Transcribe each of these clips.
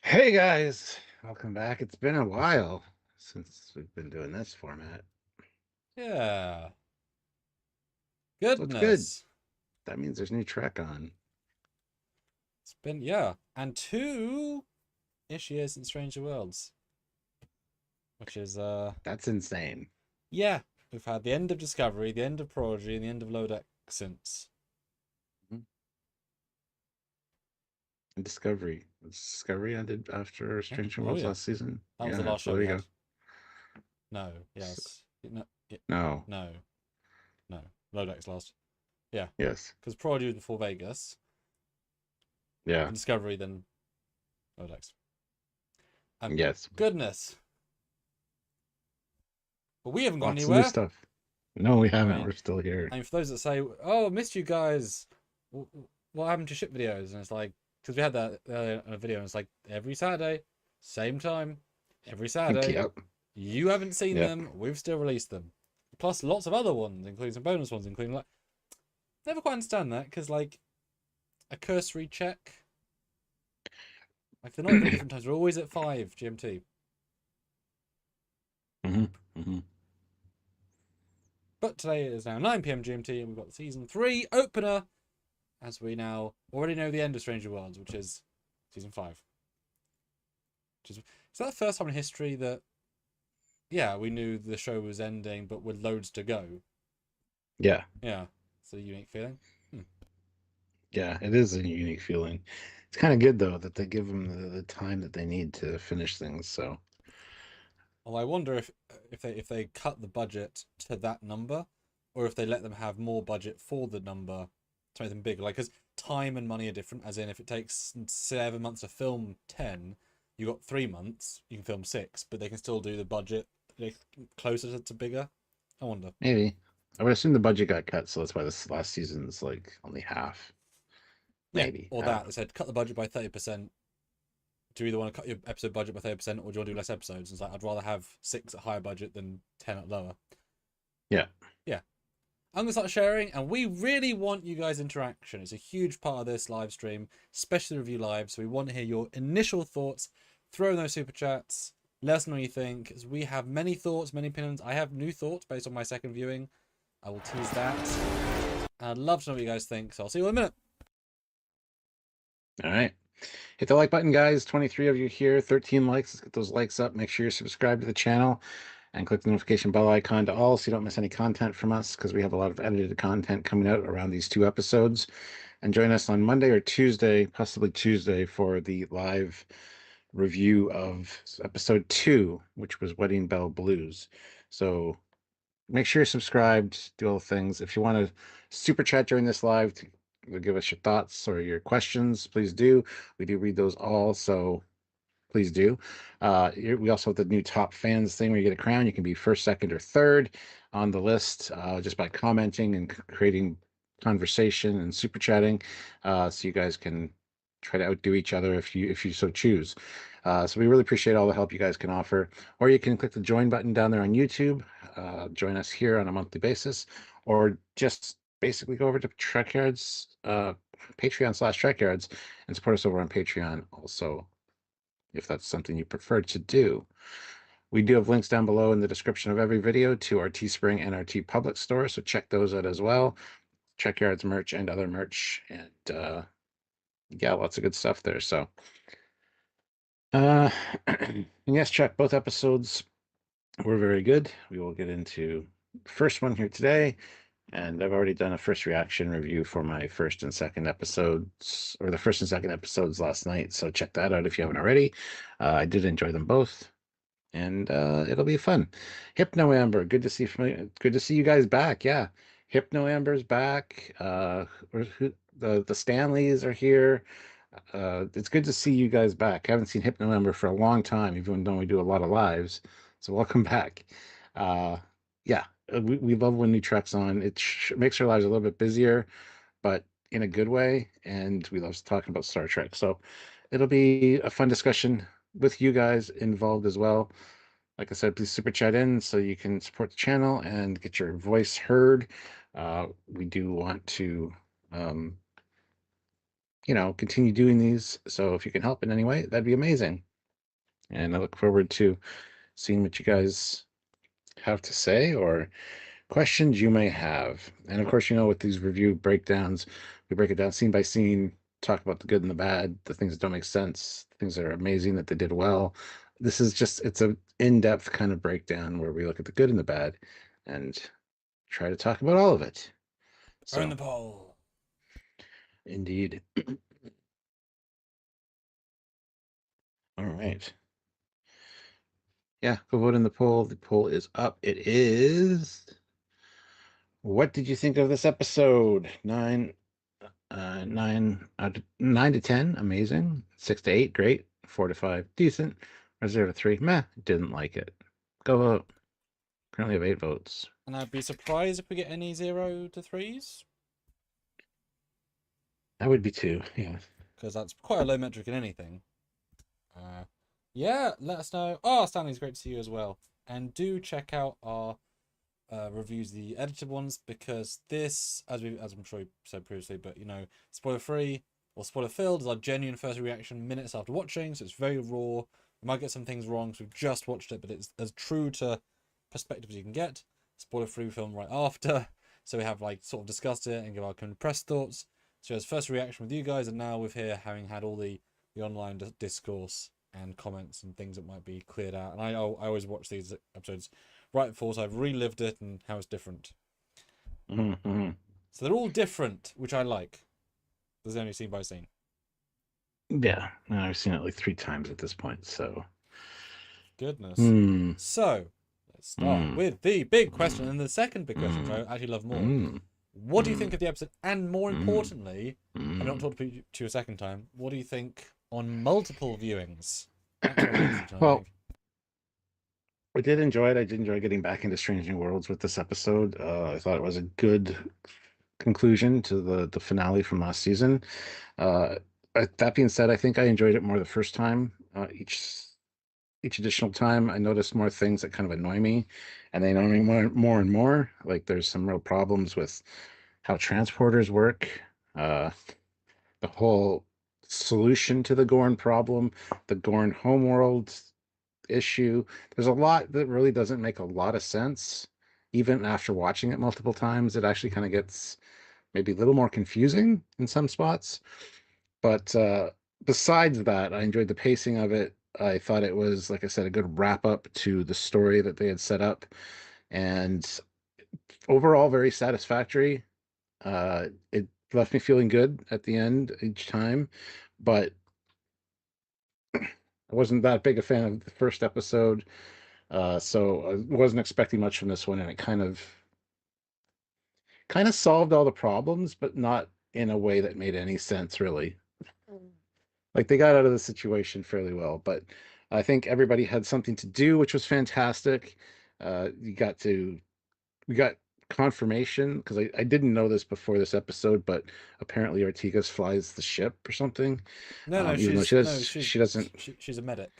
Hey guys, welcome back. It's been a while since we've been doing this format. Yeah. So it's good. Goodness. That means there's new Trek on. It's been, yeah. And 2-ish years in Stranger Worlds. Which is, That's insane. yeah. We've had the end of Discovery, the end of Prodigy, and the end of Low Deck since. Mhm. And Discovery ended after Yeah. Stranger Oh, Worlds yeah. last season. That was the Yeah, last so show there we you had. go. No. S- Yes. No. No. No. No. Low Deck's last. Yeah. Yes. Because Prodigy was before Vegas. Yeah. And Discovery, then Low Deck's. And Yes. goodness. But we haven't gone Lots of new anywhere. stuff. No, we I haven't. mean, We're still here. I mean, for those that say, "Oh, I missed you guys," what happened to ship videos? And it's like, because we had that in a video, and it's like every Saturday, same time, every Saturday. Yep. You haven't seen Yep. them. We've still released them, plus lots of other ones, including some bonus ones, including like never quite understand that because like a cursory check, like they're not at very different times. We're always at 5 GMT. hmm hmm But today it is now 9 p.m. GMT, and we've got the season 3 opener, as we now already know the end of Stranger Worlds, which is season 5. Is that the first time in history that, yeah, we knew the show was ending, but with loads to go? Yeah. Yeah, it's a unique feeling. Hmm. Yeah. It is a unique feeling. It's kind of good though that they give them the time that they need to finish things. So Well, I wonder if they cut the budget to that number, or if they let them have more budget for the number to make them bigger. Like, because time and money are different. As in, if it takes 7 months to film 10, you got 3 months. You can film 6, but they can still do the budget closer to bigger. I wonder. maybe. I would assume the budget got cut, so that's why this last season's like only half. Yeah, Maybe. or I don't that know. they said cut the budget by 30%. Do you either want to cut your episode budget by 30%, or do you want to do less episodes? It's like I'd rather have 6 at higher budget than 10 at lower. Yeah. Yeah, I'm gonna start sharing, and we really want you guys' interaction. It's a huge part of this live stream, especially the review live. So we want to hear your initial thoughts. Throw in those super chats. Let us know what you think, as we have many thoughts, many opinions. I have new thoughts based on my second viewing. I will tease that. And I'd love to know what you guys think. So I'll see you in a minute. All right. Hit the like button, guys. 23 of you here, 13 likes. Let's get those likes up. Make sure you're subscribed to the channel and click the notification bell icon to all so you don't miss any content from us because we have a lot of edited content coming out around these 2 episodes. And join us on Monday or Tuesday, possibly Tuesday, for the live review of episode 2, which was Wedding Bell Blues. So make sure you're subscribed, do all the things. If you want to super chat during this live to give us your thoughts or your questions, please do. We do read those all, so please do. We also have the new top fans thing where you get a crown. You can be first, second, or third on the list just by commenting and creating conversation and super chatting. So you guys can try to outdo each other if you so choose. So we really appreciate all the help you guys can offer. Or you can click the join button down there on YouTube. Join us here on a monthly basis, or just basically go over to Trekyards, Patreon/Trekyards, and support us over on Patreon also, if that's something you prefer to do. We do have links down below in the description of every video to our Teespring and our TeePublic store, so check those out as well. Trekyards merch and other merch, and yeah, lots of good stuff there. So, uh, and yes, check both episodes were very good. We will get into the first one here today, and I've already done a first reaction review for my first and second episodes, or the first and second episodes last night. So check that out if you haven't already. I did enjoy them both, and it'll be fun. Hypno Amber, good to see you guys back. Yeah, Hypno Amber's back. The Stanleys are here. It's good to see you guys back. I haven't seen Hypno Amber for a long time, even though we do a lot of lives. So welcome back. Uh, yeah, we love when new Trek's on. It makes our lives a little bit busier, but in a good way. And we love talking about Star Trek. So it'll be a fun discussion with you guys involved as well. Like I said, please super chat in so you can support the channel and get your voice heard. We do want to um, continue doing these. So if you can help in any way, that'd be amazing. And I look forward to seeing what you guys have to say or questions you may have. And of course, with these review breakdowns, we break it down scene by scene, talk about the good and the bad, the things that don't make sense, the things that are amazing that they did well. This is it's a in-depth kind of breakdown where we look at the good and the bad and try to talk about all of it. Burn So, the poll. indeed. All right. Yeah, go vote in the poll. The poll is up. It is. What did you think of this episode? 9 to 10, amazing. 6 to 8, great. 4 to 5, decent. Or 0 to 3, meh, didn't like it. Go vote. Currently have 8 votes. And I'd be surprised if we get any 0 to 3s. I would be too, yeah. Because that's quite a low metric in anything. Yeah, let us know. Oh, Stanley's great to see you as well. And do check out our reviews, the edited ones, because this, as I'm sure you said previously, but spoiler free or spoiler filled is our genuine first reaction minutes after watching, so it's very raw. We might get some things wrong because we've just watched it, but it's as true to perspective as you can get. Spoiler free film right after, so we have sort of discussed it and give our compressed thoughts. So as first reaction with you guys, and now with here having had all the online discourse and comments and things that might be cleared out. And I always watch these episodes right before, so I've relived it and how it's different. Mm-hmm. So they're all different, which I like. There's only scene by scene. Yeah, I've seen it like 3 times at this point, so. Goodness. Mm. So let's start with the big question, and the second big question, which I actually love more. What do you think of the episode? And more importantly, I've not talked to you a second time. What do you think on multiple viewings? Well, I did enjoy it. I did enjoy getting back into Strange New Worlds with this episode. I thought it was a good conclusion to the finale from last season. That being said, I think I enjoyed it more the first time. Each additional time, I noticed more things that kind of annoy me, and they annoy me more and more. Like there's some real problems with how transporters work. The whole solution to the Gorn problem, the Gorn homeworld issue. There's a lot that really doesn't make a lot of sense. Even after watching it multiple times, it actually kind of gets maybe a little more confusing in some spots. But besides that, I enjoyed the pacing of it. I thought it was, like I said, a good wrap up to the story that they had set up. And overall, very satisfactory. It left me feeling good at the end each time, but I wasn't that big a fan of the first episode, so I wasn't expecting much from this one, and it kind of solved all the problems, but not in a way that made any sense, really. Like they got out of the situation fairly well, but I think everybody had something to do, which was fantastic. We got confirmation because I didn't know this before this episode, but apparently Ortigas flies the ship or something. No, Even though she doesn't, she's a medic.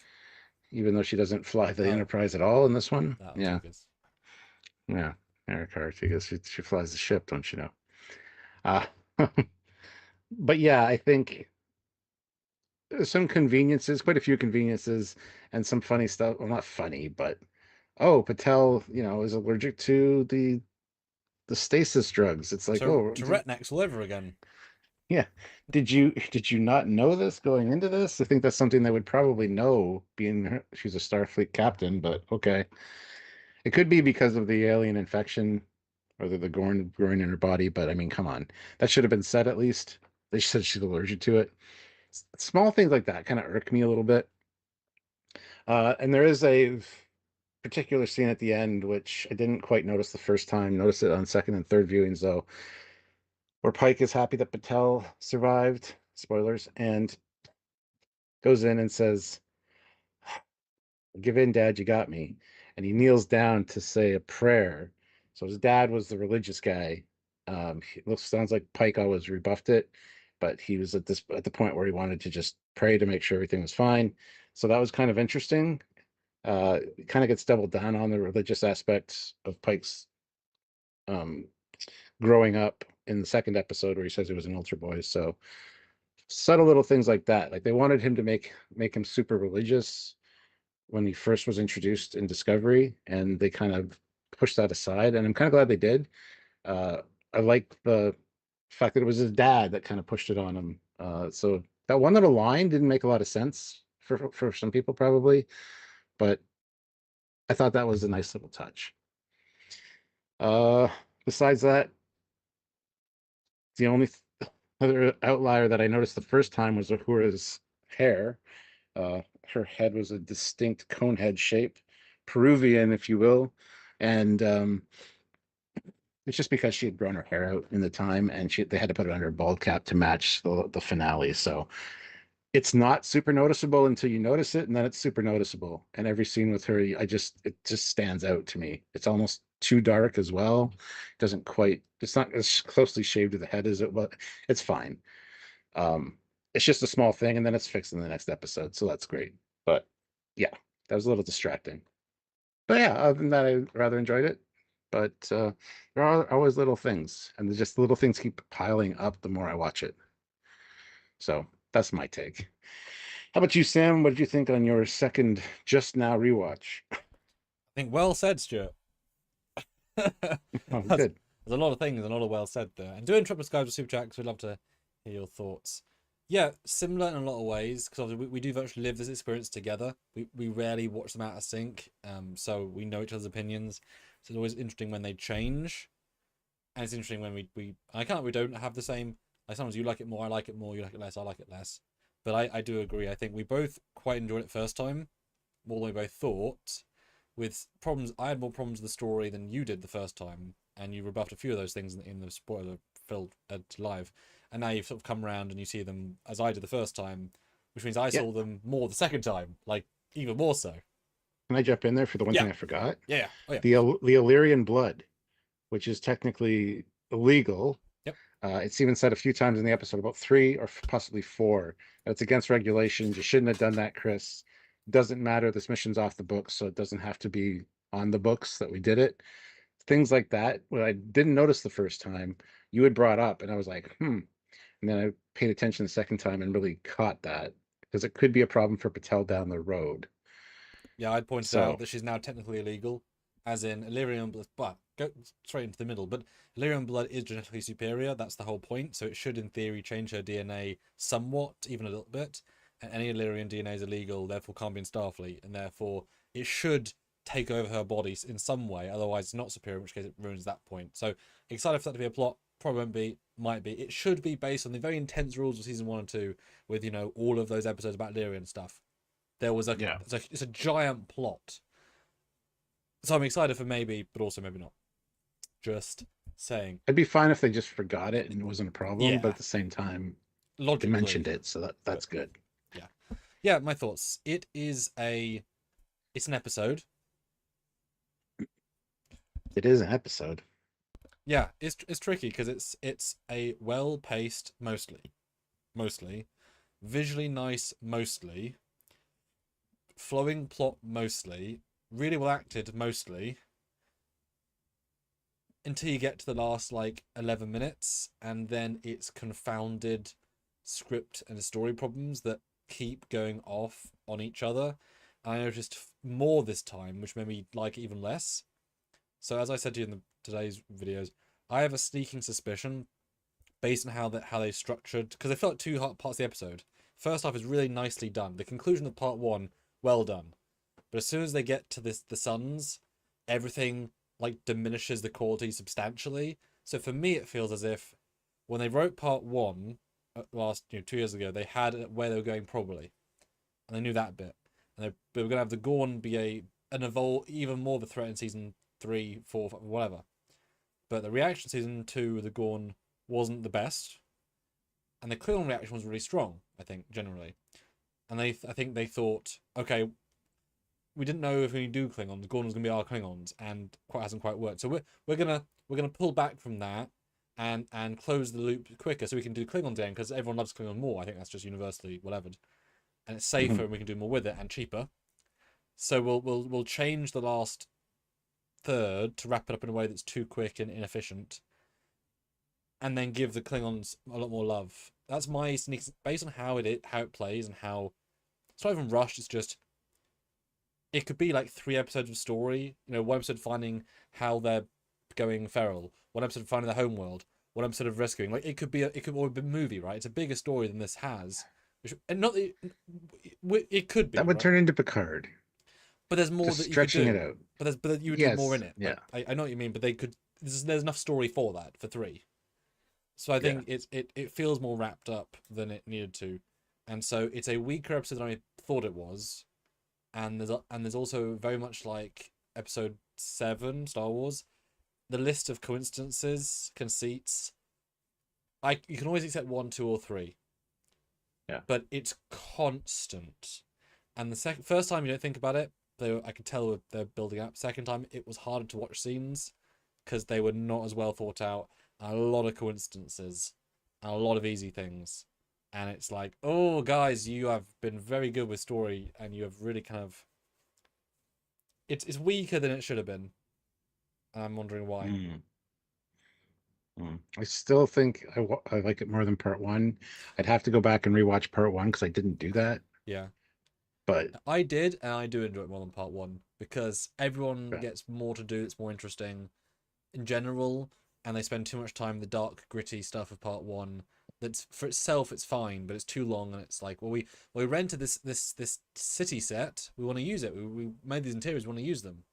even though she doesn't fly the Oh. Enterprise at all in this one. Yeah, Ortigas. yeah, Erica Ortigas. She flies the ship, don't you know? Uh, but yeah, I think there's some conveniences, quite a few conveniences, and some funny stuff. Well, not funny, but oh, Patel, is allergic to the stasis drugs. It's like, So oh, Tourette's all over again. yeah. Did you not know this going into this? I think that's something they would probably know, being she's a Starfleet captain. But okay, it could be because of the alien infection or the Gorn growing in her body. But I mean, come on, that should have been said at least. They said she's allergic to it. Small things like that kind of irk me a little bit. And there is a particular scene at the end which I didn't quite notice the first time. Notice it on second and third viewings though, where Pike is happy that Patel survived. Spoilers, and goes in and says, "Give in, Dad, you got me." And he kneels down to say a prayer. So his dad was the religious guy. Sounds like Pike always rebuffed it, but he was at the point where he wanted to just pray to make sure everything was fine. So that was kind of interesting. It kind of gets doubled down on the religious aspects of Pike's um, growing up in the second episode where he says he was an altar boy. So subtle little things like that. Like they wanted him to make him super religious when he first was introduced in Discovery, and they kind of pushed that aside. And I'm kind of glad they did. I like the fact that it was his dad that kind of pushed it on him. So that one little line didn't make a lot of sense for some people probably, but I thought that was a nice little touch. Uh, Besides that, the only other outlier that I noticed the first time was Uhura's hair. Her head was a distinct cone head shape, Peruvian, if you will, and it's just because she had grown her hair out in the time, and they had to put it under a bald cap to match the finale. So it's not super noticeable until you notice it, and then it's super noticeable. And every scene with her, it just stands out to me. It's almost too dark as well. It doesn't quite. It's not as closely shaved to the head as it was. It's fine. It's just a small thing, and then it's fixed in the next episode, so that's great. But yeah, that was a little distracting. But yeah, other than that, I rather enjoyed it. But there are always little things, and just little things keep piling up the more I watch it. So that's my take. How about you, Sam? What did you think on your second just now rewatch? I think well said, Stuart. Oh, There's good. a lot of things, a lot of well said there. And do interrupt us, guys, with super chat because we'd love to hear your thoughts. Yeah, similar in a lot of ways because we do virtually live this experience together. We rarely watch them out of sync, so we know each other's opinions. So it's always interesting when they change, and it's interesting when we don't have the same. Like sometimes you like it more, I like it more. You like it less, I like it less. But I do agree. I think we both quite enjoyed it first time, more than we both thought. With problems, I had more problems with the story than you did the first time, and you rebuffed a few of those things in the spoiler-filled live. And now you've sort of come around and you see them as I did the first time, which means I Yeah. saw them more the second time, like even more so. Can I jump in there for the one Yeah, thing I forgot? yeah, oh yeah, The Illyrian blood, which is technically illegal. yep, It's even said a few times in the episode, about three or possibly four, that it's against regulations. You shouldn't have done that, Chris. Doesn't matter. This mission's off the books, so it doesn't have to be on the books that we did it. Things like that, what I didn't notice the first time, you had brought up, and I was like, hmm. And then I paid attention the second time and really caught that because it could be a problem for Patel down the road. yeah. I'd pointed out So, that she's now technically illegal, as in Illyrian blood. But go straight into the middle. But Illyrian blood is genetically superior. That's the whole point. So it should, in theory, change her DNA somewhat, even a little bit. And any Illyrian DNA is illegal, therefore can't be in Starfleet, and therefore it should take over her body in some way. Otherwise, it's not superior, in which case it ruins that point. So excited for that to be a plot. Probably won't be, might be. It should be based on the very intense rules of season 1 and 2, with all of those episodes about Lyrian stuff. There was yeah, it's a giant plot. So I'm excited for maybe, but also maybe not. Just saying. I'd be fine if they just forgot it and it wasn't a problem, but Yeah, at the same time, they logically, mentioned it, so that's but good. yeah, yeah. My thoughts. It's an episode. It is an episode. Yeah, it's tricky because it's a well-paced, mostly visually nice, mostly flowing plot, mostly really well acted, mostly until you get to the last like 11 minutes, and then it's confounded script and story problems that keep going off on each other. I noticed more this time, which made me like it even less. So as I said to you in today's videos, I have a sneaking suspicion based on how they structured, because I felt like two parts of the episode. First half is really nicely done. The conclusion of part one, well done. But as soon as they get to the Suns, everything like diminishes the quality substantially. So for me, it feels as if when they wrote part one last 2 years ago, they had where they were going probably, and they knew that bit, and they were going to have the Gorn be an evolve even more of a threat in season 3, 4, whatever. But the reaction season 2 with the Gorn wasn't the best, and the Klingon reaction was really strong, I think, generally. And I think they thought, okay, we didn't know if we do Klingons, Gorn was going to be our Klingons, and hasn't quite worked. So we're gonna pull back from that and close the loop quicker, so we can do Klingons again, because everyone loves Klingon more. I think that's just universally whatever, and it's safer, Mhm. and we can do more with it and cheaper. So we'll change the last third to wrap it up in a way that's too quick and inefficient, and then give the Klingons a lot more love. That's my sneak, based on how it plays and how it's not even rushed. It's just it could be like 3 episodes of story. You know, 1 episode finding how they're going feral, 1 episode finding their homeworld, 1 episode of rescuing. Like it could be a movie, right? It's a bigger story than this has, and not that it could be That would right? turn into Picard. But there's more Just that you could stretching do. it out. But you would do more Yes. in it. Yeah. Like, I know what you mean, but they could. There's enough story for that for 3. So I think it feels more wrapped up than it needed to, and so it's a weaker episode than I thought it was, and there's also very much like episode 7 Star Wars, the list of coincidences, conceits. You can always accept 1, 2, or 3. Yeah. But it's constant, and the first time you don't think about it, I could tell they're building up. Second time it was harder to watch scenes because they were not as well thought out. A lot of coincidences, and a lot of easy things, and it's like, oh guys, you have been very good with story, and you have really kind of. It's weaker than it should have been, and I'm wondering why. I still think I like it more than part 1. I'd have to go back and rewatch part 1 because I didn't do that. Yeah, But I did, and I do enjoy it more than part 1 because everyone yeah. gets more to do. It's more interesting in general, and they spend too much time in the dark, gritty stuff of part 1. That's for itself, it's fine, but it's too long, and it's like, well, we rented this city set. We want to use it. We made these interiors. We want to use them.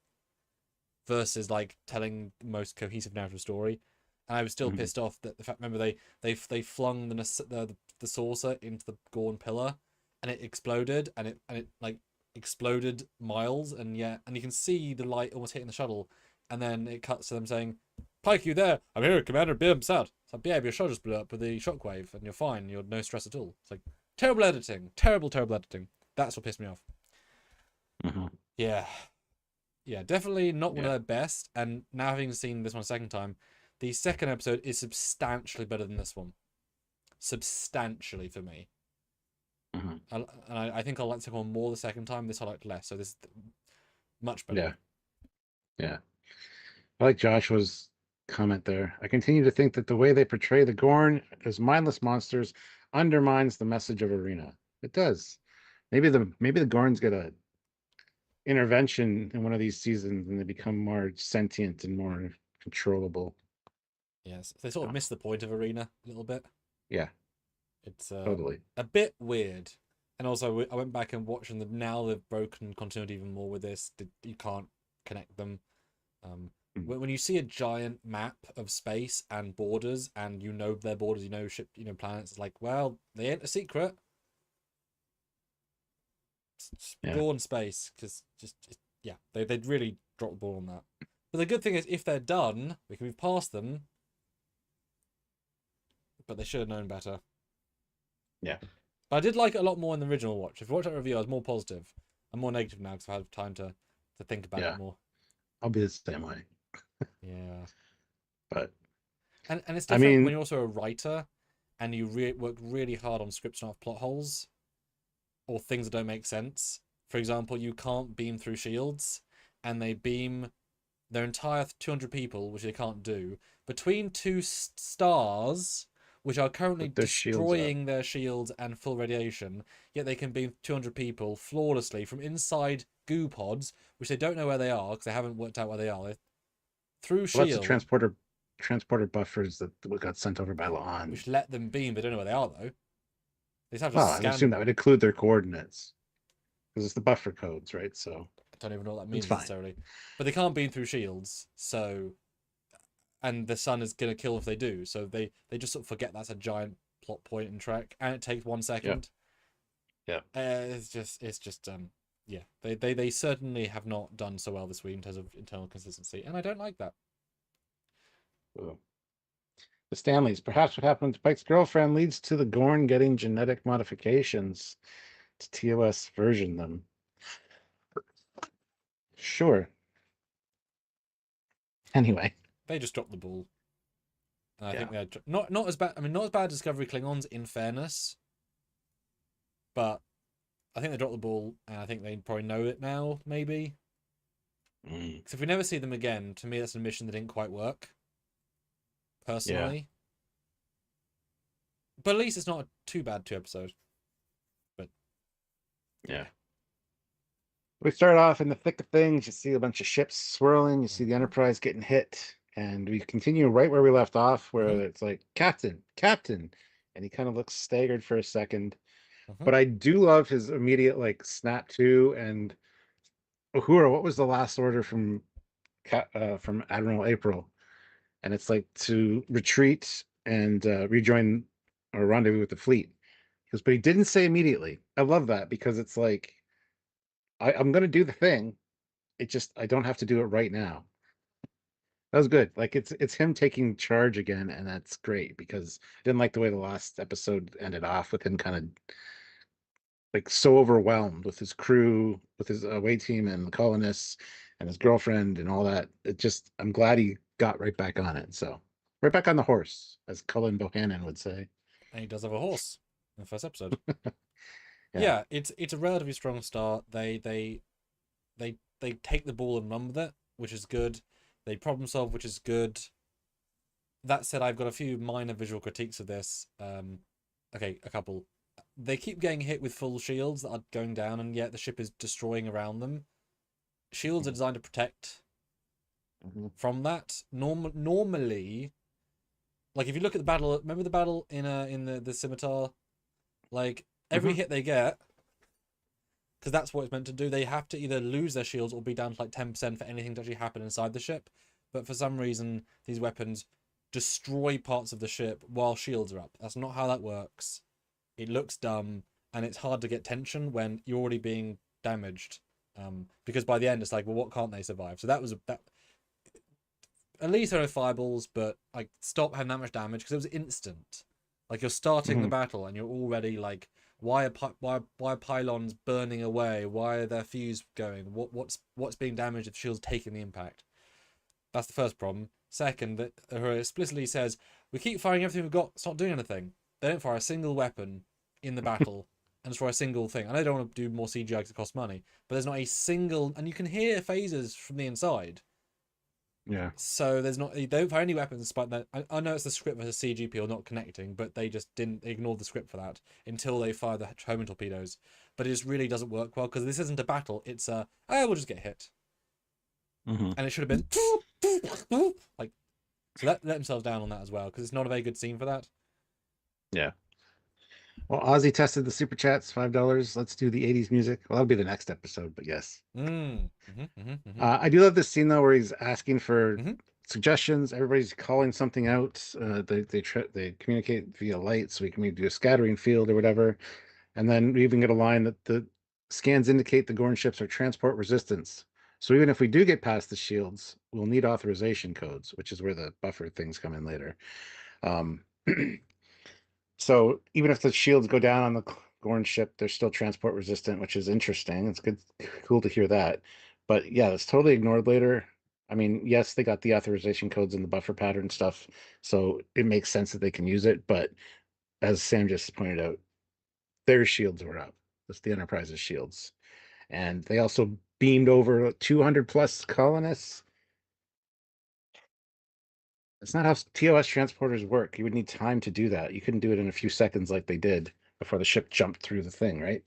Versus like telling the most cohesive narrative story, and I was still pissed off that the fact. Remember they flung the saucer into the Gorn pillar, and it exploded, and it like exploded miles, and you can see the light almost hitting the shuttle, and then it cuts to them saying, "Pike, you there? I'm here, Commander. Beam sad." It's like, yeah, your shot just blew up with the shockwave, and you're fine. You're no stress at all. It's like terrible editing, terrible editing. That's what pissed me off. Yeah, definitely not one of their best. And now having seen this one a second time, the second episode is substantially better than this one. Substantially for me. And I think I like the second one more the second time. This I liked less. So this is much better. Yeah. I like Joshua's comment there. I continue to think that the way they portray the Gorn as mindless monsters undermines the message of Arena. It does. Maybe the Gorns get a intervention in one of these seasons and they become more sentient and more controllable. Yes, they sort of miss the point of Arena a little bit. Yeah, it's totally a bit weird. And also, I went back and watched them. Now they've broken continuity even more with this. You can't connect them. When you see a giant map of space and borders, and you know their borders, you know planets, it's like, well, they ain't a secret. Go on space, because they'd really drop the ball on that. But the good thing is, if they're done, we can move past them. But they should have known better. Yeah. But I did like it a lot more in the original watch. If you watch that review, I was more positive. I'm more negative now because I've had time to think about it more. I'll be the same way. Yeah. But and it's different when you're also a writer and you work really hard on scripts and off plot holes or things that don't make sense. For example, you can't beam through shields, and they beam their entire 200 people, which they can't do, between 2 stars, which are currently destroying their shields and full radiation, yet they can beam 200 people flawlessly from inside goo pods, which they don't know where they are because they haven't worked out where they are. Through shield. That's the transporter buffers that got sent over by La'an. Which let them beam, they don't know where they are though. They just have to I assume that would include their coordinates. Because it's the buffer codes, right? So I don't even know what that means necessarily. But they can't beam through shields, so and the sun is gonna kill if they do. So they just sort of forget that's a giant plot point in Trek, and it takes 1 second. Yeah. It's just They certainly have not done so well this week in terms of internal consistency, and I don't like that. Ooh. The Stanleys. Perhaps what happened to Pike's girlfriend leads to the Gorn getting genetic modifications to TOS version them. Sure. Anyway. They just dropped the ball. And I think they're not as bad. I mean, not as bad as Discovery Klingons, in fairness. But I think they dropped the ball, and I think they probably know it now, maybe. Because if we never see them again, to me, that's an admission that didn't quite work. Personally. But at least it's not a too bad 2 episode. But Yeah. We start off in the thick of things. You see a bunch of ships swirling. You see the Enterprise getting hit. And we continue right where we left off, where it's like, Captain, Captain. And he kind of looks staggered for a second. But I do love his immediate, like, snap to. And Uhura, what was the last order from Admiral April? And it's like to retreat and rejoin or rendezvous with the fleet. But he didn't say immediately. I love that because it's like, I'm going to do the thing. It just, I don't have to do it right now. That was good. Like it's him taking charge again, and that's great because I didn't like the way the last episode ended off with him kind of like so overwhelmed with his crew, with his away team and the colonists and his girlfriend and all that. It just, I'm glad he got right back on it. So right back on the horse, as Cullen Bohannon would say. And he does have a horse in the first episode. Yeah. Yeah, it's a relatively strong start. They take the ball and run with it, which is good. They problem solve, which is good. That said, I've got a few minor visual critiques of this. Okay, a couple. They keep getting hit with full shields that are going down, and yet the ship is destroying around them. Shields are designed to protect from that. Normally, like if you look at the battle, remember the battle in the scimitar? Like every hit they get, because that's what it's meant to do, they have to either lose their shields or be down to like 10% for anything to actually happen inside the ship. But for some reason, these weapons destroy parts of the ship while shields are up. That's not how that works. It looks dumb, and it's hard to get tension when you're already being damaged. Because by the end, it's like, well, what can't they survive? So that was that. At least there are fireballs, but like stop having that much damage because it was instant. Like you're starting the battle and you're already like, why are pylons burning away? Why are their fuse going? What's being damaged if the shield's taking the impact? That's the first problem. Second, that explicitly says we keep firing everything we've got. It's not doing anything. They don't fire a single weapon in the battle and destroy a single thing. I know they don't want to do more CGI because it costs money, but there's not a single, and you can hear phasers from the inside. Yeah. So there's not, they don't fire any weapons despite that. I know it's the script versus CG people not connecting, but they just didn't ignore the script for that until they fire the homing torpedoes. But it just really doesn't work well because this isn't a battle. It's we'll just get hit. And it should have been like, so let themselves down on that as well because it's not a very good scene for that. Yeah. Well, Ozzy tested the super chats, $5. Let's do the 80s music. Well, that'll be the next episode, but yes. I do love this scene though, where he's asking for suggestions. Everybody's calling something out. They communicate via light, so we can maybe do a scattering field or whatever. And then we even get a line that the scans indicate the Gorn ships are transport resistance. So even if we do get past the shields, we'll need authorization codes, which is where the buffer things come in later. So even if the shields go down on the Gorn ship, they're still transport resistant, which is interesting. It's good, cool to hear that. But yeah, it's totally ignored later. I mean, yes, they got the authorization codes and the buffer pattern stuff, so it makes sense that they can use it. But as Sam just pointed out, their shields were up. That's the Enterprise's shields, and they also beamed over 200 plus colonists. It's not how TOS transporters work. You would need time to do that. You couldn't do it in a few seconds like they did before the ship jumped through the thing, right?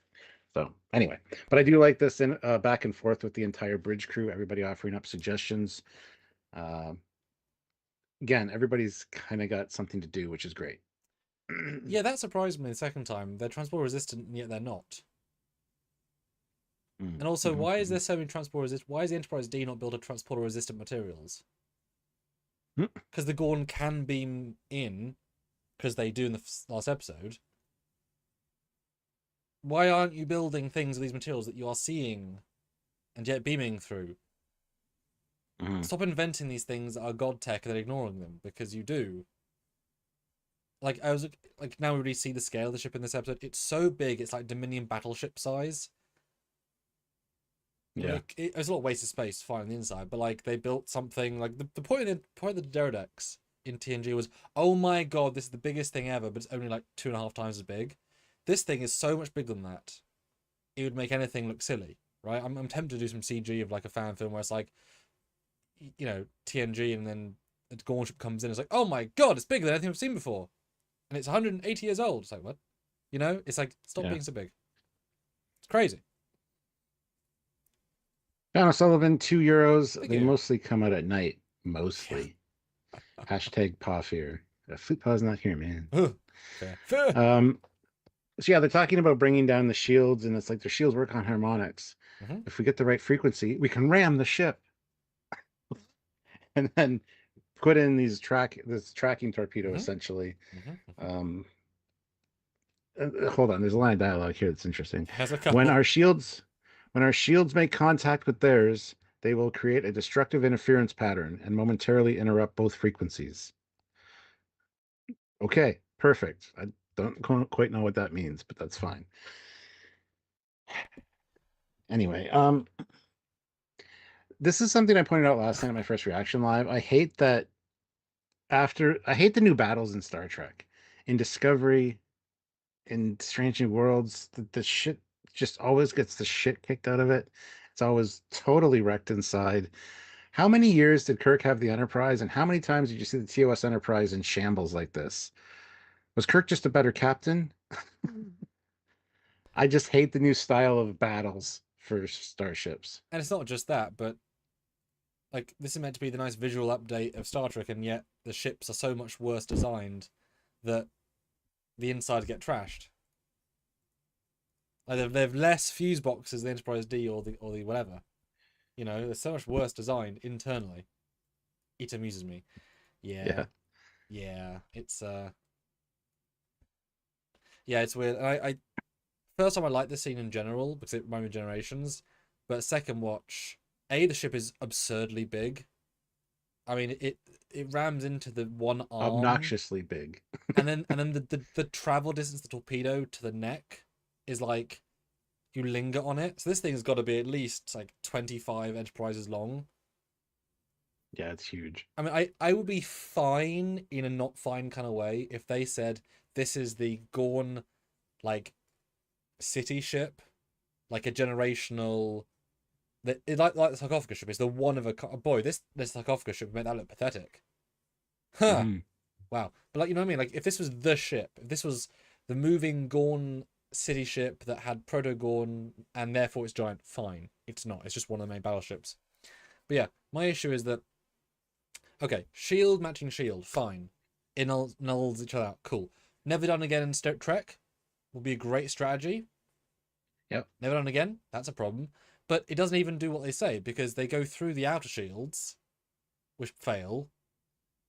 So anyway, but I do like this in back and forth with the entire bridge crew, everybody offering up suggestions. Again, everybody's kind of got something to do, which is great. Yeah, that surprised me the second time. They're transport resistant, and yet they're not. And also, why is there so many transport resistant? Why is the Enterprise D not built of transporter resistant materials? Because the Gorn can beam in, because they do in the last episode. Why aren't you building things of these materials that you are seeing and yet beaming through? Stop inventing these things that are god tech and then ignoring them, because you do. Like, I was like, now we really see the scale of the ship in this episode. It's so big, it's like Dominion battleship size. Yeah, like, it's a lot of wasted space, fine on the inside, but like they built something like the point of the Deredex in TNG was, oh my god, this is the biggest thing ever, but it's only like 2.5 times as big. This thing is so much bigger than that. It would make anything look silly, right? I'm tempted to do some CG of like a fan film where it's like, you know, TNG and then the Gorn ship comes in. It's like, oh my god, it's bigger than anything I've seen before. and it's 180 years old. It's like, what? You know, it's like, stop Yeah. being so big. It's crazy. Donna Sullivan, €2. Thank They you. mostly come out at night. Mostly. Hashtag paw fear. Flute paw's not here, man. Fair. Fair. So yeah, they're talking about bringing down the shields, and it's like their shields work on harmonics. Mm-hmm. If we get the right frequency, we can ram the ship, and then put in this tracking torpedo, Mm-hmm. essentially. Mm-hmm. Hold on, there's a line of dialogue here that's interesting. Has a When couple. our shields make contact with theirs, they will create a destructive interference pattern and momentarily interrupt both frequencies. Okay, perfect. I don't quite know what that means, but that's fine. Anyway, this is something I pointed out last night in my first reaction live. I hate the new battles in Star Trek, in Discovery, in Strange New Worlds. The shit just always gets the shit kicked out of it. It's always totally wrecked inside. How many years did Kirk have the Enterprise, and how many times did you see the TOS Enterprise in shambles like this? Was Kirk just a better captain? I just hate the new style of battles for starships. And it's not just that, but like this is meant to be the nice visual update of Star Trek, and yet the ships are so much worse designed that the insides get trashed. Like they've less fuse boxes than the Enterprise D or the whatever. You know, they're so much worse designed internally. It amuses me. Yeah. Yeah. Yeah. It's yeah, it's weird. And I first time I like this scene in general because it reminded me of Generations, but second watch, the ship is absurdly big. I mean, it rams into the one arm, Obnoxiously big. and then the travel distance, the torpedo to the neck, is like you linger on it. So this thing has got to be at least like 25 Enterprises long. Yeah, it's huge. I mean, I would be fine in a not fine kind of way if they said this is the Gorn like city ship, like a generational that like the sarcophagus ship is the one of a boy. This sarcophagus ship made that look pathetic. Huh. Mm-hmm. Wow. But like you know what I mean? Like if this was the ship, if this was the moving Gorn city ship that had proto Gorn and therefore it's giant, fine. It's not. It's just one of the main battleships. But yeah, my issue is that okay, shield matching shield, fine. It nulls each other out, cool. Never done again in Trek will be a great strategy. Yep. Never done again, that's a problem. But it doesn't even do what they say because they go through the outer shields, which fail,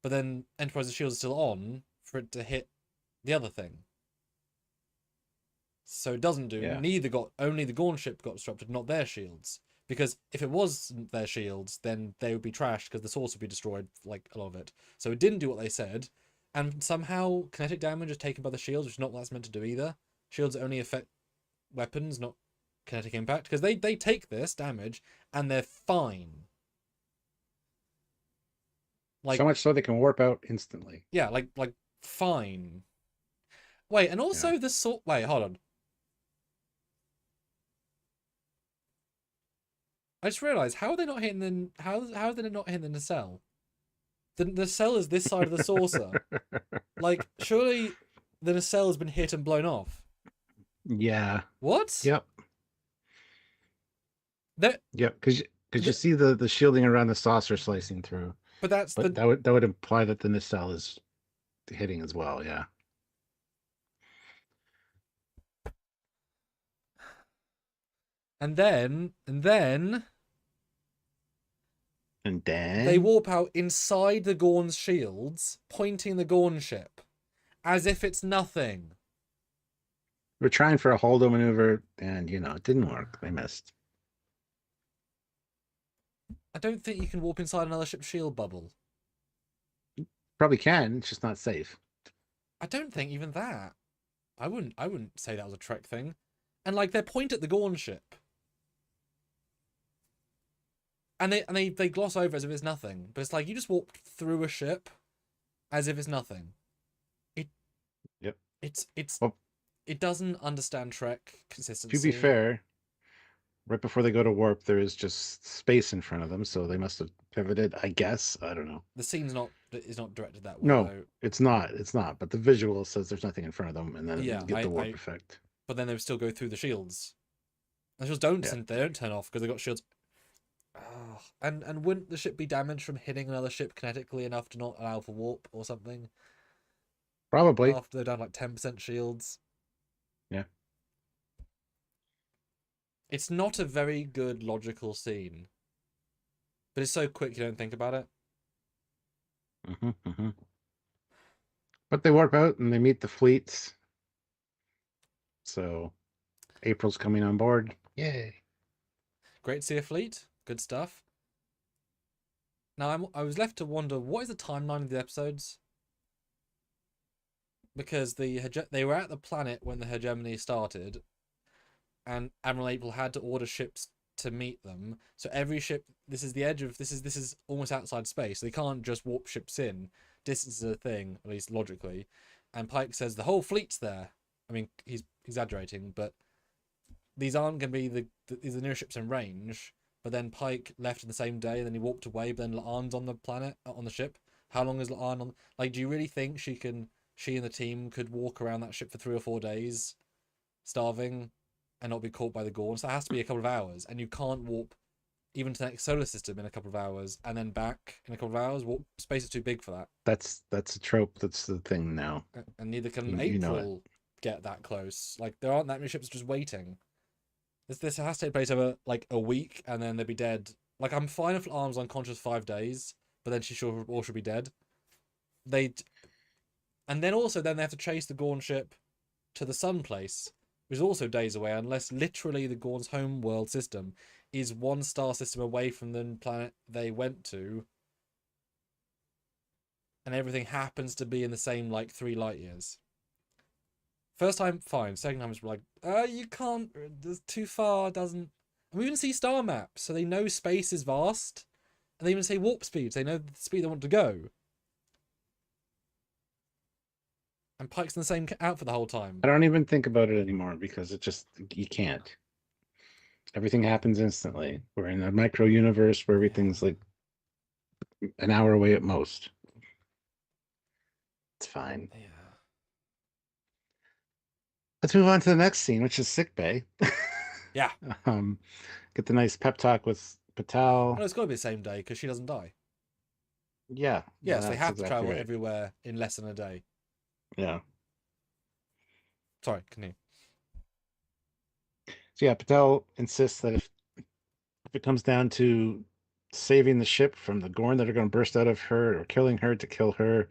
but then Enterprise's shield is still on for it to hit the other thing. So it doesn't do. Yeah. Only the Gorn ship got disrupted, not their shields. Because if it wasn't their shields, then they would be trashed because the source would be destroyed, like a lot of it. So it didn't do what they said, and somehow kinetic damage is taken by the shields, which is not what that's meant to do either. Shields only affect weapons, not kinetic impact, because they take this damage and they're fine. Like So much so they can warp out instantly. yeah, like fine. Wait, and also Yeah. the sort. Wait, hold on. I just realised how are they not hitting the how are they not hitting the nacelle? The nacelle is this side of the saucer. Like surely the nacelle has been hit and blown off. Yeah. What? Yep. That Yep. Because you see the shielding around the saucer slicing through, but that's but the that would imply that the nacelle is hitting as well. Yeah. and then And they then warp out inside the Gorn's shields, pointing the Gorn ship, as if it's nothing. we're trying for a holdo maneuver, and it didn't work. They missed. I don't think you can warp inside another ship's shield bubble. Probably can. It's just not safe. I don't think even that. I wouldn't say that was a Trek thing. And like they point at the Gorn ship. And they gloss over as if it's nothing. But it's like you just walked through a ship as if it's nothing. Yep. It's Well, it doesn't understand Trek to consistency. be fair, Right before they go to warp, there is just space in front of them, so they must have pivoted, I guess. I don't know. The scene's not is not directed that way No, though. it's not. It's not. But the visual says there's nothing in front of them, and then you Yeah, get the warp effect. but then they would still go through the shields. The shields don't Yeah, they don't turn off because they got shields. Oh, and wouldn't the ship be damaged from hitting another ship kinetically enough to not allow for warp or something? probably. After they're down like 10% shields. Yeah. It's not a very good logical scene. But it's so quick you don't think about it. But they warp out and they meet the fleets. So April's coming on board. Yay. Great to see a fleet. Good stuff. Now I was left to wonder, what is the timeline of the episodes? Because they were at the planet when the hegemony started, and Admiral April had to order ships to meet them. So every ship, this is the edge of this is almost outside space. So they can't just warp ships in. Distance is a thing, at least logically. And Pike says the whole fleet's there. I mean, he's exaggerating, but these aren't going to be the nearest ships in range. But then Pike left in the same day, and then he walked away. But then La'an's on the planet, on the ship. How long is La'an on? Like, do you really think she and the team could walk around that ship for 3 or 4 days, starving, and not be caught by the Gorn? So it has to be a couple of hours, and you can't warp even to the next solar system in a couple of hours, and then back in a couple of hours. Warp space is too big for that. That's a trope. That's the thing now. And neither can You know April get that close. Like, there aren't that many ships just waiting. This has to take place over like a week, and then they'll be dead. Like, I'm fine if Arm's unconscious 5 days, but then she should be dead. And then they have to chase the Gorn ship to the Sun place, which is also days away, unless literally the Gorn's home world system is 1 star system away from the planet they went to, and everything happens to be in the same like 3 light years. First time, fine. Second time, it's like, you can't. It's too far. Doesn't. And we even see star maps, so they know space is vast, and they even say warp speeds. They know the speed they want to go. And Pike's in the same outfit the whole time. I don't even think about it anymore because it just you can't. Everything happens instantly. We're in a micro universe where everything's like an hour away at most. It's fine. Yeah. Let's move on to the next scene, which is Sickbay. Yeah. Get the nice pep talk with Patel. Oh, it's got to be the same day because she doesn't die. Yeah. Yes, they have to travel right. everywhere in less than a day. Yeah. Sorry, continue. So yeah, Patel insists that if it comes down to saving the ship from the Gorn that are going to burst out of her or killing her to kill her,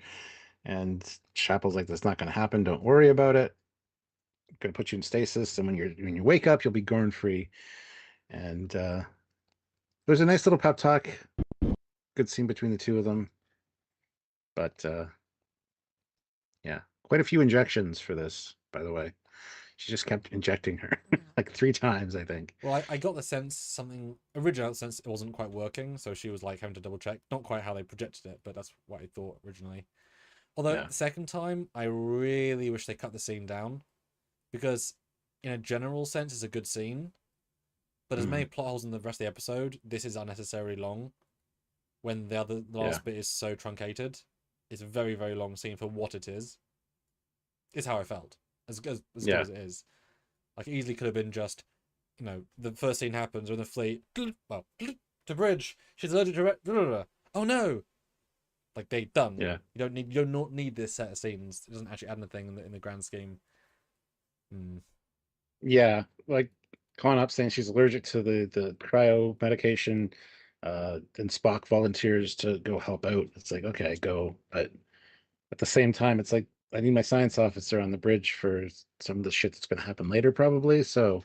and Chapel's like, that's not going to happen. Don't worry about it. I'm going to put you in stasis, and when you wake up, you'll be Gorn free. And there's a nice little pep talk. Good scene between the two of them. But yeah, quite a few injections for this, by the way. She just kept injecting her like 3 times, I think. Well, I got the sense original sense it wasn't quite working, so she was like having to double check. Not quite how they projected it, but that's what I thought originally. Although the second time, I really wish they cut the scene down, because in a general sense, it's a good scene, but as many plot holes in the rest of the episode, this is unnecessarily long. When the last bit is so truncated, it's a very, very long scene for what it is. Is how I felt. As good as it is. Like, it easily could have been just, the first scene happens, or in the fleet, well, to bridge, she's allergic to oh no! Like, they done. Yeah. You don't need this set of scenes. It doesn't actually add anything in the grand scheme. Yeah, like calling up saying she's allergic to the cryo medication, and Spock volunteers to go help out. It's like, okay, go. But at the same time, it's like, I need my science officer on the bridge for some of the shit that's going to happen later, probably. So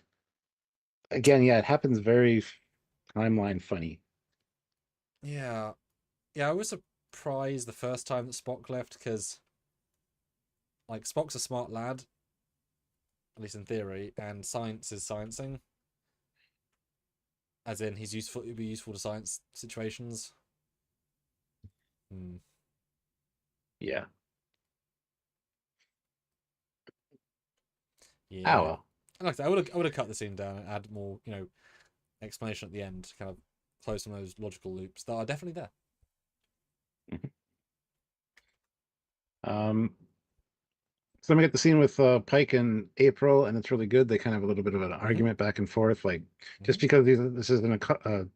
again, yeah, it happens very timeline funny. Yeah. Yeah, I was surprised the first time that Spock left, because, like, Spock's a smart lad, at least in theory, and science is sciencing. As in, he'd be useful to science situations. Yeah. Yeah. Well. And like I would have cut the scene down and add more, explanation at the end to kind of close some of those logical loops that are definitely there. So then we get the scene with Pike and April, and it's really good. They kind of have a little bit of an argument back and forth, like just because this isn't a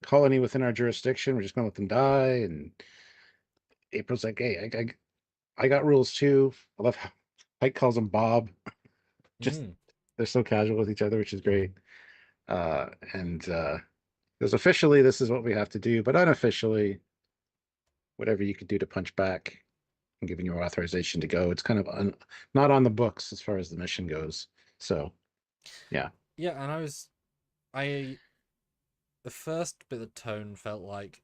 colony within our jurisdiction, we're just gonna let them die. And April's like, "Hey, I got rules too." I love how Pike calls him Bob. Just they're so casual with each other, which is great. And because officially this is what we have to do, but unofficially, whatever you could do to punch back and giving you authorization to go, it's kind of not on the books as far as the mission goes. So, yeah. Yeah, and the first bit of tone felt like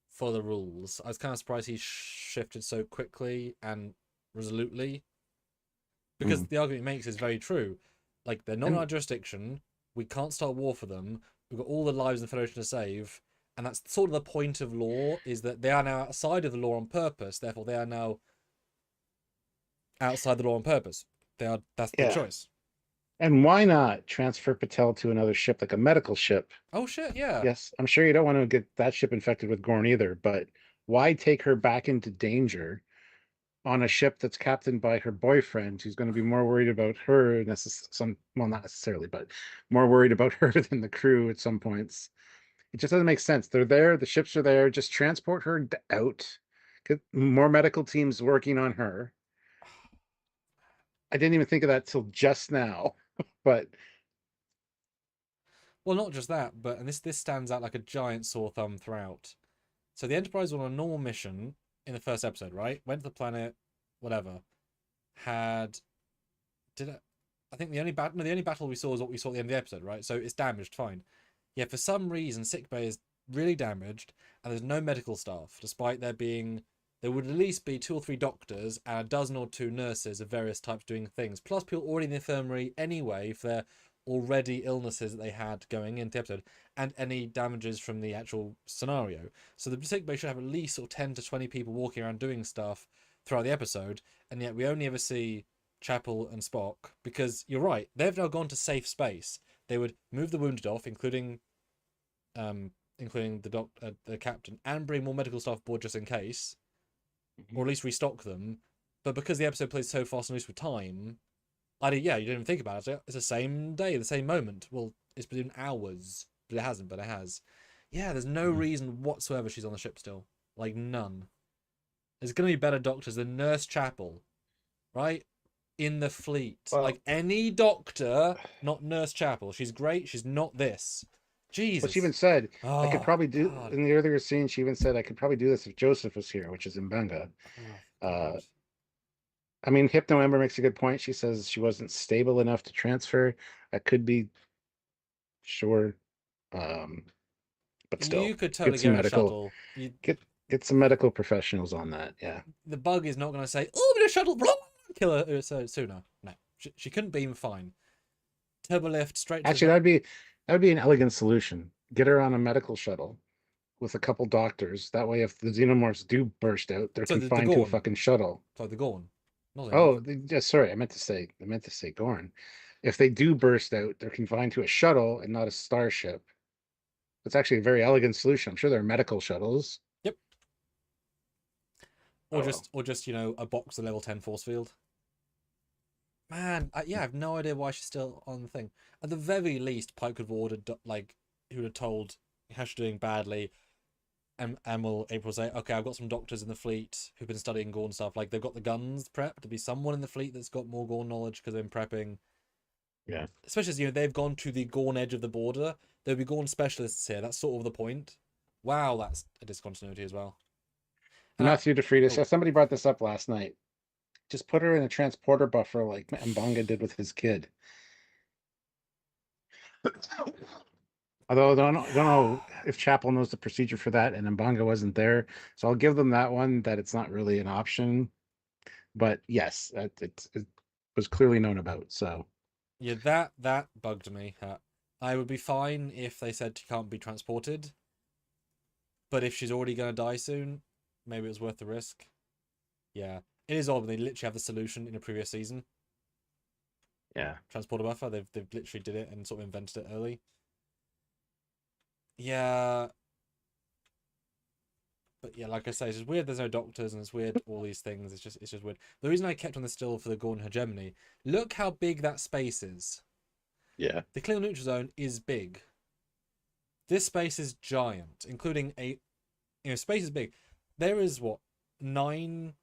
for the rules. I was kind of surprised he shifted so quickly and resolutely, because the argument he makes is very true. Like, they're not in our jurisdiction. We can't start war for them. We've got all the lives in the Federation to save. And that's sort of the point of law, is that they are now outside of the law on purpose. Therefore, they are now outside the law on purpose. That's the choice. And why not transfer Patel to another ship, like a medical ship? Oh, shit, yeah. Yes, I'm sure you don't want to get that ship infected with Gorn either, but why take her back into danger on a ship that's captained by her boyfriend, who's going to be more worried about her, well, not necessarily, but more worried about her than the crew at some points. It just doesn't make sense. They're there, the ships are there, just transport her out. Get more medical teams working on her. I didn't even think of that till just now, but well, not just that, but and this stands out like a giant sore thumb throughout. So the Enterprise was on a normal mission in the first episode, right? Went to the planet, whatever. I think the only battle we saw is what we saw at the end of the episode, right? So it's damaged, fine. Yeah, for some reason, Sickbay is really damaged, and there's no medical staff, despite there would at least be 2 or 3 doctors and a dozen or 2 nurses of various types doing things, plus people already in the infirmary anyway for their already illnesses that they had going into the episode, and any damages from the actual scenario. So the Sickbay should have at least sort of 10 to 20 people walking around doing stuff throughout the episode, and yet we only ever see Chapel and Spock, because you're right, they've now gone to safe space. They would move the wounded off, including the captain, and bring more medical staff aboard just in case, or at least restock them. But because the episode plays so fast and loose with time, you didn't even think about it. It's the same day, the same moment. Well, it's been hours, but it hasn't. But it has. Yeah, there's no reason whatsoever she's on the ship still. Like, none. There's gonna be better doctors than Nurse Chapel, right? In the fleet, well, like any doctor, not Nurse Chapel. She's great. She's not this. Jesus. Well, she even said, I could probably do, in the earlier scene, she even said, I could probably do this if Joseph was here, which is in Benga. I mean, Hypno Ember makes a good point. She says she wasn't stable enough to transfer. That could be, sure. But still, you could totally get a shuttle. Get some medical professionals on that. Yeah. The bug is not going to say, "Oh, but a shuttle, blah, kill her sooner." No, she couldn't beam fine. Turbo lift straight. Actually, that would be an elegant solution. Get her on a medical shuttle with a couple doctors. That way, if the xenomorphs do burst out, they're confined to a fucking shuttle. So the Gorn. Oh, sorry. I meant to say Gorn. If they do burst out, they're confined to a shuttle and not a starship. It's actually a very elegant solution. I'm sure there are medical shuttles. Yep. Or just a box of level 10 force field. Man, I have no idea why she's still on the thing. At the very least, Pike could have ordered, he would have told how she's doing badly, and April say, okay, I've got some doctors in the fleet who've been studying Gorn stuff. Like, they've got the guns prepped. To be someone in the fleet that's got more Gorn knowledge because they've been prepping. Yeah. Especially as, they've gone to the Gorn edge of the border. There'll be Gorn specialists here. That's sort of the point. Wow, that's a discontinuity as well. Matthew DeFreitas, somebody brought this up last night. Just put her in a transporter buffer like Mbanga did with his kid. Although I don't know if Chapel knows the procedure for that, and Mbanga wasn't there, so I'll give them that one, that it's not really an option. But yes, it was clearly known about. So yeah, that bugged me. I would be fine if they said she can't be transported, but if she's already going to die soon, maybe it was worth the risk. Yeah, it is odd when they literally have the solution in a previous season. Yeah, transporter buffer. They've literally did it and sort of invented it early. Yeah, but yeah, like I say, it's just weird. There's no doctors, and it's weird. All these things. It's just weird. The reason I kept on this still for the Gorn hegemony. Look how big that space is. Yeah. The Klingon neutral zone is big. This space is giant, including space is big. There is what 9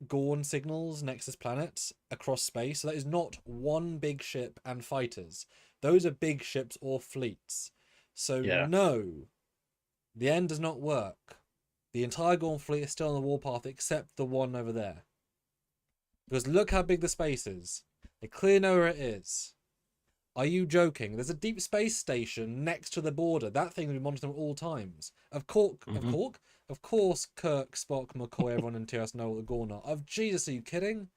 Gorn signals next to this planet across space. So that is not one big ship and fighters. Those are big ships or fleets. So Yeah. no, the end does not work. The entire Gorn fleet is still on the warpath except the one over there. Because look how big the space is. They clearly know where it is. Are you joking? There's a deep space station next to the border. That thing will be monitored at all times. Of course, Kirk, Spock, McCoy, everyone in TOS know what the Gorn are. Of Jesus, are you kidding?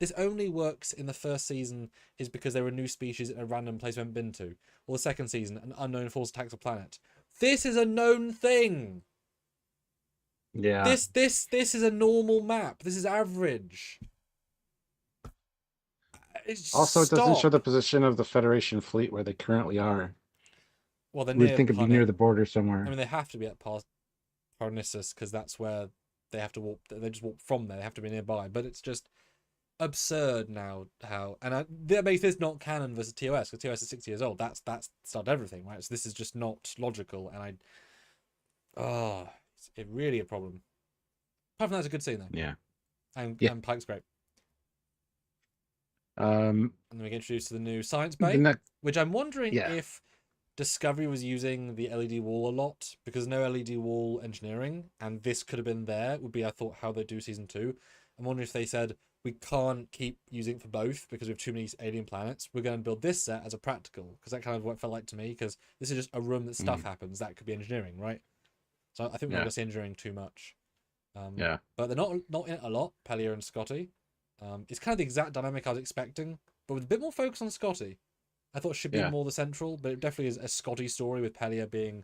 This only works in the first season is because there were new species in a random place we haven't been to. Or the second season, an unknown force attacks a planet. This is a known thing. Yeah. This is a normal map. This is average. Also, it doesn't show Stop. the position of the Federation fleet where they currently are. Well, they're We'd near think it'd be near planet. the border somewhere. I mean, they have to be at Parnassus because that's where they have to walk. They just walk from there. They have to be nearby. But it's just absurd now how, and that makes this not canon versus TOS because TOS is 60 years old. That's started everything, right? So this is just not logical, and it's really a problem. Apart from that, it's a good scene though. Yeah. And Pike's great. And then we get introduced to the new science bay, which I'm wondering if Discovery was using the LED wall a lot because no LED wall engineering, and this could have been there. Would be I thought how they do season 2. I'm wondering if they said we can't keep using it for both because we have too many alien planets. We're going to build this set as a practical because that kind of what it felt like to me because this is just a room that stuff happens. That could be engineering, right? So I think we're not going to see engineering too much. But they're not in it a lot. Pelia and Scotty. It's kind of the exact dynamic I was expecting, but with a bit more focus on Scotty. I thought she'd be more the central, but it definitely is a Scotty story with Pelia being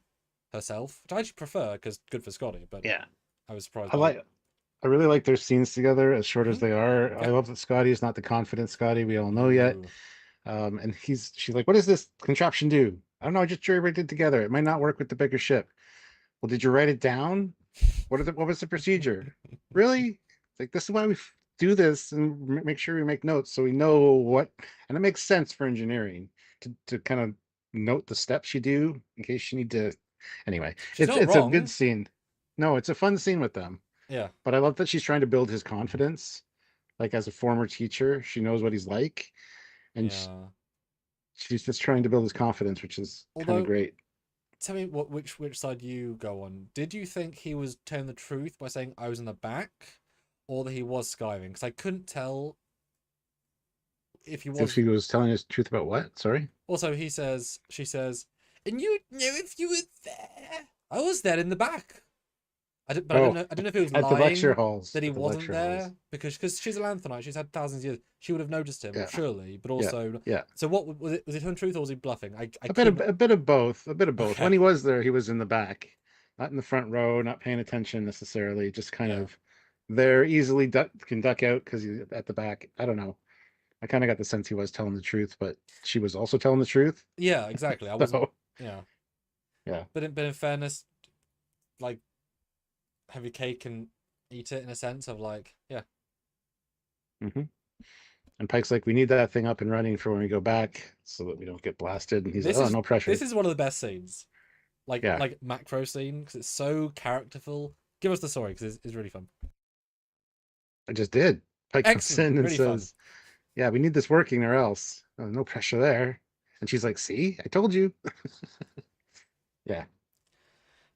herself, which I actually prefer because good for Scotty. But I was surprised. I really like their scenes together, as short as they are. I love that Scotty is not the confident Scotty we all know yet. And she's like, "What does this contraption do?" I don't know. I just jury-rigged it together. It might not work with the bigger ship. Well, did you write it down? What was the procedure? Really? Like, this is why we do this and make sure we make notes so we know what, and it makes sense for engineering to kind of note the steps you do in case you need to. Anyway, it's a good scene. No, it's a fun scene with them. Yeah. But I love that she's trying to build his confidence. Like, as a former teacher, she knows what he's like, and she's just trying to build his confidence, which is kind of great. Tell me which side you go on. Did you think he was telling the truth by saying I was in the back, or that he was skiving? Because I couldn't tell if he was. If he was telling us the truth about what? Sorry. Also, she says, and you know if you were there. I was there in the back. I don't know if he was lying at the lecture halls that he wasn't there because she's a Lanthanite. She's had thousands of years. She would have noticed him surely, but also So what was it? Was it telling the truth or was he bluffing? A bit of both. A bit of both. Okay. When he was there, he was in the back, not in the front row, not paying attention necessarily. Just kind of there, easily can duck out because he's at the back. I don't know. I kind of got the sense he was telling the truth, but she was also telling the truth. Yeah, exactly. I wasn't. Yeah. But in fairness, like, have your cake and eat it in a sense of like, And Pike's like, we need that thing up and running for when we go back so that we don't get blasted. And he's like, oh, no pressure. This is one of the best scenes. Like macro scene because it's so characterful. Give us the story because it's really fun. I just did. Pike comes in and really says, yeah, we need this working or else. Oh, no pressure there. And she's like, see, I told you. Yeah.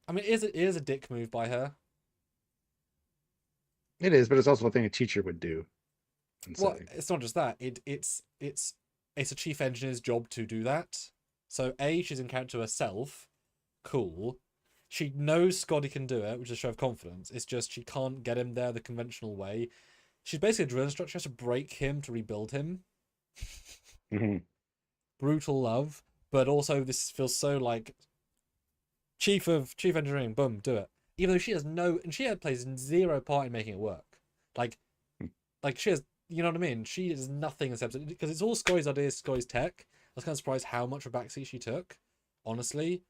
I mean, it is a dick move by her. It is, but it's also a thing a teacher would do. Well, it's not just that. It's a chief engineer's job to do that. So she's in character herself. Cool. She knows Scotty can do it, which is a show of confidence. It's just she can't get him there the conventional way. She's basically a drill instructor. She has to break him to rebuild him. Brutal love, but also this feels so like chief engineering. Boom, do it. Even though she has plays zero part in making it work. Like she has, you know what I mean? She is nothing in this episode because it's all Scotty's ideas, Scotty's tech. I was kind of surprised how much of a backseat she took, honestly.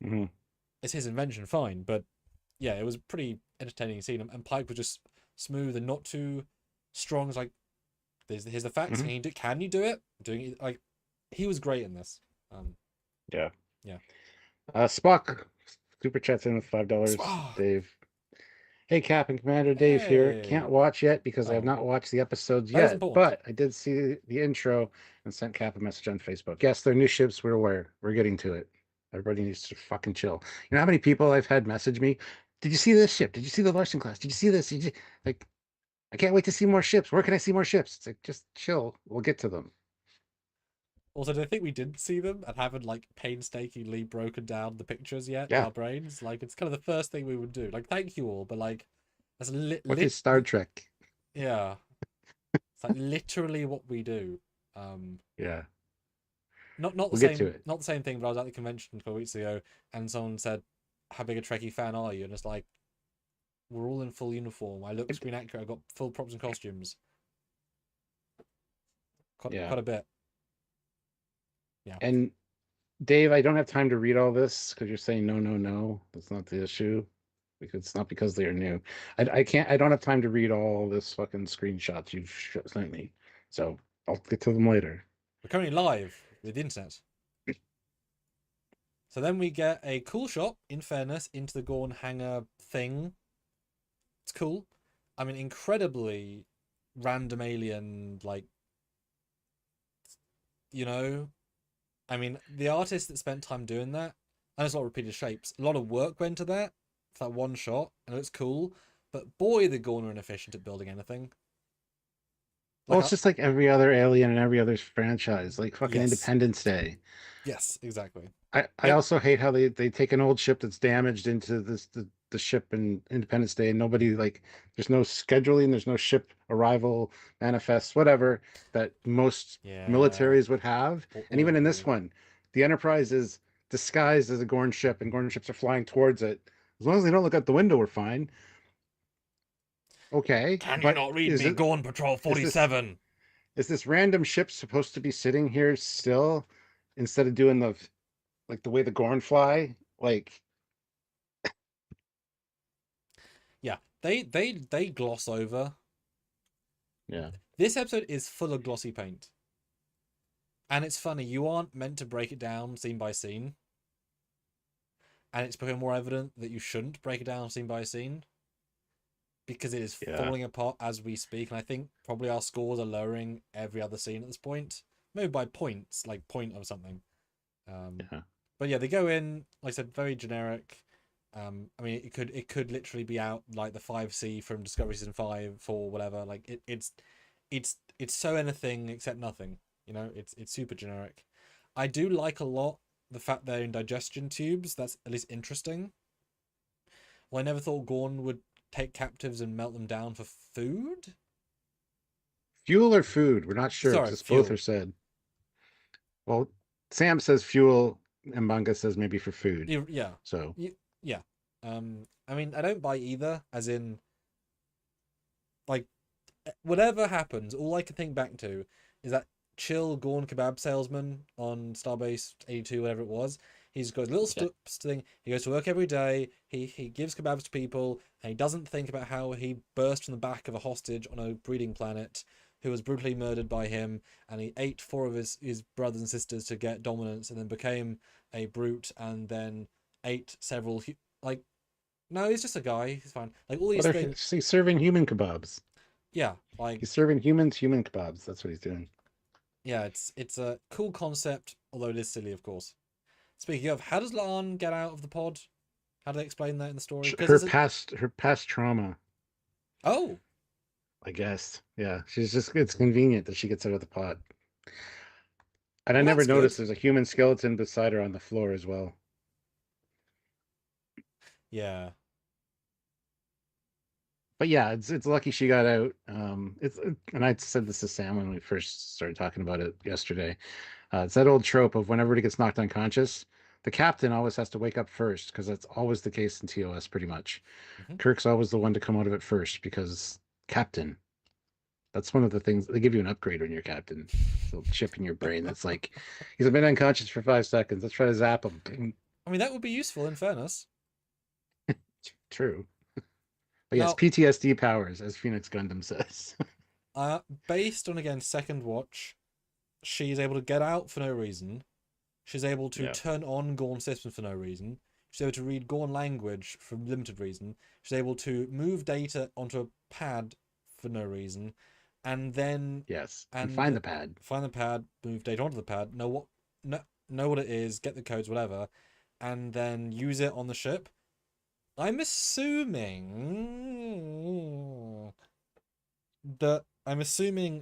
it's his invention, fine. But yeah, it was a pretty entertaining scene, and Pike was just smooth and not too strong. It's like, here's the facts. Hmm. Can you do it? Doing it like he was great in this. Yeah. Yeah. Spock super chats in with $5. Ah, Dave. Hey, Cap and Commander Dave here. Can't hey. watch yet because I have Oh, not watched the episodes that is yet, important. but I did see the intro and sent Cap a message on Facebook. Yes, they're new ships. We're aware. We're getting to it. Everybody needs to fucking chill. You know how many people I've had message me? Did you see this ship? Did you see the Larson class? Did you see this? Like, I can't wait to see more ships. Where can I see more ships? It's like, just chill. We'll get to them. Also, do I think we didn't see them and haven't like painstakingly broken down the pictures yet in Yeah. our brains? Like, it's kind of the first thing we would do. Like, thank you all, but like, that's What is Star Trek? yeah, it's like literally what we do. Um, Yeah. not the We'll get to same, it. not the same thing. But I was at the convention a couple weeks ago, and someone said, "How big a Trekkie fan are you?" And it's like, we're all in full uniform. I look screen accurate. I've got full props and costumes. Yeah. Quite a bit. Yeah. And Dave, I don't have time to read all this because you're saying no, no, no. That's not the issue. Because it's not because they are new. I can't. I don't have time to read all this fucking screenshots you've sent me. So I'll get to them later. We're currently live with the internet. So then we get a cool shot, in fairness, into the Gorn hangar thing. It's cool. I mean, incredibly random alien, like, you know. I mean, the artist that spent time doing that, and it's a lot of repeated shapes. A lot of work went to that for that one shot, and it's cool. But boy, the Gorn are inefficient at building anything. Well, Like, it's just like every other Alien and every other franchise, like fucking yes, Independence Day. yes, exactly. I Yep. also hate how they take an old ship that's damaged into the ship in Independence Day, and nobody like there's no scheduling, there's no ship arrival manifests, whatever that most Yeah. militaries would have. And even in this Awful. one, the Enterprise is disguised as a Gorn ship, and Gorn ships are flying towards it. As long as they don't look out the window, we're fine. Okay, Can you but not read me, Gorn Patrol is this 47? is this random ship supposed to be sitting here still instead of doing the like the way the Gorn fly? Like, Yeah, they gloss over. yeah. This episode is full of glossy paint. And it's funny, you aren't meant to break it down scene by scene. And it's becoming more evident that you shouldn't break it down scene by scene. Because it is Yeah. falling apart as we speak. And I think probably our scores are lowering every other scene at this point. Maybe by points, like point of something. Yeah. But yeah, they go in, like I said, very generic. I mean, it could literally be out like the 5C from Discovery Season 5, 4, whatever. Like it's so anything except nothing. You know, it's super generic. I do like a lot the fact they're in digestion tubes. That's at least interesting. Well, I never thought Gorn would take captives and melt them down for food. Fuel or food? We're not sure Sorry, because both are fuel. said. Well, Sam says fuel, and Manga says maybe for food. Yeah, So yeah. I mean, I don't buy either. As in, like, whatever happens, all I can think back to is that chill Gorn kebab salesman on Starbase 82, whatever it was. He's got his little yeah. thing. He goes to work every day. He gives kebabs to people, and he doesn't think about how he burst from the back of a hostage on a breeding planet who was brutally murdered by him, and he ate four of his brothers and sisters to get dominance, and then became a brute, and then ate several. Like, no, he's just a guy. He's fine. Like all these Well, things. he's serving human kebabs. Yeah, like He's serving humans human kebabs. That's what he's doing. yeah, it's a cool concept, although it is silly, of course. Speaking of, how does Laan get out of the pod? How do they explain that in the story? Because it's a Her past trauma, oh I guess. Yeah, she's just it's convenient that she gets out of the pod. And I well, never that's good. noticed there's a human skeleton beside her on the floor as well. Yeah, But yeah, it's lucky she got out. It's and I said this to Sam when we first started talking about it yesterday. It's that old trope of when everybody gets knocked unconscious, the captain always has to wake up first because that's always the case in TOS pretty much. hmm Kirk's always the one to come out of it first because captain. That's one of the things they give you an upgrade when you're captain. It's a little chip in your brain that's like he's been unconscious for 5 seconds. Let's try to zap him. I mean that would be useful in fairness. True. But yes, Now, PTSD powers, as Phoenix Gundam says. based on again second watch, she's able to get out for no reason. She's able to Yeah. turn on Gorn systems for no reason. She's able to read Gorn language for limited reason. She's able to move data onto a pad for no reason, and then Yes. And find the pad. move data onto the pad, know what it is, get the codes, whatever, and then use it on the ship. I'm assuming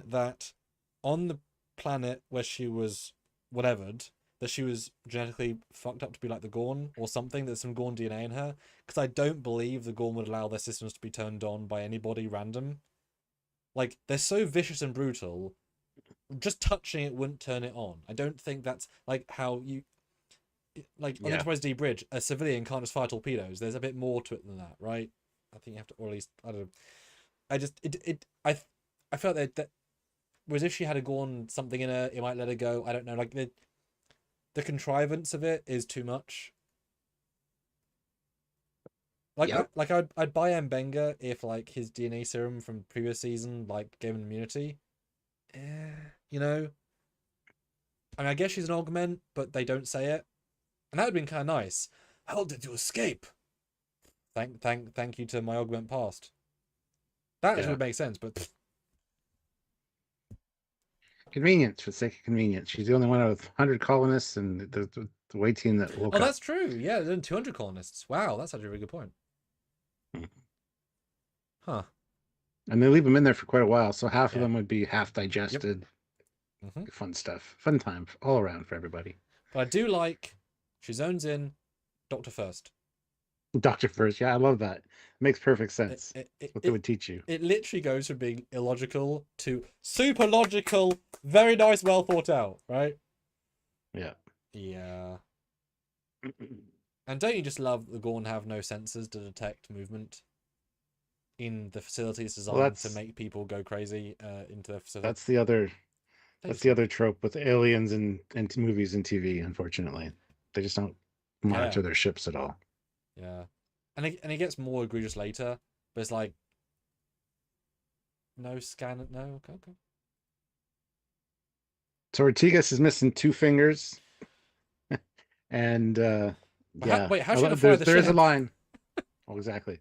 that on the planet where she was whatevered, that she was genetically fucked up to be like the Gorn or something. There's some Gorn DNA in her, because I don't believe the Gorn would allow their systems to be turned on by anybody random. Like, they're so vicious and brutal, just touching it wouldn't turn it on. I don't think that's like how you, like on Enterprise D bridge, a civilian can't just fire torpedoes. There's a bit more to it than that, right? I think you have to, or at least I don't know. I felt that whereas if she had a Gorn something in her, it might let her go. I don't know. Like the contrivance of it is too much. Like I'd buy Mbenga if like his DNA serum from previous season like gave him immunity. You know. I mean, I guess she's an augment, but they don't say it, and that would have been kind of nice. How did you escape? Thank you to my augment past. That would make sense, but convenience for the sake of convenience. She's the only one out of 100 colonists and the way team that woke up. Oh, that's true. Yeah, there's 200 colonists. Wow, that's actually a really good point. Huh. And they leave them in there for quite a while, so half of them would be half digested. Yep. Fun stuff. Fun time all around for everybody. But I do like she zones in Doctor First. Doctor First, yeah, I love that. It makes perfect sense. What they would teach you. It literally goes from being illogical to super logical. Very nice, well thought out, right? Yeah. Yeah. And don't you just love the Gorn have no sensors to detect movement in the facilities designed to make people go crazy into the facility? That's the other trope with aliens and movies and TV, unfortunately. They just don't monitor their ships at all. Yeah. And it gets more egregious later, but it's like no scan, no, okay. So Ortigas is missing 2 fingers. And yeah. Wait, how should I fire the ship? There is a line. Oh, exactly.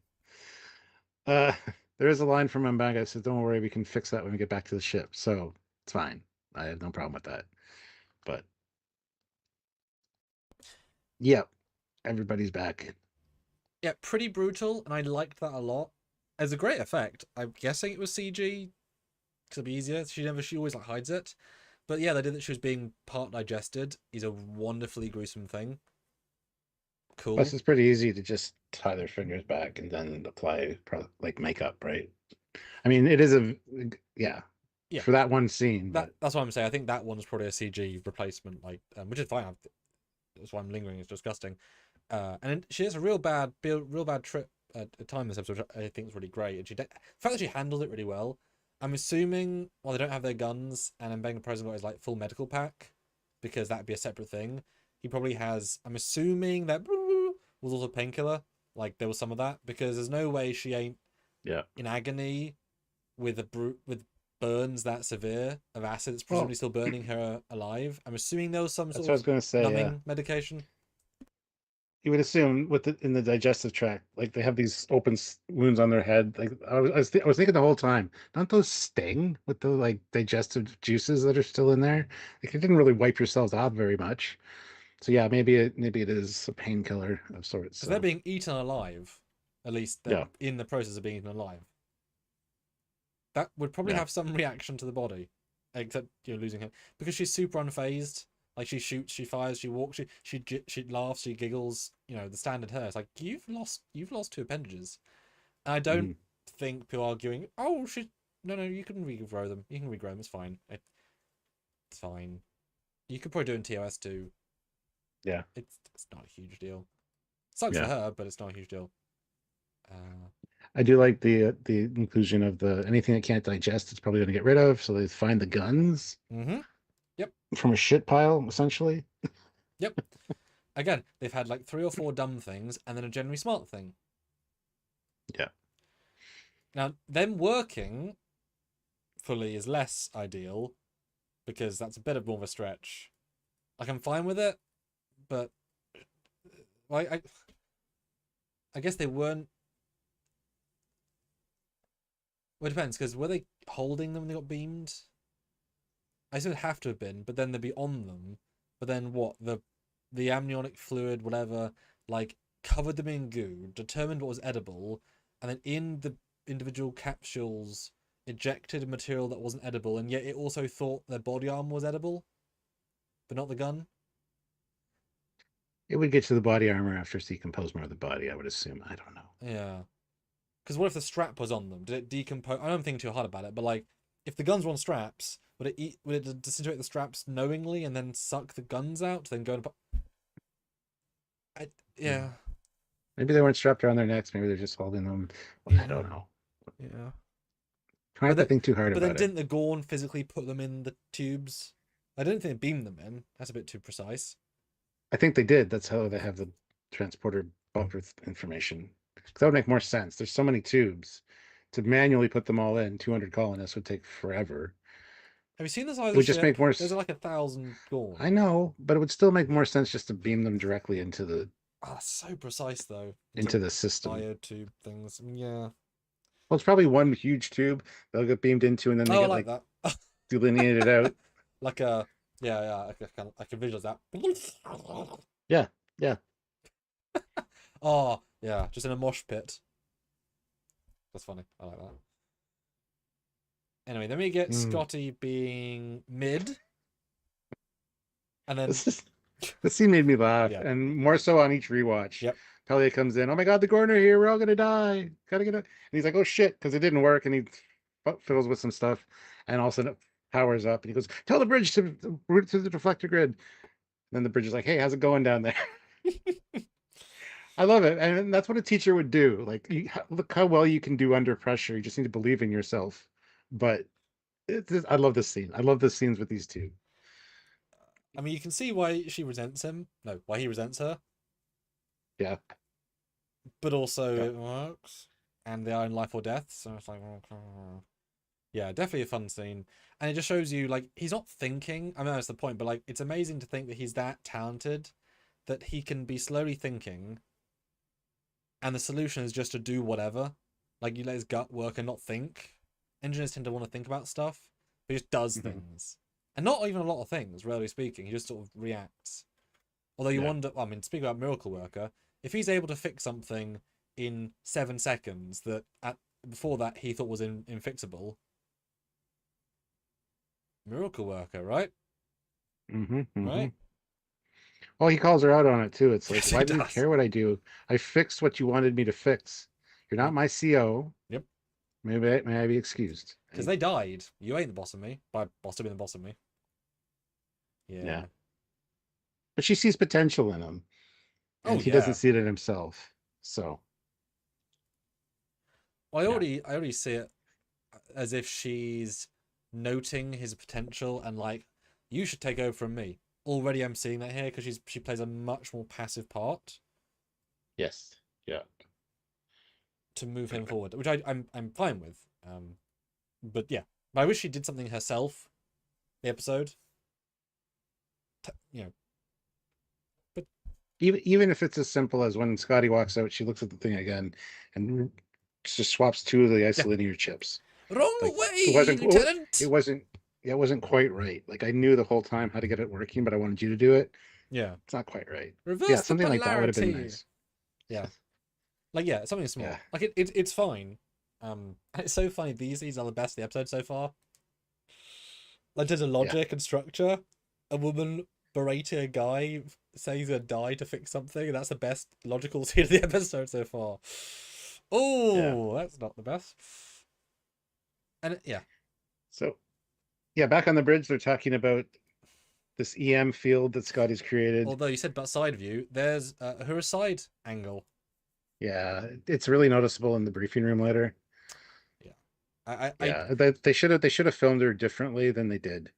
There is a line from Mbenga that says, "Don't worry, we can fix that when we get back to the ship." So it's fine. I have no problem with that. But yeah, everybody's back. Yeah, pretty brutal, and I liked that a lot. As a great effect, I'm guessing it was CG because it'd be easier. She always like hides it, but yeah, they did that. She was being part digested is a wonderfully gruesome thing. Cool. Plus, it's pretty easy to just tie their fingers back and then apply like makeup, right? I mean, it is yeah. For that one scene. That's what I'm saying. I think that one's probably a CG replacement, like which is fine. That's why I'm lingering. It's disgusting. And she has a real bad trip at time this episode, which I think is really great. And the fact that she handled it really well. I'm assuming, well, they don't have their guns, and Mbenga President got his like full medical pack, because that'd be a separate thing. He probably has. I'm assuming that was also painkiller. Like there was some of that, because there's no way she ain't in agony with with burns that severe of acid. It's presumably still burning her alive. I'm assuming there was some sort of numbing medication. You would assume in the digestive tract, like they have these open wounds on their head. Like I was thinking the whole time, don't those sting with the like digestive juices that are still in there? Like it didn't really wipe yourselves out very much. So yeah, maybe it is a painkiller of sorts. So they're being eaten alive, at least they're in the process of being eaten alive. That would probably have some reaction to the body, except losing her, because she's super unfazed. Like she shoots, she fires, she walks, she laughs, she giggles. The standard her. It's like you've lost 2 appendages. And I don't think people arguing. Oh, no, you can regrow them. You can regrow them. It's fine. It's fine. You could probably do it in TOS too. Yeah, it's not a huge deal. Sucks for her, but it's not a huge deal. I do like the inclusion of anything that can't digest. It's probably going to get rid of. So they find the guns. Yep. From a shit pile, essentially. Yep. Again, they've had like 3 or 4 dumb things and then a generally smart thing. Now, them working fully is less ideal because that's a bit of more of a stretch. Like, I'm fine with it, but like I guess they weren't. Well, it depends, because were they holding them when they got beamed? I assume it'd have to have been, but then they'd be on them. But then what? The amniotic fluid, whatever, like covered them in goo, determined what was edible, and then in the individual capsules ejected material that wasn't edible, and yet it also thought their body armor was edible, but not the gun. It would get to the body armor after it's decomposed more of the body, I would assume. I don't know. Yeah. Because what if the strap was on them? Did it decompose? I don't think too hard about it, but like, if the guns were on straps, would it disintegrate the straps knowingly and then suck the guns out, then go and yeah. Maybe they weren't strapped around their necks. Maybe they're just holding them. I don't know. Yeah. Try not to think too hard But then about it. didn't the Gorn physically put them in the tubes? I don't think they beamed them in. That's a bit too precise. I think they did. That's how they have the transporter buffer information. That would make more sense. There's so many tubes. To manually put them all in, 200 colonists would take forever. Have you seen the size It of would the just ship? make more. There's like 1,000 Gorn. I know, but it would still make more sense just to beam them directly into the Oh, that's so precise though. into the system. Biotube things. Yeah. Well, it's probably one huge tube they'll get beamed into, and then they Oh, I get like like that. delineated out. Like a yeah. I can visualize that. Yeah, yeah. Oh yeah, just in a mosh pit. That's funny. I like that. Anyway, then we get Scotty being mid, and then This scene made me laugh, Yeah. and more so on each rewatch. Yep. Pelia comes in. Oh my God, the Gorn are here. We're all gonna die. Gotta get it. And he's like, oh shit, because it didn't work, and he fiddles with some stuff, and all of a sudden it powers up, and he goes, tell the bridge to route to the deflector grid. And then the bridge is like, hey, how's it going down there? I love it, and that's what a teacher would do. Like, look how well you can do under pressure. You just need to believe in yourself. But I love this scene. I love the scenes with these two. I mean, you can see why she resents him. No, why he resents her. Yeah. But also Yeah. it works, and they are in life or death. So it's like, yeah, definitely a fun scene, and it just shows you like he's not thinking. I mean, that's the point. But like, it's amazing to think that he's that talented, that he can be slowly thinking, and the solution is just to do whatever. Like, you let his gut work and not think. Engineers tend to want to think about stuff, but he just does things. And not even a lot of things, rarely speaking. He just sort of reacts. Although you wonder, I mean, speaking about Miracle Worker, if he's able to fix something in 7 seconds that before that he thought was infixable. Miracle Worker, right? Right? Well, he calls her out on it too. It's like, Yes, why he do you does. care what I do? I fixed what you wanted me to fix. You're not my CO. Yep. May I be excused? Because they died. You ain't the boss of me. By boss to be the boss of me. Yeah. But she sees potential in him. And he doesn't see it in himself. So. Well, I already see it as if she's noting his potential and like, you should take over from me. Already I'm seeing that here because she plays a much more passive part. Yes. Yeah. To move him forward, which I'm fine with. But yeah, but I wish she did something herself. The episode, you know. But even if it's as simple as when Scotty walks out, she looks at the thing again and just swaps 2 of the isolinear chips. Wrong like, way, Lieutenant. It wasn't quite right. Like, I knew the whole time how to get it working, but I wanted you to do it. Yeah, it's not quite right. Reverse something like that would have been nice. Yeah, like something small. Yeah. Like it's fine. It's so funny. These are the best of the episode so far. Like, there's a logic and structure. A woman berating a guy saying he's gonna die to fix something, and that's the best logical scene of the episode so far. Oh, that's not the best. And So, back on the bridge, they're talking about this EM field that Scotty's created. Although you said about side view, there's her side angle. Yeah, it's really noticeable in the briefing room later. Yeah, they should have filmed her differently than they did.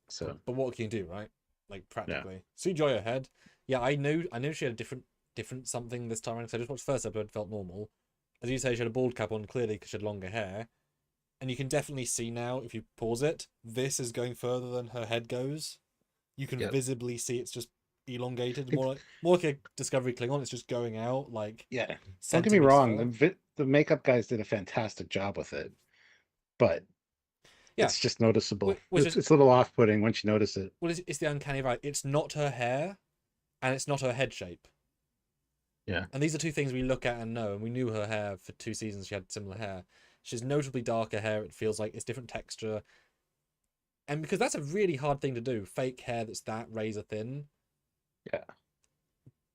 So, but what can you do, right? Like, practically. CGI ahead. Yeah, I knew she had a different something this time around. Because I just watched the first episode, felt normal. as you say, she had a bald cap on clearly because she had longer hair, and you can definitely see now if you pause it, this is going further than her head goes. You can visibly see it's just elongated, more like a Discovery Klingon. It's just going out like Yeah, don't get me centimeters wrong. further. The makeup guys did a fantastic job with it, but Yeah, it's just noticeable. which is It's a little off-putting once you notice it. well, it's the uncanny valley. It's not her hair, and it's not her head shape. Yeah. And these are two things we look at and know. And we knew her hair for 2 seasons. She had similar hair. She's notably darker hair. It feels like it's different texture. And because that's a really hard thing to do, fake hair that's that razor thin. Yeah.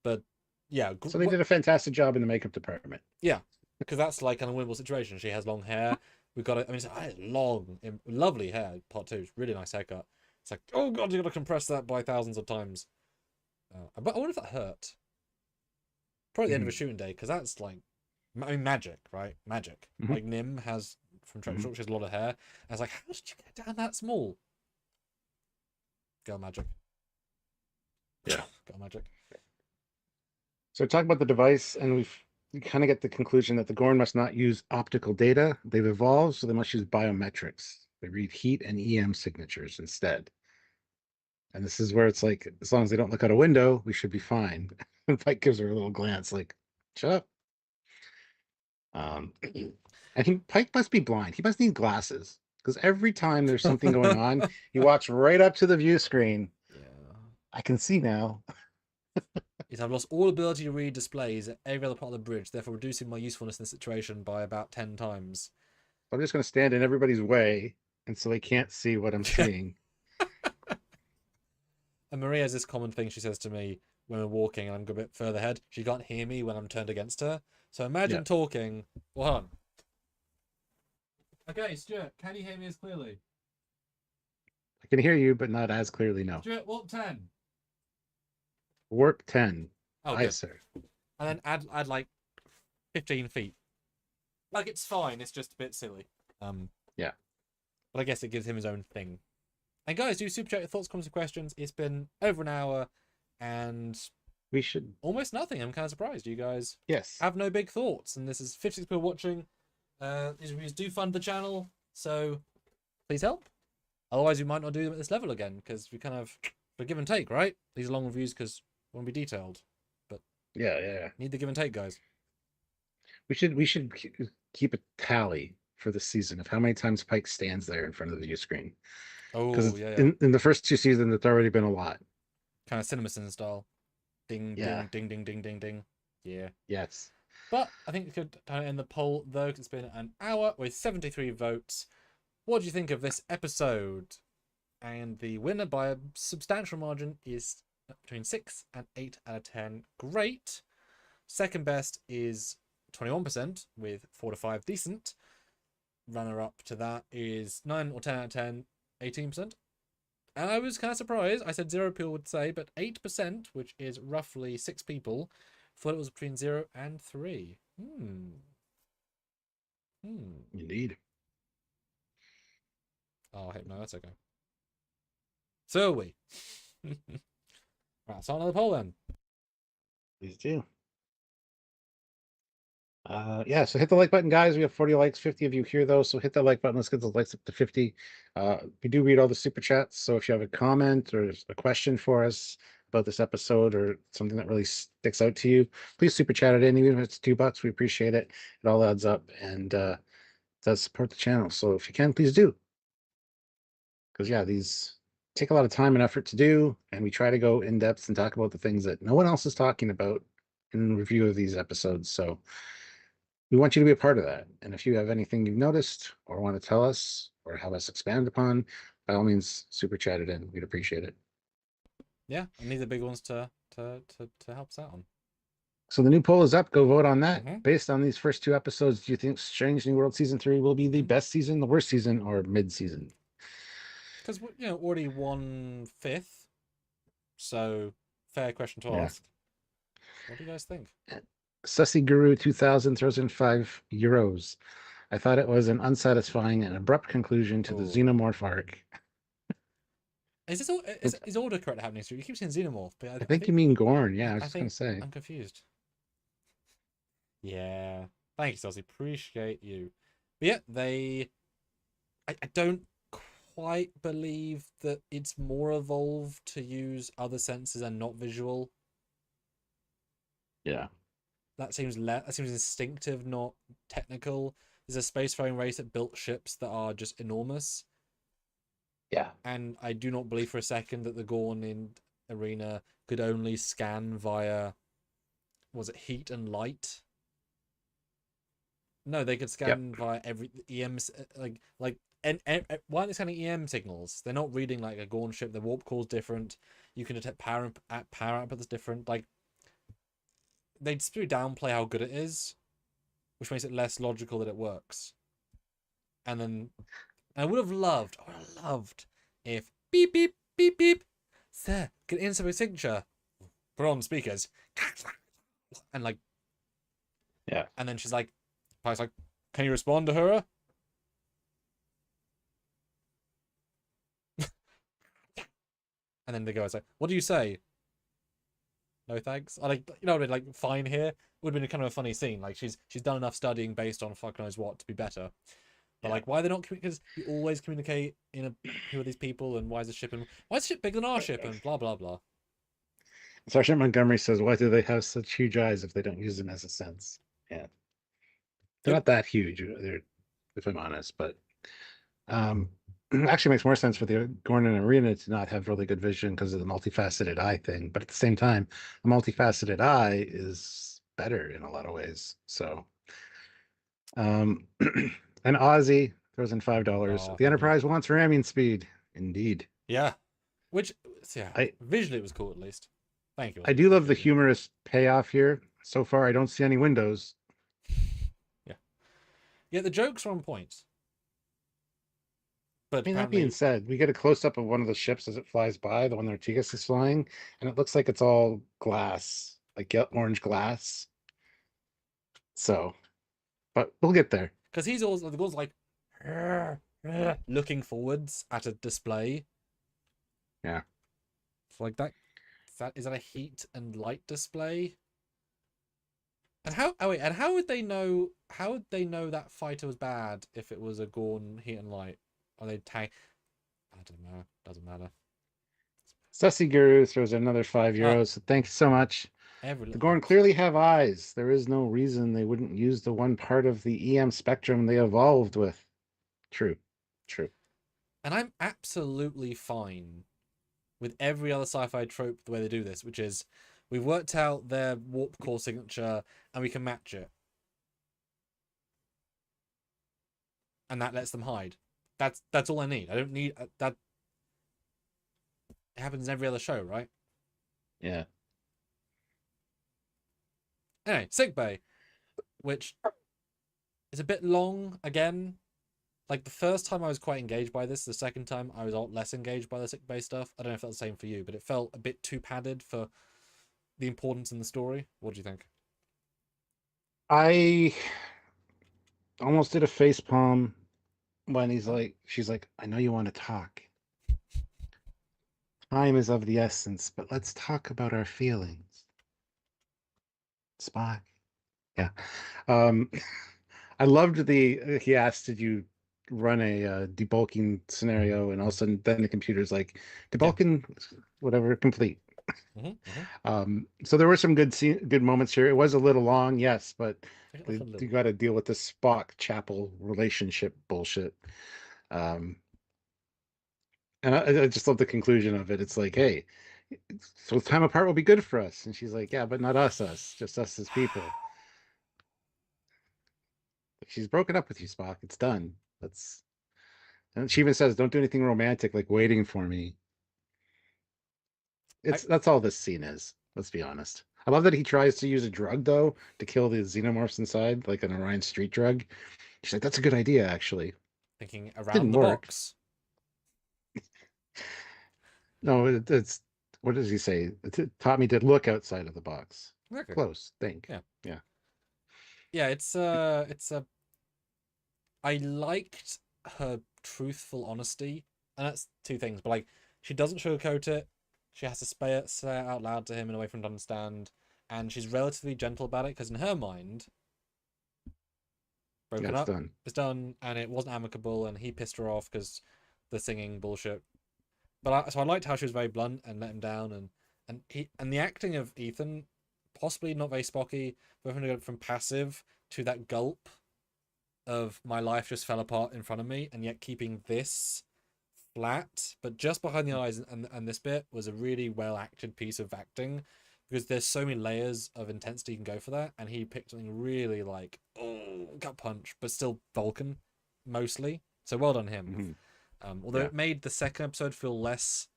But yeah. So they did a fantastic job in the makeup department. Yeah. Because that's like an unwinnable situation. She has long hair. We've got it. I mean, it's long, lovely hair. Part 2. Really nice haircut. It's like, oh God, you've got to compress that by thousands of times. But I wonder if that hurt. Probably the end of a shooting day, because that's like, I mean, magic, right? Magic. Like Nim has from Trek Short, she has a lot of hair. And I was like, how did you get down that small? Girl magic. Yeah. Girl magic. So talk about the device, and we kind of get the conclusion that the Gorn must not use optical data. They've evolved, so they must use biometrics. They read heat and EM signatures instead. And this is where it's like, as long as they don't look out a window, we should be fine. And Pike gives her a little glance, like, shut up. I think Pike must be blind. He must need glasses, because every time there's something going on, he walks right up to the view screen. Yeah. I can see now. I've lost all ability to read displays at every other part of the bridge, therefore reducing my usefulness in this situation by about 10 times. I'm just going to stand in everybody's way, and so they can't see what I'm seeing. And Maria has this common thing she says to me when we're walking and I'm a bit further ahead. She can't hear me when I'm turned against her. So imagine talking. Well, hold on. Okay, Stuart, can you hear me as clearly? I can hear you, but not as clearly, no. Stuart, warp 10. Warp 10. Oh, Aye, good. sir. And then add like 15 feet. Like, it's fine. It's just a bit silly. Yeah. But I guess it gives him his own thing. And guys, do super chat your thoughts, comments, and questions. It's been over an hour and we should almost nothing. I'm kind of surprised you guys have no big thoughts. And this is 56 people watching. These reviews do fund the channel, so please help. Otherwise, we might not do them at this level again because we kind of for give and take, right? These are long reviews because we want to be detailed, but yeah, need the give and take, guys. We should keep a tally for the season of how many times Pike stands there in front of the view screen. Oh, yeah. In the first 2 seasons, it's already been a lot. Kind of CinemaSin style. Ding, Yeah. ding, ding, ding, ding, ding. Yeah. Yes. But I think we could end the poll, though, because it's been an hour with 73 votes. What do you think of this episode? And the winner by a substantial margin is between 6 and 8 out of 10. Great. Second best is 21% with 4 to 5 decent. Runner up to that is 9 or 10 out of 10, 18%. And I was kind of surprised. I said 0 people would say, but 8%, which is roughly 6 people, thought it was between 0 and 3. Indeed. Oh, hey, no, that's okay. So are we. Right, so another poll then. Please do. Yeah, so hit the like button, guys. We have 40 likes, 50 of you here, though, so hit that like button. Let's get the likes up to 50. We do read all the super chats, so if you have a comment or a question for us about this episode or something that really sticks out to you, please super chat it in. Even if it's $2, we appreciate it. It all adds up and does support the channel. So if you can, please do. Because, yeah, these take a lot of time and effort to do, and we try to go in depth and talk about the things that no one else is talking about in review of these episodes. So we want you to be a part of that. And if you have anything you've noticed or want to tell us or have us expand upon, by all means, super chat it in. We'd appreciate it. Yeah, and these are big ones to help us out on. So the new poll is up. Go vote on that. Based on these first 2 episodes, do you think Strange New World Season 3 will be the best season, the worst season, or mid-season? Because, already 1/5. So, fair question to ask. What do you guys think? Sussy Guru 2000 throws in €5. I thought it was an unsatisfying and abrupt conclusion to the Xenomorph arc. Is order correct happening? So you keep saying Xenomorph, but I think you mean Gorn. Yeah, I was just going to say. I'm confused. Yeah. Thank you, Celsi. Appreciate you. But yeah, I don't quite believe that it's more evolved to use other senses and not visual. Yeah. That seems instinctive, not technical. There's a spacefaring race that built ships that are just enormous. Yeah. And I do not believe for a second that the Gorn in Arena could only scan via, was it heat and light? No, they could Yep. scan via every EM, and why are they scanning EM signals? They're not reading like a Gorn ship. The warp core is different. You can detect power output that's different. Like they just downplay how good it is, which makes it less logical that it works. And then I would have loved, if beep beep beep beep, sir, get insert my signature, put on speakers, and like, Yeah. and then she's like, Pike's like, can you respond to her? And then the guy's like, what do you say? No thanks. I like, you know what I mean? Like, fine here. Would have been kind of a funny scene. Like, she's done enough studying based on fuck knows what to be better. But Yeah. like, why are they not? Because you always communicate in a who are these people and why is the ship and why is the ship bigger than our ship and blah blah blah. Sergeant Montgomery says, "Why do they have such huge eyes if they don't use them as a sense?" Yeah, they're Yep. not that huge. They're, if I'm honest, but it actually makes more sense for the Gorn and Arena to not have really good vision because of the multifaceted eye thing. But at the same time, a multifaceted eye is better in a lot of ways. So, um, and Aussie throws in $5. Oh, The thank you. Enterprise wants ramming speed. Indeed, Yeah. Which, yeah, I visually it was cool at least. Thank you, I Ozzy. do love the Appreciate you. humorous payoff here. So far, I don't see any windows. Yeah. Yeah, the jokes are on point. But I mean, that being apparently, said, we get a close up of one of the ships as it flies by, the one that Artigas is flying, and it looks like it's all glass, like orange glass. So, but we'll get there. because he's always, the guy's like, looking forwards at a display. Yeah. It's like that. Is that a heat and light display? And how? Oh wait, and how would they know? How would they know that fighter was bad if it was a Gorn heat and light? Are they tag? I don't know. Doesn't matter. Sussy Guru throws another Ah, €5. So thank you so much. every The little Gorn helps. clearly have eyes. There is no reason they wouldn't use the one part of the EM spectrum they evolved with. True. True. And I'm absolutely fine with every other sci-fi trope the way they do this, which is we've worked out their warp core signature and we can match it, and that lets them hide. That's all I need. I don't need that. It happens in every other show, right? Yeah. Anyway, Sickbay, which is a bit long again. Like the first time I was quite engaged by this, the second time I was a lot less engaged by the Sickbay stuff. I don't know if that's the same for you, but it felt a bit too padded for the importance in the story. What do you think? I almost did a face palm when Huh? she's like, I know you want to talk. Time is of the essence, but let's talk about our feelings. Spock. Yeah. Um, I loved he asked, did you run a debulking scenario? And all of a sudden, then the computer's like, Yeah. debulking, whatever, complete. Mm-hmm. So there were some good moments here. It was a little long, yes, but Take it like a you little. got to deal with the Spock Chapel relationship bullshit. Um, and I just love the conclusion of it. It's like, hey, so time apart will be good for us. And she's like, yeah, but not us, just us as people. She's broken up with you, Spock. It's done. That's And she even says, don't do anything romantic, like waiting for me. I That's all this scene is. Let's be honest. I love that he tries to use a drug though to kill the xenomorphs inside, like an Orion Street drug. She's like, that's a good idea, actually. thinking around Didn't the work. box. No, it's what does he say? It taught me to look outside of the box. Okay. Close, think. Yeah. Yeah. Yeah, it's a I liked her truthful honesty. And that's two things, but like she doesn't sugarcoat it. She has to say it out loud to him in a way for him to understand. And she's relatively gentle about it because in her mind, broken it's up. done. It's done, and it wasn't amicable, and he pissed her off because the singing bullshit. But so I liked how she was very blunt and let him down, and the acting of Ethan, possibly not very Spocky, but from to go from passive to that gulp of my life just fell apart in front of me, and yet keeping this flat, but just behind the eyes, and this bit was a really well acted piece of acting, because there's so many layers of intensity you can go for that, and he picked something really like, oh, gut punch, but still Vulcan mostly. So well done him. Although it made the second episode feel less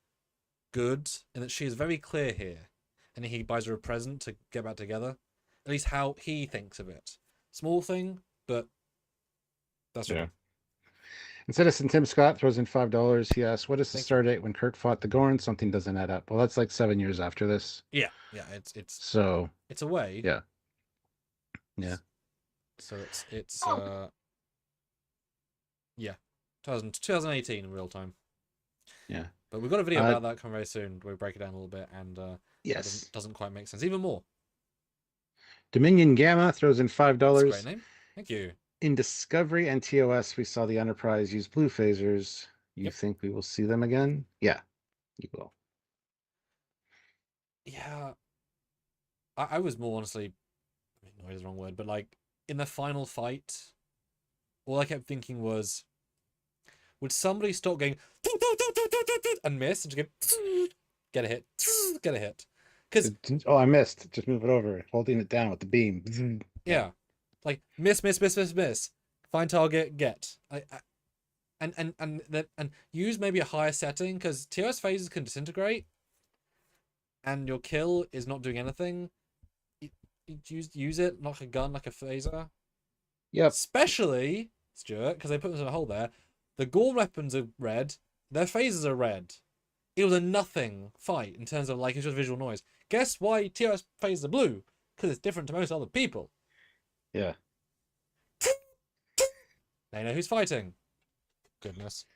good in that she is very clear here, and he buys her a present to get back together. At least how he thinks of it. Small thing, but that's right. And Citizen Tim Scott throws in $5. He asks, "What is the star date when Kirk fought the Gorn? Something doesn't add up." Well, that's like 7 years after this. Yeah. It's a way. Yeah. So it's 2018 in real time. Yeah. But we've got a video about that coming very soon. We'll break it down a little bit, and yes, doesn't quite make sense. Even more. Dominion Gamma throws in $5. That's a great name. Thank you. In Discovery and TOS, we saw the Enterprise use blue phasers. You think we will see them again? Yeah, you will. Yeah. I was more honestly, annoyed is the wrong word, but like in the final fight, all I kept thinking was, would somebody stop going and miss and just go get a hit, get a hit? Because I missed. Just move it over, holding it down with the beam. Yeah, like miss, find target, get. And use maybe a higher setting, because TOS phases can disintegrate, and your kill is not doing anything. Use it like a gun, like a phaser. Yep. Especially Stuart, because they put them in a hole there. The Gorn weapons are red. Their phasers are red. It was a nothing fight in terms of like it's just visual noise. Guess why TOS phasers are blue? Because it's different to most other people. Yeah. They know who's fighting. Goodness.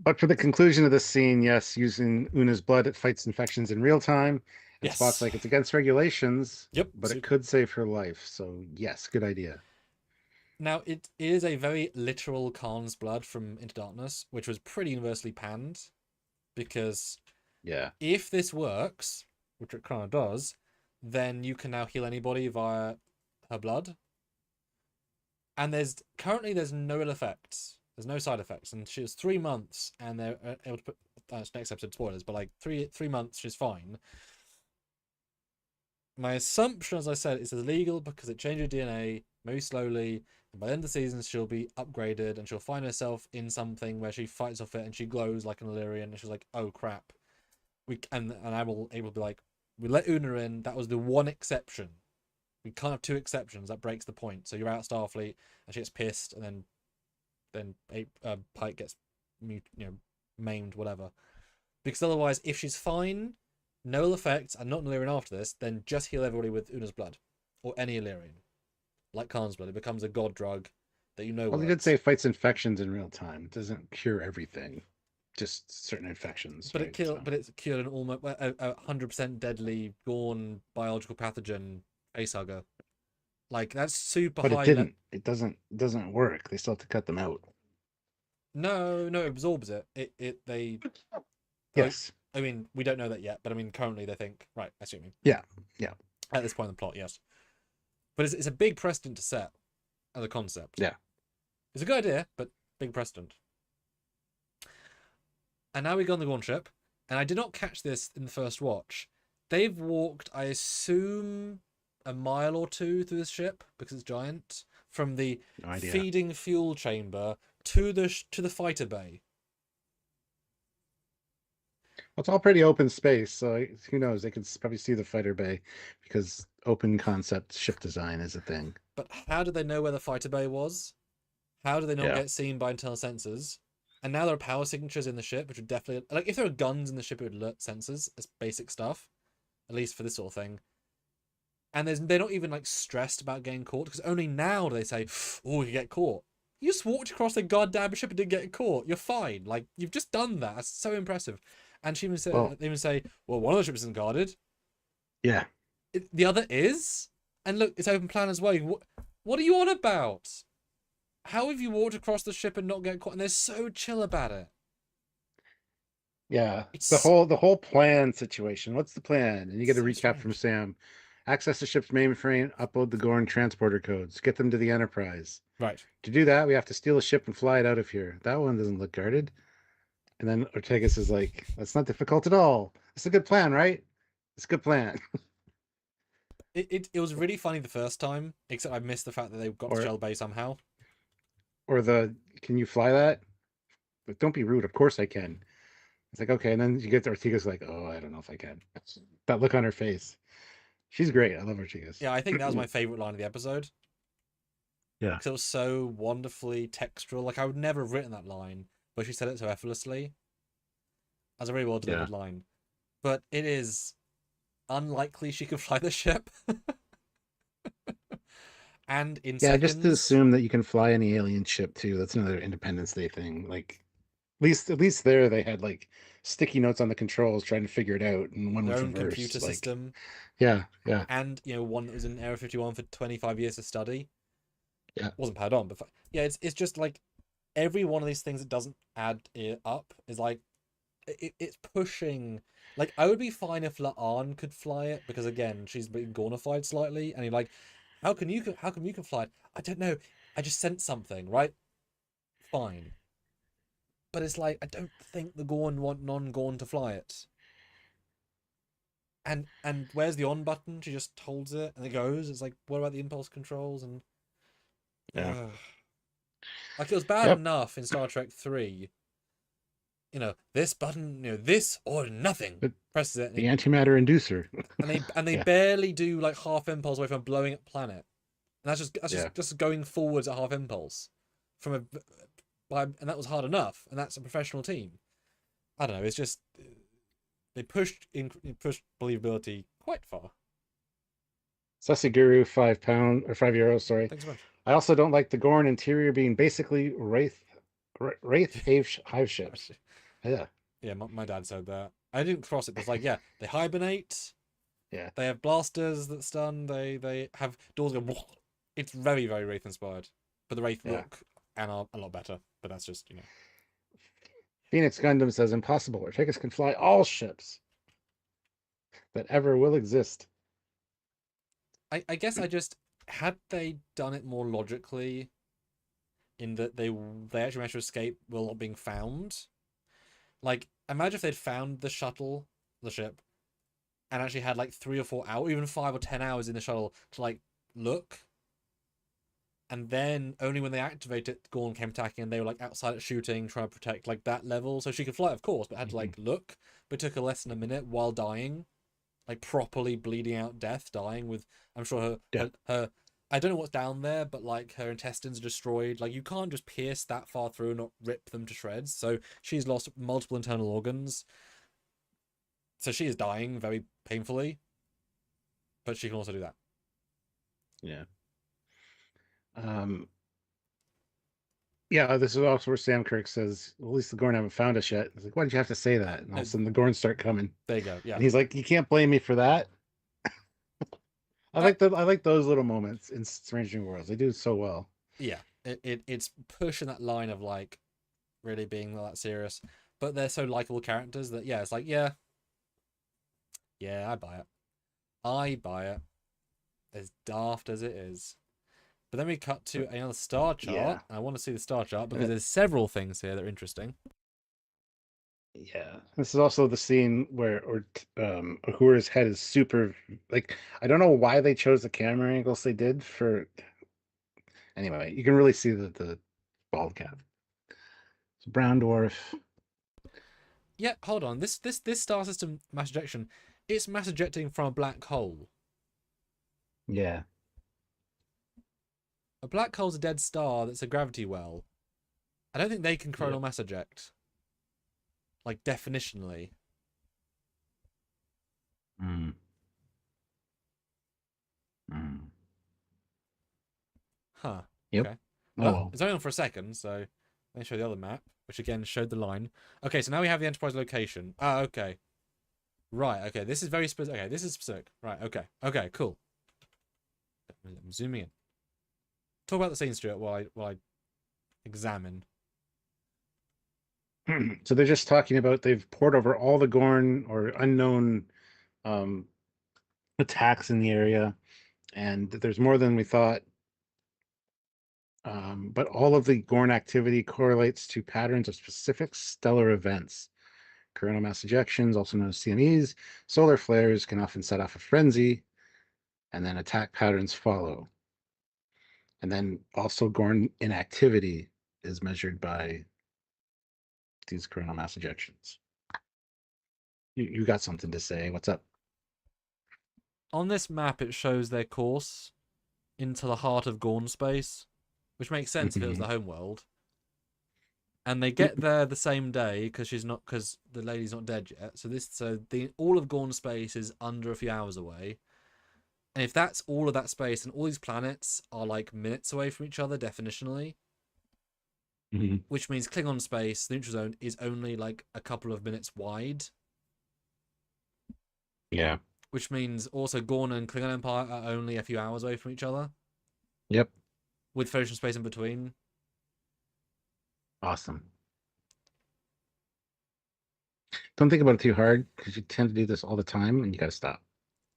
But for the conclusion of this scene, yes, using Una's blood, it fights infections in real time. And Spock's like, it's against regulations. Yep. But it could save her life. So yes, good idea. Now, it is a very literal Khan's blood from Into Darkness, which was pretty universally panned. Because if this works, which it kind of does, then you can now heal anybody via her blood. And there's no ill effects. There's no side effects. And she was 3 months, and they're able to put next episode spoilers, but like three months, she's fine. My assumption, as I said, is illegal because it changes DNA very slowly, and by the end of the season she'll be upgraded, and she'll find herself in something where she fights off it and she glows like an Illyrian, and she's like, oh crap. And I'm able to be like, we let Una in, that was the one exception. We can't have two exceptions, that breaks the point. So you're out Starfleet, and she gets pissed, and then Pike gets maimed, whatever. Because otherwise, if she's fine, no ill effects, and not an Illyrian after this, then just heal everybody with Una's blood. Or any Illyrian. Like Khan's blood. It becomes a god drug that you know Well, works. they did say it fights infections in real time. It doesn't cure everything. Just certain infections. But it cured an almost 100% deadly Gorn biological pathogen facehugger. Like, that's super high. But it didn't. It doesn't work. They still have to cut them out. No, it absorbs it. Yes. I mean, we don't know that yet, but I mean, currently they think, right, I see what you mean. Yeah. At this point in the plot, yes. But it's a big precedent to set as a concept. Yeah. It's a good idea, but big precedent. And now we go on the Gorn ship, and I did not catch this in the first watch. They've walked, I assume, a mile or two through the ship, because it's giant, from the feeding fuel chamber to the fighter bay. Well, it's all pretty open space, so who knows? They could probably see the fighter bay, because open concept ship design is a thing. But how did they know where the fighter bay was? How do they not get seen by internal sensors? And now there are power signatures in the ship, which would definitely... Like, if there are guns in the ship, it would alert sensors. It's basic stuff. At least for this sort of thing. And they're not even, like, stressed about getting caught, because only now do they say, oh, you get caught. You just walked across the goddamn ship and didn't get caught. You're fine. Like, you've just done that. That's so impressive. And she even say, well, one of the ships isn't guarded. Yeah. The other is? And look, it's open plan as well. What are you on about? how have you walked across the ship and not get caught? And they're so chill about it. Yeah, It's the whole plan situation. What's the plan? And you get a so recap from strange. Sam. Access the ship's mainframe, upload the Gorn transporter codes, get them to the Enterprise. Right. To do that, we have to steal a ship and fly it out of here. That one doesn't look guarded. And then Ortegas is like, "That's not difficult at all. It's a good plan, right? It's a good plan." It was really funny the first time, except I missed the fact that they got to Or Shell Bay somehow. or the can you fly that? But don't be rude. Of course I can. It's like, okay, and then you get to Ortega's like, oh, I don't know if I can. That look on her face. She's great. I love Ortega's. Yeah, I think that was my favorite line of the episode Yeah. because it was so wonderfully textural. Like I would never have written that line, but she said it so effortlessly. As a very well delivered Yeah. line. But it is unlikely she could fly the ship. And in Yeah, just to seconds, assume that you can fly any alien ship too. That's another Independence Day thing. Like at least there they had like sticky notes on the controls trying to figure it out, and one their was own computer reversed. Like, system, yeah, yeah, and one that was in Area 51 for 25 years to study, yeah, wasn't powered on, but yeah, it's just like every one of these things that doesn't add it up is like it's pushing. Like I would be fine if La'an could fly it because again she's been gornified slightly, and you're like, how come you can fly it? I don't know. I just sensed something, right? Fine, but it's like I don't think the Gorn want non-Gorn to fly it. And where's the on button? She just holds it and it goes. It's like, what about the impulse controls? And yeah. like it was bad Yep. enough in Star Trek 3. This button, this or nothing. But Presses it, the antimatter inducer. and they Yeah, barely do like half impulse away from blowing up a planet. And that's yeah, just going forwards at half impulse from and that was hard enough. And that's a professional team. I don't know. It's just they pushed believability quite far. Sussy Guru, £5 or €5. Sorry. Thanks so much. I also don't like the Gorn interior being basically Wraith hive ships. Yeah, Yeah, my dad said that. I didn't cross it, but it's like, yeah, they hibernate. yeah, They have blasters that stun. They have doors go. It's very very Wraith inspired, but the Wraith yeah. look and are a lot better. But that's just Phoenix Gundam says impossible. Ortegas can fly all ships that ever will exist. I guess I just had they done it more logically, in that they actually managed to escape while not being found. Like imagine if they'd found the ship, and actually had like 3 or 4 hours, even 5 or 10 hours in the shuttle to like look. And then only when they activate it, Gorn came attacking, and they were like outside it shooting, trying to protect like that level. So she could fly, of course, but had to like look. But it took her less than a minute while dying, like properly bleeding out death, dying with. I'm sure Yeah, her I don't know what's down there, but like her intestines are destroyed. Like you can't just pierce that far through and not rip them to shreds. So she's lost multiple internal organs. So she is dying very painfully, but she can also do that. yeah. Um, yeah, this is also where Sam Kirk says, well, at least the Gorn haven't found us yet. It's like, why did you have to say that? And all of a sudden the Gorns start coming. There you go. Yeah. And he's like, you can't blame me for that. That I like those little moments in Strange New Worlds. They do so well. yeah. It's pushing that line of like really being that serious, but they're so likable characters that yeah, it's like yeah, I buy it. I buy it. As daft as it is. But then we cut to another star chart. Yeah. And I want to see the star chart because there's several things here that are interesting. Yeah. This is also the scene where Uhura's head is super like I don't know why they chose the camera angles they did for anyway, you can really see the bald cap. It's a brown dwarf. Yeah, hold on. This star system mass ejection, it's mass ejecting from a black hole. Yeah. A black hole's a dead star that's a gravity well. I don't think they can coronal mass eject. Like definitionally. Mm. Mm. Huh. Yep. Okay. Oh well. It's only on for a second, so let me show the other map, which again showed the line. Okay, so now we have the Enterprise location. Ah, okay. Right, okay, this is very specific. Okay, this is specific. Right, okay. Okay, cool. I'm zooming in. Talk about the scene, Stuart, while I examine. So they're just talking about they've poured over all the Gorn or unknown um, attacks in the area, and there's more than we thought. But all of the Gorn activity correlates to patterns of specific stellar events. Coronal mass ejections, also known as CMEs, solar flares can often set off a frenzy, and then attack patterns follow. And then also Gorn inactivity is measured by these coronal mass ejections. You got something to say? What's up? On this map, it shows their course into the heart of Gorn space, which makes sense if it was the homeworld. And they get there the same day because the lady's not dead yet. So all of Gorn space is under a few hours away. And if that's all of that space, and all these planets are like minutes away from each other definitionally, which means Klingon space, the neutral zone, is only like a couple of minutes wide. Yeah. Which means also Gorn and Klingon Empire are only a few hours away from each other. Yep. With Federation space in between. Awesome. Don't think about it too hard because you tend to do this all the time and you got to stop.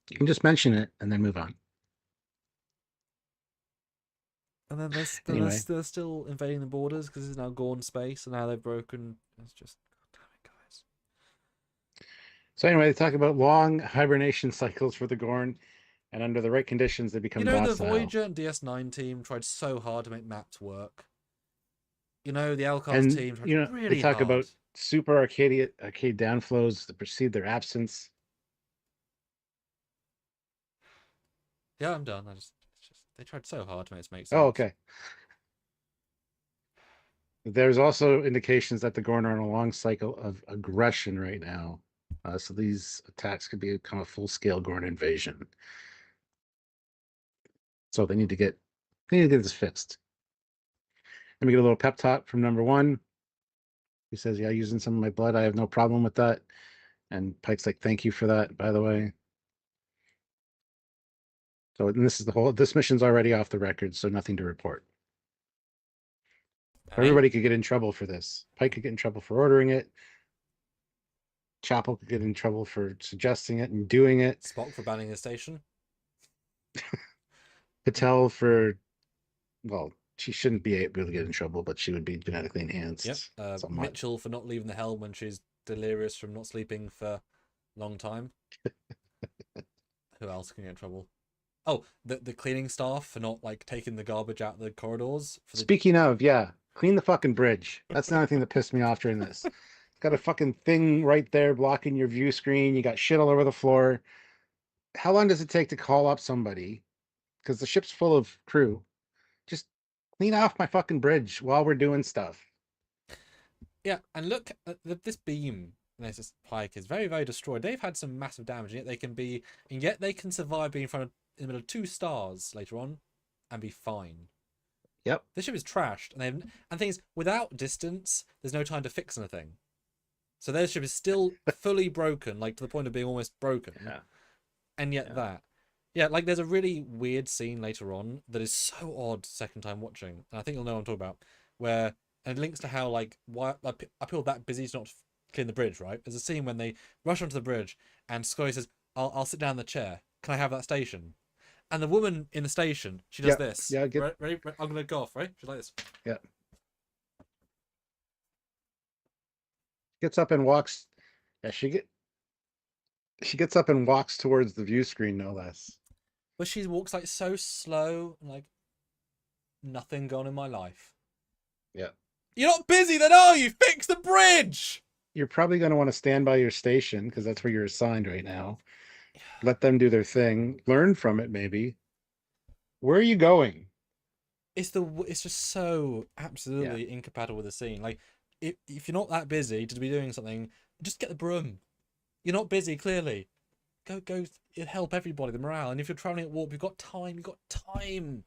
You can just mention it and then move on. And then Anyway. they're still invading the borders because this is now Gorn space, and now they've broken. It's just, God damn it, guys. So anyway, they talk about long hibernation cycles for the Gorn, and under the right conditions, they become docile. The Voyager and DS9 team tried so hard to make maps work. The Alcars team tried really hard. They talk about super arcade downflows that precede their absence. Yeah, I'm done. They tried so hard to make this make sense. Oh, okay. There's also indications that the Gorn are on a long cycle of aggression right now. So these attacks could become a full-scale Gorn invasion. So they need to get this fixed. Let me get a little pep talk from number one. He says, yeah, using some of my blood, I have no problem with that. And Pike's like, thank you for that, by the way. So this mission's already off the record, so nothing to report. Everybody could get in trouble for this. Pike could get in trouble for ordering it. Chapel could get in trouble for suggesting it and doing it. Spock for banning the station. Patel for, well, she shouldn't be able to get in trouble, but she would be genetically enhanced. Yep. Mitchell for not leaving the helm when she's delirious from not sleeping for a long time. Who else can get in trouble? Oh, the cleaning staff for not like taking the garbage out the corridors. Speaking of, yeah, clean the fucking bridge. That's another thing that pissed me off during this. It's got a fucking thing right there blocking your view screen. You got shit all over the floor. How long does it take to call up somebody? Because the ship's full of crew. Just clean off my fucking bridge while we're doing stuff. Yeah, and look at this beam. This Pike is very, very destroyed. They've had some massive damage, and yet they can survive being in the middle of 2 stars later on and be fine. Yep. This ship is trashed, and things without distance, there's no time to fix anything. So their ship is still fully broken, like to the point of being almost broken. Yeah. And yet like there's a really weird scene later on that is so odd second time watching, and I think you'll know what I'm talking about, where and it links to how like why are people that busy to not clean the bridge, right? There's a scene when they rush onto the bridge and Scully says, I'll sit down in the chair. Can I have that station? And the woman in the station, she does this. Yeah, ready? I'm gonna go off, right? She's like this. Yeah. Gets up and walks. Yeah, she gets up and walks towards the view screen, no less. But she walks like so slow and like nothing gone in my life. Yeah. You're not busy then, are you? Fix the bridge! You're probably going to want to stand by your station because that's where you're assigned right now. Let them do their thing. Learn from it, maybe. Where are you going? It's just so absolutely incompatible with the scene. Like, if you're not that busy to be doing something, just get the broom. You're not busy, clearly. Go it'll help everybody, the morale. And if you're traveling at warp, you've got time.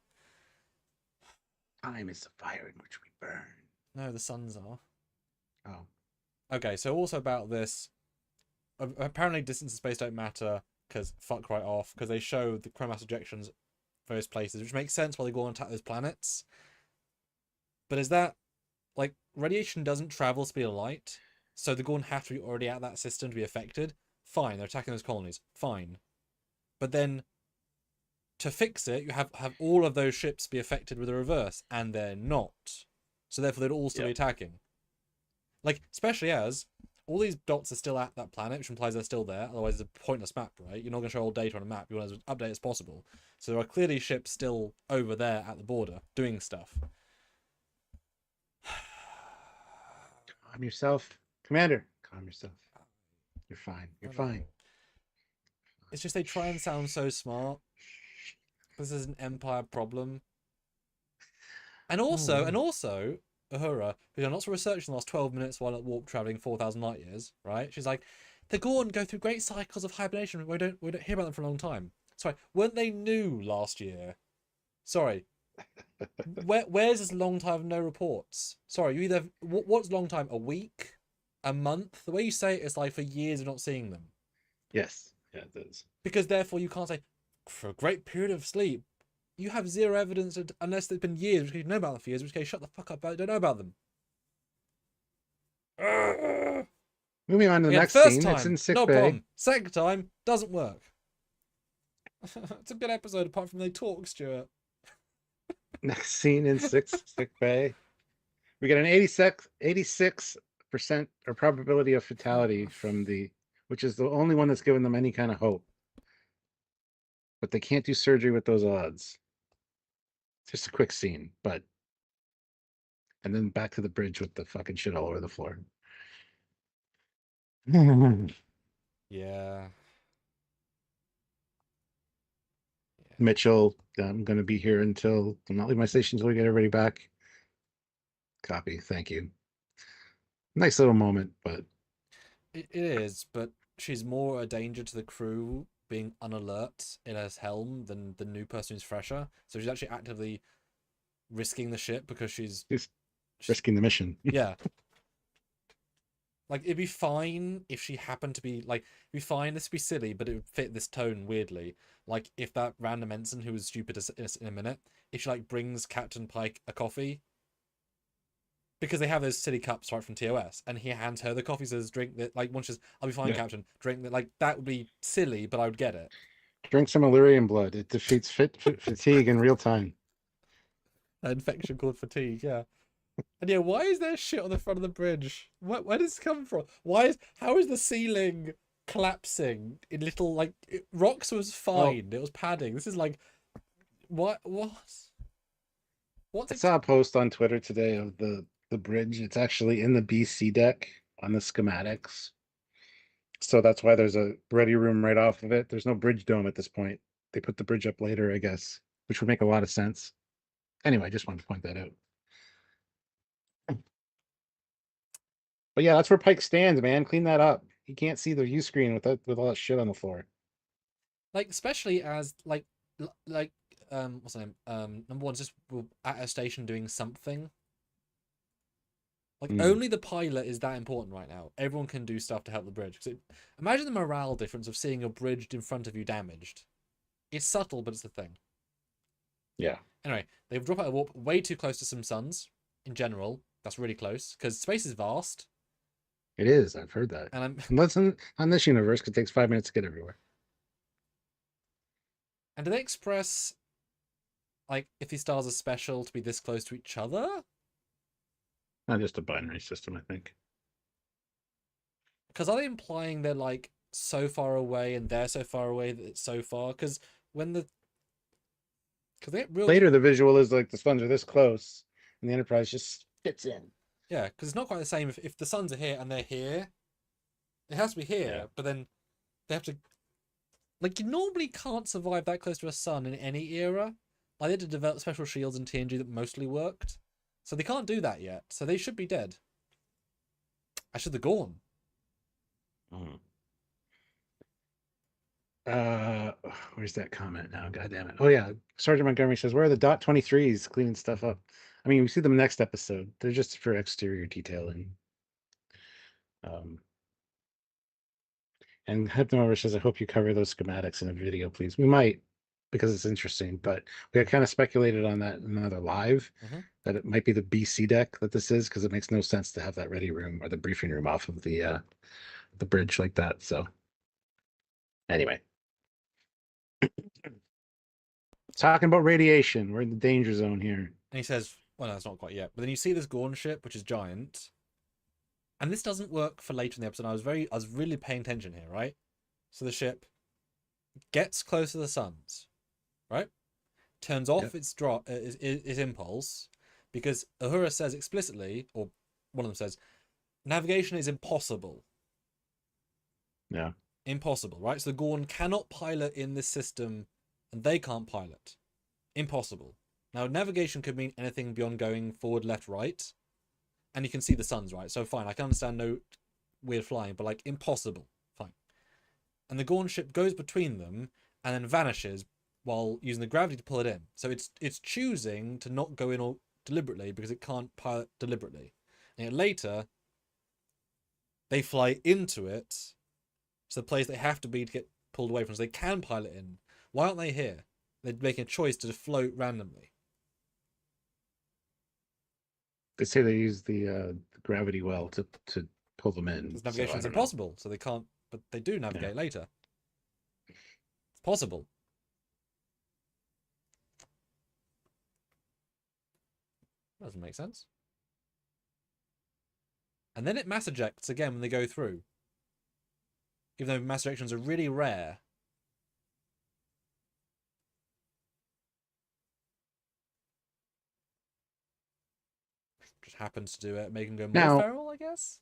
Time is the fire in which we burn. No, the suns are. Oh. Okay, so also about this, apparently distance and space don't matter because fuck right off, because they show the chromass ejections various places, which makes sense why they go and attack those planets. But is that like radiation doesn't travel speed of light, so the Gorn have to be already at that system to be affected. Fine, they're attacking those colonies. Fine, but then to fix it, you have all of those ships be affected with a reverse, and they're not. So therefore, they'd all still be attacking. Like, especially as all these dots are still at that planet, which implies they're still there. Otherwise, it's a pointless map, right? You're not going to show all data on a map. You want as update as possible. So there are clearly ships still over there at the border doing stuff. Calm yourself, Commander. Calm yourself. You're fine. You're fine. It's just they try and sound so smart. This is an Empire problem. And also, Uhura, who done lots of research in the last 12 minutes while at warp traveling 4,000 light years, right? She's like, the Gorn go through great cycles of hibernation. We don't hear about them for a long time. Sorry, weren't they new last year? Sorry. Where's this long time of no reports? Sorry, you either what's long time? A week? A month? The way you say it is like for years of not seeing them. Yes, yeah, it is. Because therefore you can't say for a great period of sleep. You have zero evidence unless there's been years, which case you know about them for years, which case shut the fuck up, I don't know about them. Moving on to the next first scene, time, it's in Sickbay. No problem. Second time, doesn't work. It's a good episode apart from they talk, Stuart. Next scene in Sickbay. We get an 86% or probability of fatality from which is the only one that's given them any kind of hope. But they can't do surgery with those odds. Just a quick scene, but and then back to the bridge with the fucking shit all over the floor. Yeah. Mitchell, I'm going to be here until I'm not leaving my station until we get everybody back. Copy. Thank you. Nice little moment, but it is. But she's more a danger to the crew being unalert in her helm than the new person who's fresher. So she's actually actively risking the ship because she's risking the mission. Yeah. Like, it'd be fine if she happened to be, like, it'd be fine, this would be silly, but it would fit this tone weirdly. Like, if that random ensign who was stupid in a minute, if she, like, brings Captain Pike a coffee, because they have those silly cups right from TOS, and he hands her the coffee, says, drink that, like, once she's, I'll be fine, Captain, drink that, like, that would be silly, but I would get it. Drink some Illyrian blood. It defeats fatigue in real time. An infection called fatigue, yeah. And yeah, why is there shit on the front of the bridge? Where does this come from? How is the ceiling collapsing in little, like, rocks was fine. It was padding. This is like, what? I saw a post on Twitter today of the bridge. It's actually in the BC deck on the schematics. So that's why there's a ready room right off of it. There's no bridge dome at this point. They put the bridge up later, I guess, which would make a lot of sense. Anyway, I just wanted to point that out. But yeah, that's where Pike stands, man. Clean that up. He can't see the view screen with all that shit on the floor. Like, especially as what's the name? Number one's just at a station doing something. Like, only the pilot is that important right now. Everyone can do stuff to help the bridge. Imagine the morale difference of seeing a bridge in front of you damaged. It's subtle, but it's the thing. Yeah. Anyway, they've dropped out of warp way too close to some suns. In general, that's really close because space is vast. It is. I've heard that. And unless on this universe, because it takes 5 minutes to get everywhere. And do they express, like, if these stars are special to be this close to each other? Not just a binary system, I think. Because are they implying they're, like, so far away and they're so far away that it's so far? Because when the... Because they get real... Later, the visual is like the suns are this close, and the Enterprise just fits in. Yeah, because it's not quite the same if the suns are here and they're here. It has to be here, but then they have to... Like, you normally can't survive that close to a sun in any era. Like, they had to develop special shields in TNG that mostly worked. So they can't do that yet. So they should be dead. Actually, the Gorn. Where's that comment now? God damn it. Oh, yeah. Sergeant Montgomery says, where are the dot 23s cleaning stuff up? I mean, we see them next episode. They're just for exterior detailing. And Hypnover says, I hope you cover those schematics in a video, please. We might. because it's interesting. But we had kind of speculated on that in another live Mm-hmm. that it might be the BC deck that this is, because it makes no sense to have that ready room or the briefing room off of the bridge like that. So anyway, talking about radiation, we're in the danger zone here. And he says, well, no, that's not quite yet. But then you see this Gorn ship, which is giant. And this doesn't work for later in the episode. I was really paying attention here, right? So the ship gets close to the suns, right? Turns off its impulse, because Uhura says explicitly, or one of them says, navigation is impossible. Yeah. Impossible, right? So the Gorn cannot pilot in this system, and they can't pilot. Impossible. Now, navigation could mean anything beyond going forward, left, right. And you can see the suns, right? So fine, I can understand no weird flying, but like impossible. Fine. And the Gorn ship goes between them and then vanishes while using the gravity to pull it in. So it's choosing to not go in all deliberately because it can't pilot deliberately. And yet later, they fly into it. So the place they have to be to get pulled away from, so they can pilot in. Why aren't they here? They're making a choice to float randomly. They say they use the gravity well to pull them in. Because navigation is so impossible, so they can't, but they do navigate later. It's possible. Doesn't make sense. And then it mass ejects again when they go through. Even though mass ejections are really rare. Just happens to do it, make them go more Now, feral, I guess?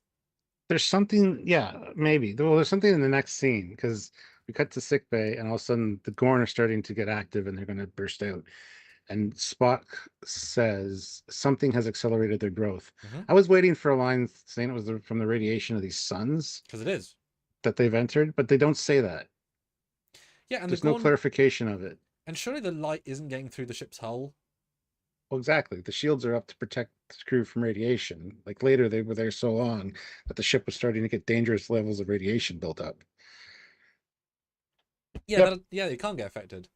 there's something, yeah, maybe. Well, there's something in the next scene, because we cut to Sickbay, and all of a sudden the Gorn are starting to get active, and they're going to burst out. And Spock says something has accelerated their growth. I was waiting for a line saying it was from the radiation of these suns. Because it is. That they've entered, but they don't say that. Yeah, and there's no clarification of it. And surely the light isn't getting through the ship's hull. Well, exactly. The shields are up to protect the crew from radiation. Like later, they were there so long that the ship was starting to get dangerous levels of radiation built up. Yeah, they can't get affected.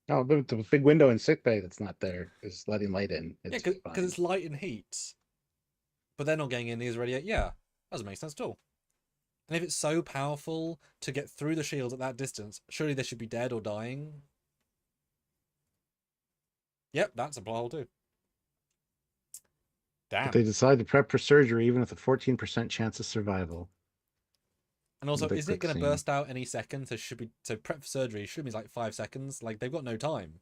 Oh, the big window in sickbay that's not there is letting light in. It's because it's light and heat, but they're not getting in these radiation. Yeah, doesn't make sense at all. And if it's so powerful to get through the shields at that distance, surely they should be dead or dying. Yep, that's a plot hole too. Damn. But they decide to prep for surgery even with a 14% chance of survival. And also, isn't it going to burst out any second? So prep for surgery should be like 5 seconds. Like they've got no time.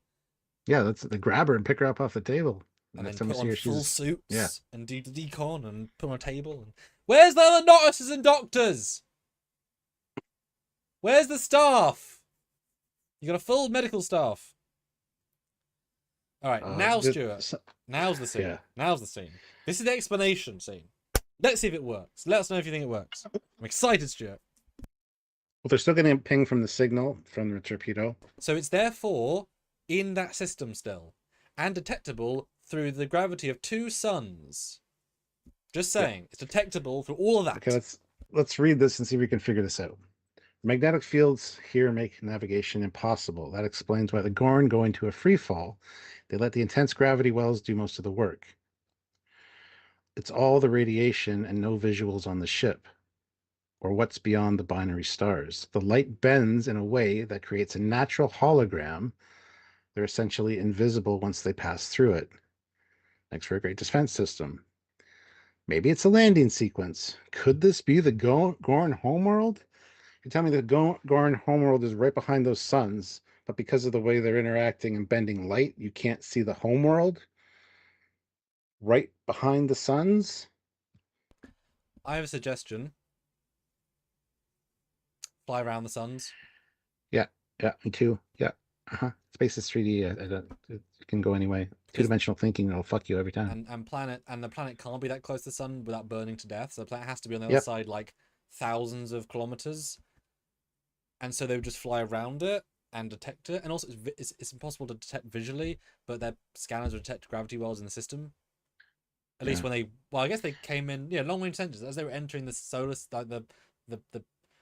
Yeah, that's the grab her and pick her up off the table. And then put on full suits. Yeah. And do the decon and put on a table. And where's the other nurses and doctors? Where's the staff? You got a full medical staff. All right, now Stuart. Now's the scene. Yeah. Now's the scene. This is the explanation scene. Let's see if it works. Let us know if you think it works. I'm excited, Stuart. Well, they're still getting a ping from the signal from the torpedo. So it's therefore in that system still, and detectable through the gravity of 2 suns. Just saying, it's detectable through all of that. Okay, let's read this and see if we can figure this out. Magnetic fields here make navigation impossible. That explains why the Gorn go into a free fall. They let the intense gravity wells do most of the work. It's all the radiation and no visuals on the ship, or what's beyond the binary stars. The light bends in a way that creates a natural hologram. They're essentially invisible once they pass through it. Thanks for a great defense system. Maybe it's a landing sequence. Could this be the Gorn homeworld? You tell me the Gorn homeworld is right behind those suns, but because of the way they're interacting and bending light, you can't see the homeworld right behind the suns? I have a suggestion. Fly around the suns. Yeah, me too. Yeah. Space is 3D. It can go anyway. Two-dimensional thinking, it'll fuck you every time. And the planet can't be that close to the sun without burning to death. So the planet has to be on the other side, like thousands of kilometers. And so they would just fly around it and detect it. And also, it's impossible to detect visually, but their scanners would detect gravity wells in the system. At least when they, well, I guess they came in, long range sensors as they were entering the solar, like the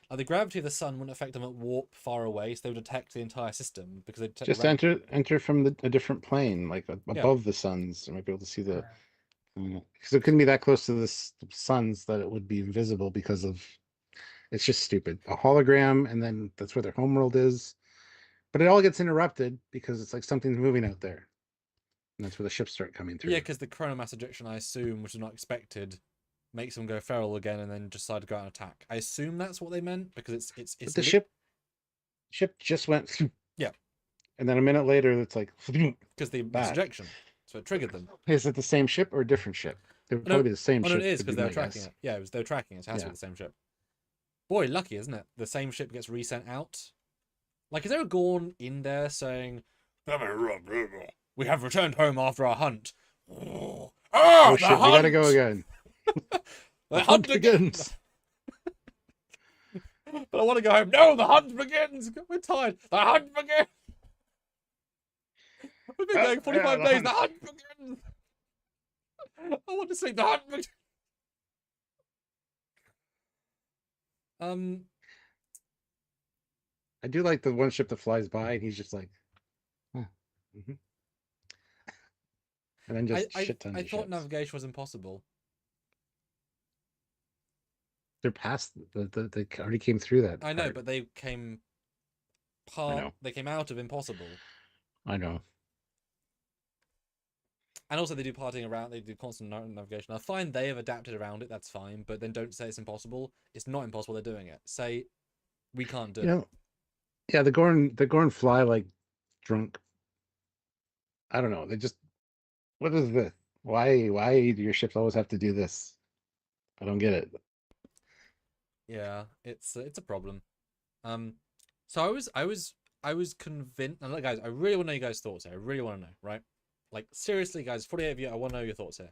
Like the gravity of the sun wouldn't affect them at warp far away, so they would detect the entire system because they detect Just around. enter from a different plane, like Yeah, above the suns. I might be able to see the because it couldn't be that close to the suns that it would be invisible because of it's just stupid. A hologram, and then that's where their homeworld is. But it all gets interrupted because it's like something's moving out there, and that's where the ships start coming yeah, through. because the chronomass ejection, I assume, which is not expected, makes them go feral again and then decide to go out and attack. I assume that's what they meant because But it's the ship just went, yeah, and then a minute later, it's like because the mass back. ejection, so it triggered them. Is it the same ship or a different ship? It would Oh, no, probably be the same oh no, it ship. is Would because be they were my tracking guess. it. Yeah, they were tracking it. So it has to Yeah. be the same ship. Boy, lucky, isn't it? The same ship gets resent out. Like, is there a Gorn in there saying, "We have returned home after our hunt"? Oh, Oh the shit! We gotta go hunt! again. The The hunt hunt again! begins. But I want to go home. No, the hunt begins. We're tired. The hunt begins. We've been going 45 days. The hunt begins. I want to sleep. The hunt begins. Um, I do like the one ship that flies by, and he's just like, huh. And then just shit tons I of thought ships. navigation was impossible. They're past they already came through that I know, part. but they came I know. They came out of impossible. I know. And also they do partying around, they do constant navigation. I find they have adapted around it, that's fine, but then don't say it's impossible. It's not impossible, they're doing it. Say we can't do it. Yeah, the Gorn fly like drunk. I don't know. They just what is this? Why do your ships always have to do this? I don't get it. Yeah, it's a problem. Um, so I was convinced. And look, guys, I really want to know your guys' thoughts here. I really want to know, right? Like seriously, guys, 48 of you, I want to know your thoughts here.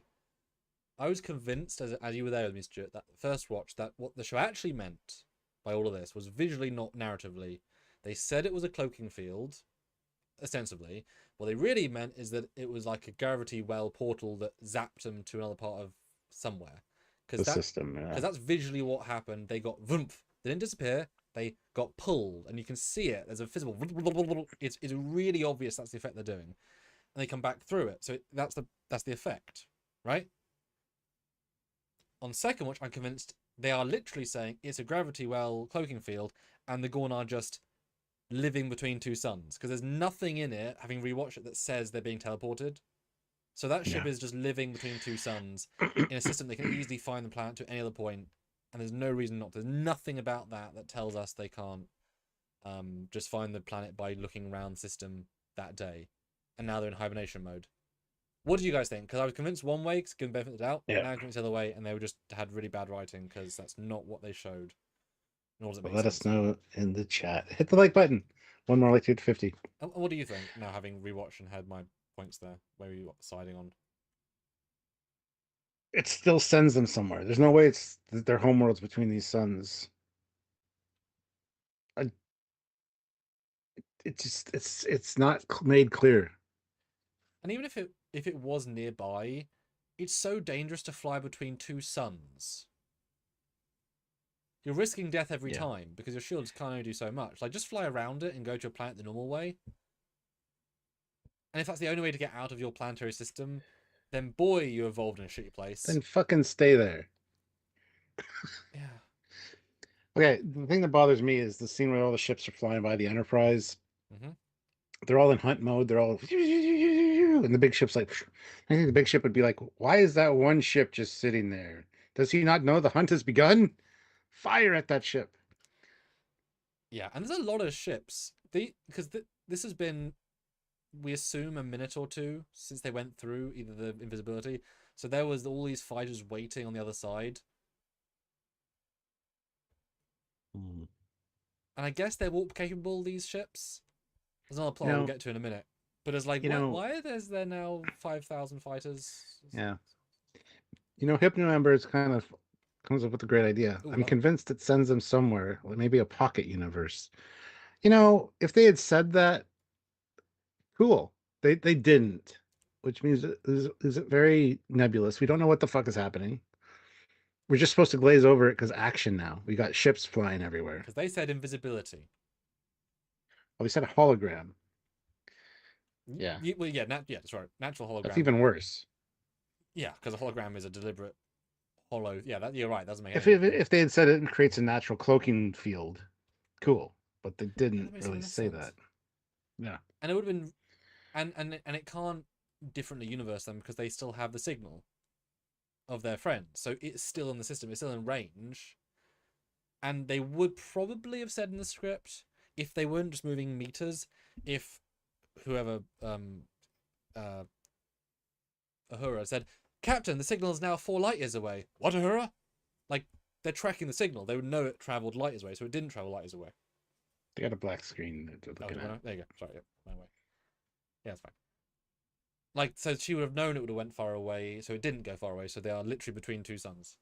I was convinced, as you were there with me, Stuart, that first watch, that what the show actually meant by all of this was visually, not narratively. They said it was a cloaking field, ostensibly. What they really meant is that it was like a gravity well portal that zapped them to another part of somewhere. The system. Because that's visually what happened. They got vroomp. They didn't disappear. They got pulled, and you can see it. There's a physical. It's really obvious that's the effect they're doing, and they come back through it. So that's the effect, right? On second watch, I'm convinced they are literally saying it's a gravity well cloaking field, and the Gorn are just living between two suns because there's nothing in it, having rewatched it, that says they're being teleported. So that ship is just living between two suns in a system they can easily find the planet to any other point, and there's no reason not to. There's nothing about that tells us they can't just find the planet by looking around the system that day. And now they're in hibernation mode. What do you guys think? Because I was convinced one way, given benefit of the doubt, Yeah. now I'm convinced the other way, and they were just had really bad writing because that's not what they showed. Nor does it make Let sense. us know in the chat. Hit the like button. One more like 250. And what do you think now, having rewatched and had my points there? Where were you deciding on? It still sends them somewhere. There's no way it's their homeworlds between these suns. It just it's not made clear. And even if it was nearby, it's so dangerous to fly between two suns. You're risking death every time because your shields can't only do so much. Like, just fly around it and go to a planet the normal way. And if that's the only way to get out of your planetary system, then boy, you evolved in a shitty place. Then fucking stay there. Yeah. Okay, the thing that bothers me is the scene where all the ships are flying by the Enterprise. Mm-hmm. They're all in hunt mode. They're all and the big ship's like, I think the big ship would be like, why is that one ship just sitting there? Does he not know the hunt has begun? Fire at that ship. Yeah, and there's a lot of ships. Because this has been, we assume, a minute or two since they went through either the invisibility. So there was all these fighters waiting on the other side. And I guess they're warp capable, these ships. There's another plot we'll get to in a minute. But it's like, why is there now 5,000 fighters? Yeah. Hypno Embers kind of comes up with a great idea. Ooh, I'm convinced it sends them somewhere, maybe a pocket universe. If they had said that, cool. They didn't, which means is very nebulous. We don't know what the fuck is happening. we're just supposed to glaze over it because action now. We got ships flying everywhere. Because they said invisibility. Oh, we said a hologram. Yeah. Well, yeah, yeah, that's right. Natural hologram. That's even worse. Yeah, because a hologram is a deliberate hollow. Yeah, that you're right. That doesn't make If any if they had said it creates a natural cloaking field, cool. But they yeah, didn't that makes really less say sense. that. Yeah. And it would have been, and it can't different the universe then because they still have the signal of their friend, so it's still in the system. It's still in range, and they would probably have said in the script if they weren't just moving meters, if whoever Ahura said, "Captain, the signal is now 4 light years away." What, Ahura? Like, they're tracking the signal. They would know it traveled light years away, so it didn't travel light years away. They got a black screen that they're looking at. There you go. Sorry, yeah, my way. Yeah, it's fine. Like, so she would have known it would have went far away, so it didn't go far away. So they are literally between 2 suns.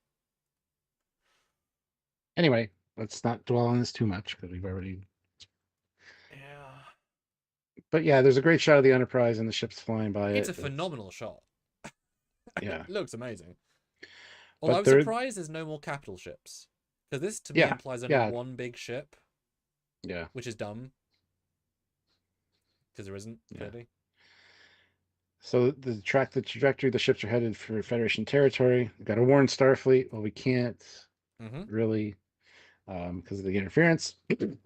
Anyway, let's not dwell on this too much because we've already. Yeah. But yeah, there's a great shot of the Enterprise and the ships flying by It's it. a phenomenal shot. Yeah. It looks amazing. Although But I'm surprised there's no more capital ships. Because this, to me, yeah, implies only yeah, one big ship, yeah, which is dumb. Because there isn't, yeah. clearly. So the trajectory the ships are headed for Federation territory. We've got to warn Starfleet. Well, we can't really because of the interference. And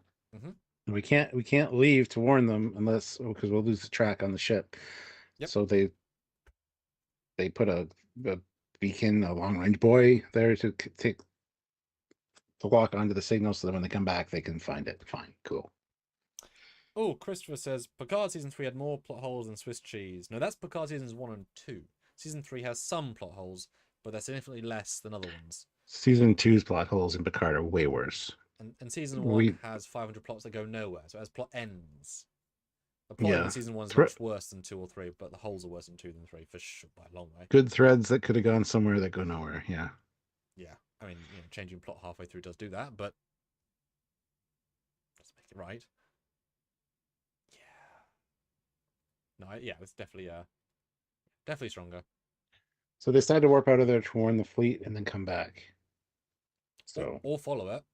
we can't leave to warn them unless because we'll lose the track on the ship. Yep. So they put a beacon, a long range buoy there to lock onto the signal so that when they come back they can find it. Fine, cool. Oh, Christopher says Picard season 3 had more plot holes than Swiss cheese. No, that's Picard seasons 1 and 2. Season 3 has some plot holes, but they're significantly less than other ones. Season 2's plot holes in Picard are way worse. And season 1 has 500 plots that go nowhere, so it has plot ends. The plot in season 1 is much worse than 2 or 3, but the holes are worse in 2 than 3 for sure, by a long way. Good threads that could have gone somewhere that go nowhere. Yeah. Yeah, I mean, changing plot halfway through does do that, but doesn't make it right. Yeah. No, yeah, it's definitely stronger. So they decided to warp out of there to warn the fleet and then come back. So or follow it,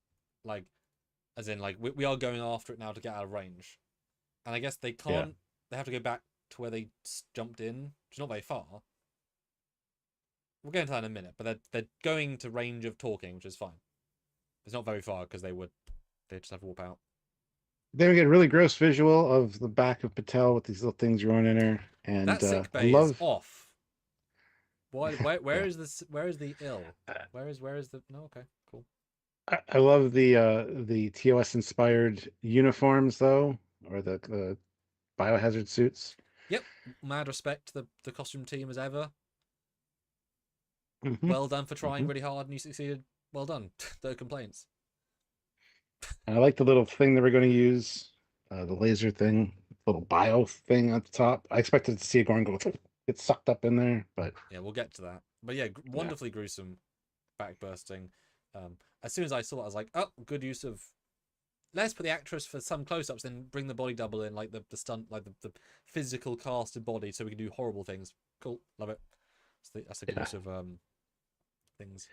like, as in, like, we are going after it now to get out of range, and I guess they can't. Yeah. They have to go back to where they jumped in, which is not very far. We'll get into that in a minute, but they're going to range of talking, which is fine. It's not very far because they just have to warp out. Then we get a really gross visual of the back of Patel with these little things growing in her, and that sickbay is off. Why? Where is this? Where is the ill? Where is the? No, okay, cool. I love the TOS inspired uniforms though, or the biohazard suits. Yep, mad respect to the costume team as ever. Well done for trying really hard and you succeeded. Well done. No complaints. And I like the little thing that we're going to use, the laser thing, little bio thing at the top. I expected to see a Gorn get sucked up in there, but yeah, we'll get to that. But yeah, wonderfully gruesome backbursting. As soon as I saw it, I was like, oh, good use of. Let's put the actress for some close-ups, then bring the body double in, like the stunt, like the physical casted body, so we can do horrible things. Cool, love it. That's a good use of things.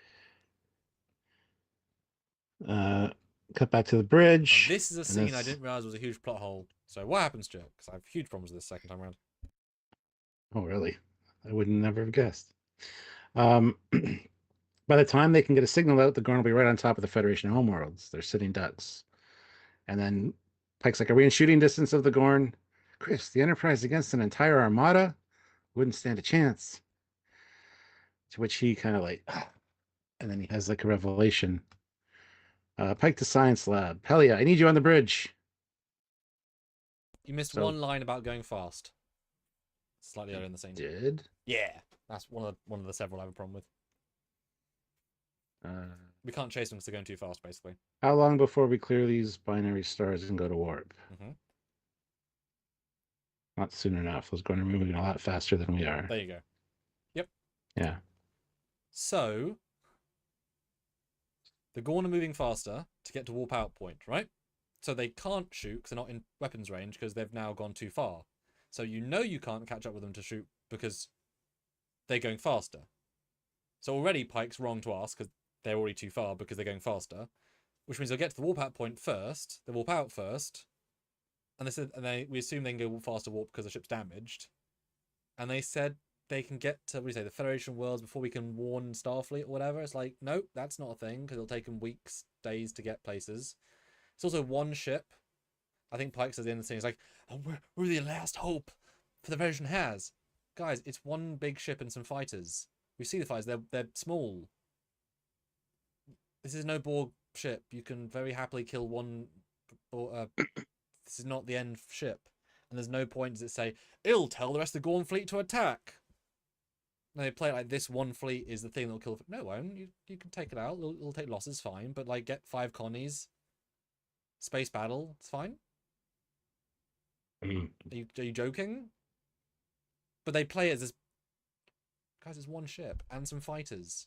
Cut back to the bridge. And this is a scene I didn't realize was a huge plot hole. So what happens, Stuart? Because I have huge problems with this second time around. Oh, really? I would never have guessed. By the time they can get a signal out, the Gorn will be right on top of the Federation homeworlds. They're sitting ducks. And then Pike's like, are we in shooting distance of the Gorn? Chris, the Enterprise against an entire armada? Wouldn't stand a chance. To which he kind of like, and then he has like a revelation. Pike to science lab. Hell yeah, I need you on the bridge. You missed one line about going fast. Slightly earlier in the scene. Did? Yeah, that's one of the several I have a problem with. We can't chase them because they're going too fast, basically. How long before we clear these binary stars and go to warp? Not soon enough. Those Gorn are moving a lot faster than we are. There you go. Yep. Yeah. So the Gorn are moving faster to get to warp out point, right? So they can't shoot because they're not in weapons range because they've now gone too far. So you can't catch up with them to shoot, because they're going faster. So already Pike's wrong to ask, because they're already too far because they're going faster, which means they'll get to the warp out point first. They warp out first, and they said, we assume they can go faster warp because the ship's damaged. And they said they can get to, what do you say, the Federation worlds before we can warn Starfleet or whatever. It's like, nope, that's not a thing because it'll take them weeks, days to get places. It's also one ship. I think Pike says at the end of the scene, he's like, oh, we're the last hope for the Federation has. Guys, it's one big ship and some fighters. We see the fighters, they're small. This is no Borg ship. You can very happily kill one. This is not the end ship. And there's no point does it say, it'll tell the rest of the Gorn fleet to attack. No, they play it like this one fleet is the thing that'll kill. No, it won't. You can take it out. It'll take losses, fine. But like, get 5 connies. Space battle, it's fine. Are you joking? But they play it as this. Guys, it's one ship and some fighters.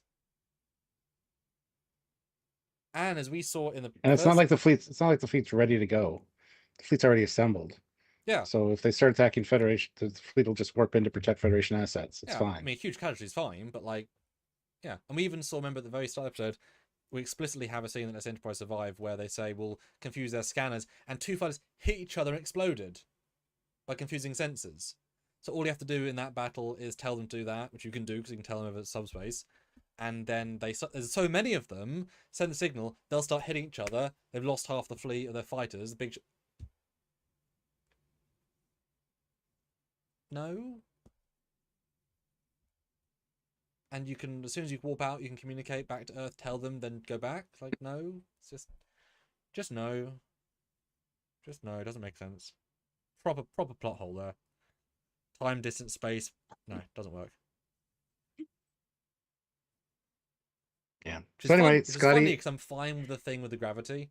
And as we saw in the and it's not like the fleet's. It's not like the fleet's ready to go. The fleet's already assembled. Yeah. So if they start attacking Federation, the fleet will just warp in to protect Federation assets. It's fine. I mean, huge casualties, fine, but like, yeah. And we even saw, remember at the very start of the episode, we explicitly have a scene that lets Enterprise survive where they say we'll confuse their scanners, and 2 fighters hit each other and exploded by confusing sensors. So all you have to do in that battle is tell them to do that, which you can do because you can tell them over subspace. And then there's so many of them, send the signal, they'll start hitting each other. They've lost half the fleet of their fighters. The big no. And you can, as soon as you warp out, you can communicate back to Earth, tell them, then go back. Like, no. It's just no. Just no, it doesn't make sense. Proper plot hole there. Time, distance, space. No, it doesn't work. Yeah. So anyway, Scotty. It's funny because I'm fine with the thing with the gravity.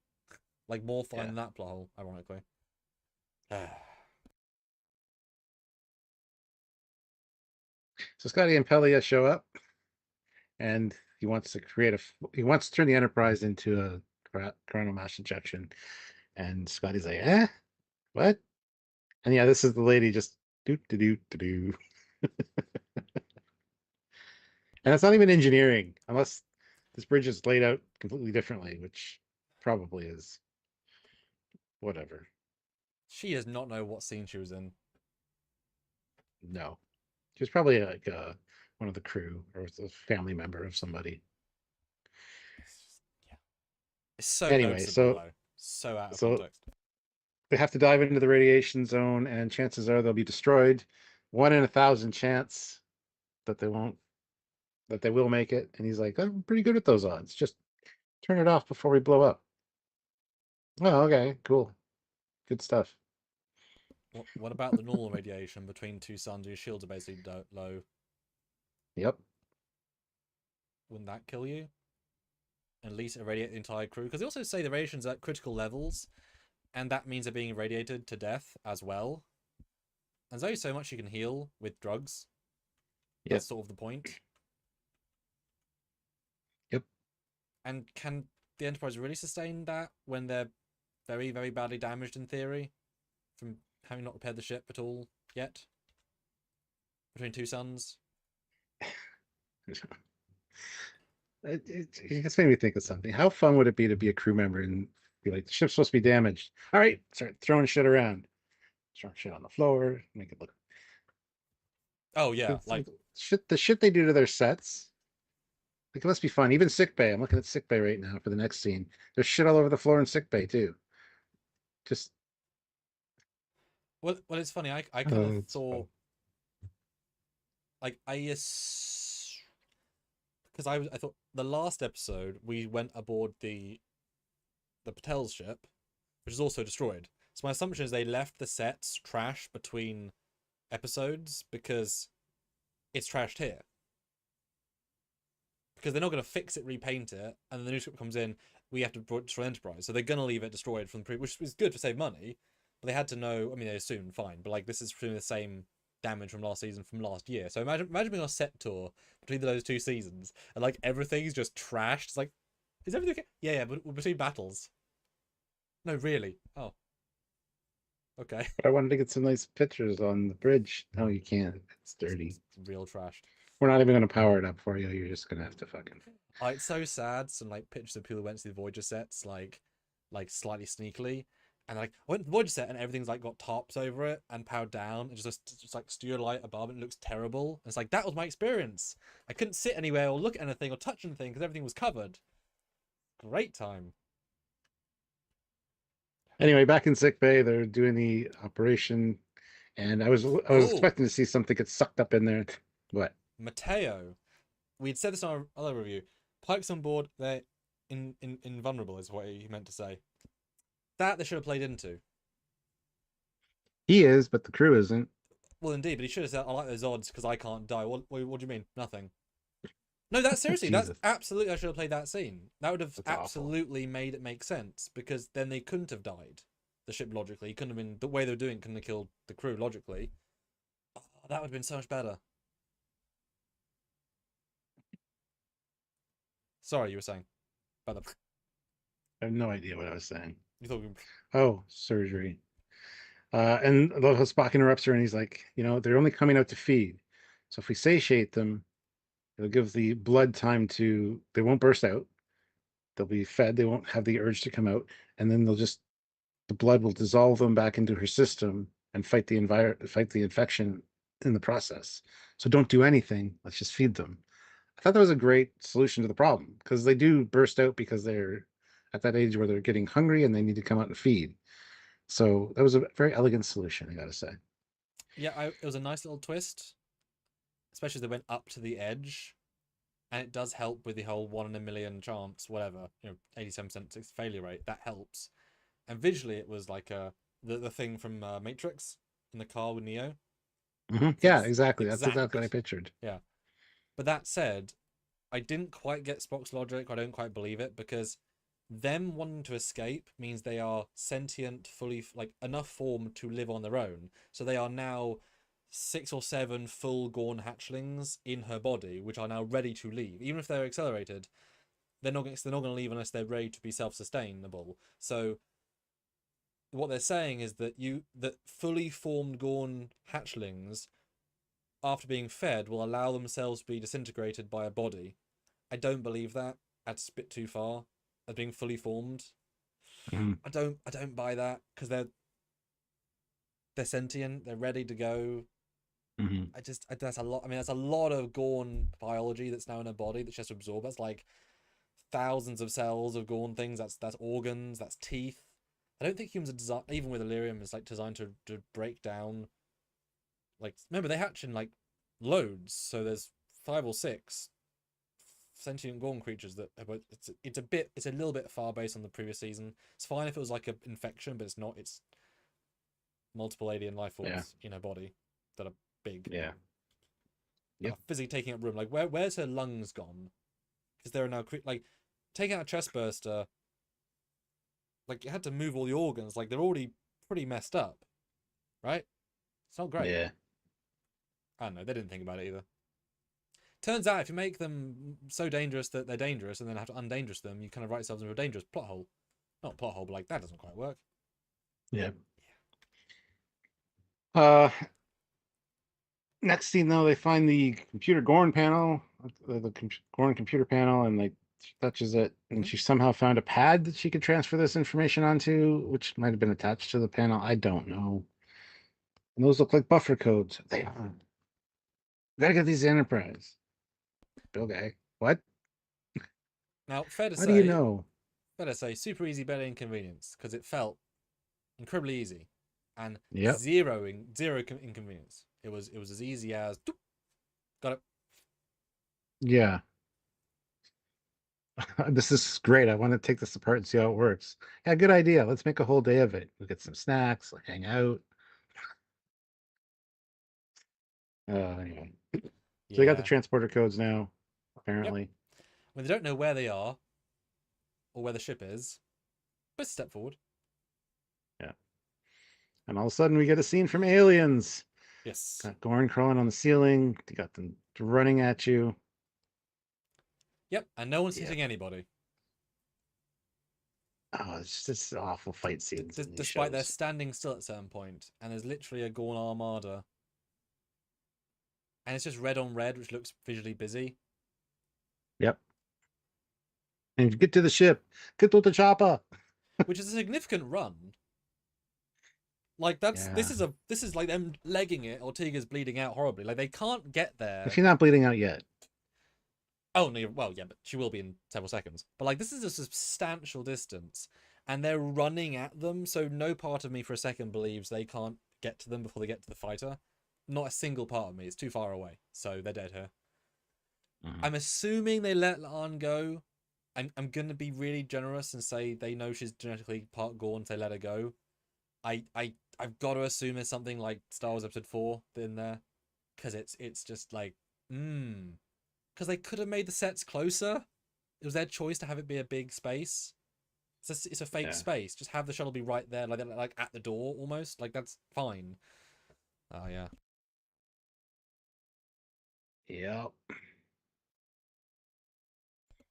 Like, more fine than that plot hole, ironically. So Scotty and Pelia show up, and he wants to turn the Enterprise into a coronal mass ejection, and Scotty's like, what? And yeah, this is the lady just do. And it's not even engineering, unless this bridge is laid out completely differently, which probably is. Whatever. She does not know what scene she was in. No. She was probably like one of the crew or a family member of somebody. Yeah. It's so anyway, so out of context. They have to dive into the radiation zone, and chances are they'll be destroyed. 1 in 1,000 chance that they will make it. And he's like, I'm pretty good at those odds. Just turn it off before we blow up. Oh, okay, cool. Good stuff. What about the normal radiation between 2 suns? Your shields are basically low. Yep. Wouldn't that kill you? At least irradiate the entire crew? Because they also say the radiation's at critical levels, and that means they're being irradiated to death as well. And there's only so much you can heal with drugs. Yep. That's sort of the point. Yep. And can the Enterprise really sustain that when they're very, very badly damaged in theory from having not repaired the ship at all yet? Between 2 suns? It just made me think of something. How fun would it be to be a crew member and be like, the ship's supposed to be damaged. All right, start throwing shit around. Throwing shit on the floor, make it look. Oh yeah, like the shit they do to their sets. Like, it must be fun. Even Sickbay. I'm looking at Sickbay right now for the next scene. There's shit all over the floor in Sickbay too. Just well, it's funny. I kind of thought, like, because I thought the last episode we went aboard the Patel's ship, which is also destroyed. So my assumption is they left the sets trash between episodes because it's trashed here. Because they're not going to fix it, repaint it, and then the new script comes in, we have to destroy Enterprise. So they're going to leave it destroyed from the previous, which is good to save money, but they had to know, I mean, they assumed, fine, but like, this is the same damage from last season from last year. So imagine being on a set tour between those 2 seasons, and like, everything's just trashed. It's like, is everything okay? Yeah, but between battles. No, really? Oh. Okay. I wanted to get some nice pictures on the bridge. No, you can't. It's dirty. It's real trashed. We're not even going to power it up for you. You're just going to have to fucking. Oh, it's so sad. Some like pictures of people who went to the Voyager sets, like slightly sneakily, and like I went to the Voyager set and everything's like got tops over it and powered down. It's just like studio light above and it looks terrible. And it's like that was my experience. I couldn't sit anywhere or look at anything or touch anything because everything was covered. Great time. Anyway, back in sick bay, they're doing the operation, and I was Oh, expecting to see something get sucked up in there. What? Mateo. We'd said this on our other review. Pike's on board. They're invulnerable, is what he meant to say. That they should have played into. He is, but the crew isn't. Well, indeed, but he should have said, "I like those odds because I can't die." What do you mean? Nothing. No, that's seriously. That's Jesus, absolutely. I should have played that scene. That would have that's awful. absolutely made it make sense because then they couldn't have died. The ship logically couldn't have been the way they were doing. Couldn't have killed the crew logically. Oh, that would have been so much better. Sorry, you were saying about the. I have no idea what I was saying. You thought. Oh, surgery. And I love how Spock interrupts her, and he's like, they're only coming out to feed. So if we satiate them, it'll give the blood time to. They won't burst out. They'll be fed. They won't have the urge to come out, and then the blood will dissolve them back into her system and fight the infection in the process. So don't do anything. Let's just feed them. I thought that was a great solution to the problem because they do burst out because they're at that age where they're getting hungry and they need to come out and feed. So that was a very elegant solution, I gotta say. Yeah, it was a nice little twist, especially as they went up to the edge, and it does help with the whole 1 in a million chance, whatever. 87% failure rate. That helps. And visually, it was like the thing from Matrix in the car with Neo. Yeah, It's exactly. That's exactly what I exact. pictured. Yeah. But that said, I didn't quite get Spock's logic. I don't quite believe it because them wanting to escape means they are sentient, fully like enough form to live on their own. So they are now 6 or 7 full Gorn hatchlings in her body, which are now ready to leave. Even if they're accelerated, they're not going to leave unless they're ready to be self-sustainable. So what they're saying is that fully formed Gorn hatchlings, after being fed, will allow themselves to be disintegrated by a body. I don't believe that. That's a bit too far. As being fully formed, Mhm. I don't buy that because they're sentient. They're ready to go. Mhm. That's a lot. I mean, that's a lot of Gorn biology that's now in her body that she has to absorb. That's like thousands of cells of Gorn things. That's organs. That's teeth. I don't think humans are designed, even with Illyrium, is like designed to break down. Like, remember they hatch in like loads, so there's 5 or 6 sentient Gorn creatures that. But it's a little bit far based on the previous season. It's fine if it was like an infection, but it's not. It's multiple alien life Yeah. forms in her body that are big. Yeah. That Yep. are physically taking up room. Like where's her lungs gone? Because there are now like taking out a chest burster. Like you had to move all the organs. Like they're already pretty messed up, right? It's not great. Yeah. I don't know. They didn't think about it either. Turns out if you make them so dangerous that they're dangerous and then have to undangerous them, you kind of write yourselves into a dangerous plot hole. Not plot hole, but like that doesn't quite work. Yeah. Uh, Next scene though, they find the computer Gorn panel, Gorn computer panel, and like she touches it, and Mm-hmm. she somehow found a pad that she could transfer this information onto, which might have been attached to the panel. I don't know. And those look like buffer codes. They are. We gotta get these Enterprise. Okay. What? Now, How do you know? fair to say, super easy, better inconvenience because it felt incredibly easy and Yep. zero inconvenience. It was as easy as doop, got it. Yeah. This is great. I want to take this apart and see how it works. Yeah, good idea. Let's make a whole day of it. We'll get some snacks, like hang out. Anyway. So they got the Yeah. transporter codes now, Yep. apparently. When they don't know where they are or where the ship is, but step forward. Yeah. And all of a sudden we get a scene from Aliens. Yes. Got Gorn crawling on the ceiling. You got them running at you. Yep. And no one's Yeah. hitting anybody, Oh, it's just awful fight scenes in these despite their shows. standing still at a certain point, and there's literally a Gorn armada. and it's just red on red, which looks visually busy. Yep. And get to the ship. Get to the chopper. Which is a significant run. Like Yeah. this is like them legging it. Ortega's bleeding out horribly. Like they can't get there. She's not bleeding out yet. Oh no, well yeah, but she will be in several seconds. But like this is a substantial distance, and they're running at them. So no part of me for a second believes they can't get to them before they get to the fighter. Not a single part of me. It's too far away. So they're dead here. I'm assuming they let Lan go. I'm gonna be really generous and say they know she's genetically part Gorn, so they let her go. I've got to assume there's something like Star Wars Episode 4 in there, because it's just like because they could have made the sets closer. It was their choice to have it be a big space. It's a fake space. Just have the shuttle be right there, like at the door almost. Like that's fine. Oh yeah. Yep.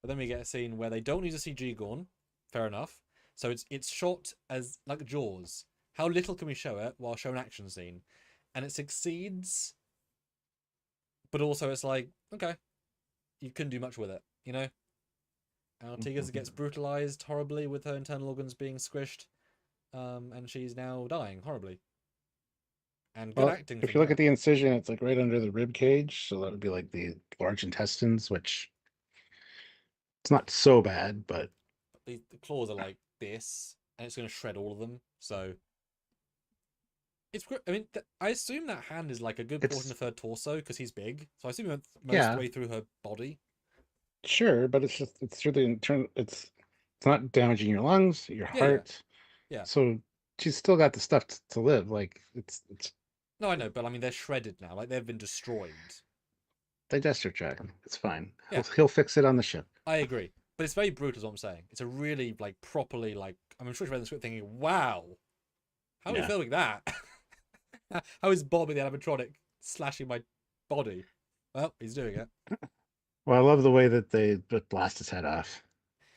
But then we get a scene where they don't use a CG Gorn. Fair enough. So it's shot as like Jaws. How little can we show it while show an action scene? And it succeeds, but also it's like, okay, you couldn't do much with it, you know? And Ortega gets brutalized horribly with her internal organs being squished, and she's now dying horribly. And good acting. If you look at the incision, it's like right under the rib cage, so that would be like the large intestines, which it's not so bad, but the claws are like this, and it's going to shred all of them. So it's. I mean, I assume that hand is like a good portion of her torso because he's big. So I assume it went most of the way through her body. Sure, but it's through the internal. It's not damaging your lungs, your heart. Yeah. So she's still got the stuff to live. Like it's. No, I know, but I mean they're shredded now. Like they've been destroyed. Digester tract. It's fine. Yeah. He'll fix it on the ship. I agree, but it's very brutal. Is what I'm saying. It's a really like properly like. I'm sure she read the script thinking, "Wow, how are we filming that? How is Bobby the animatronic slashing my body?" Well, he's doing it. Well, I love the way that they blast his head off.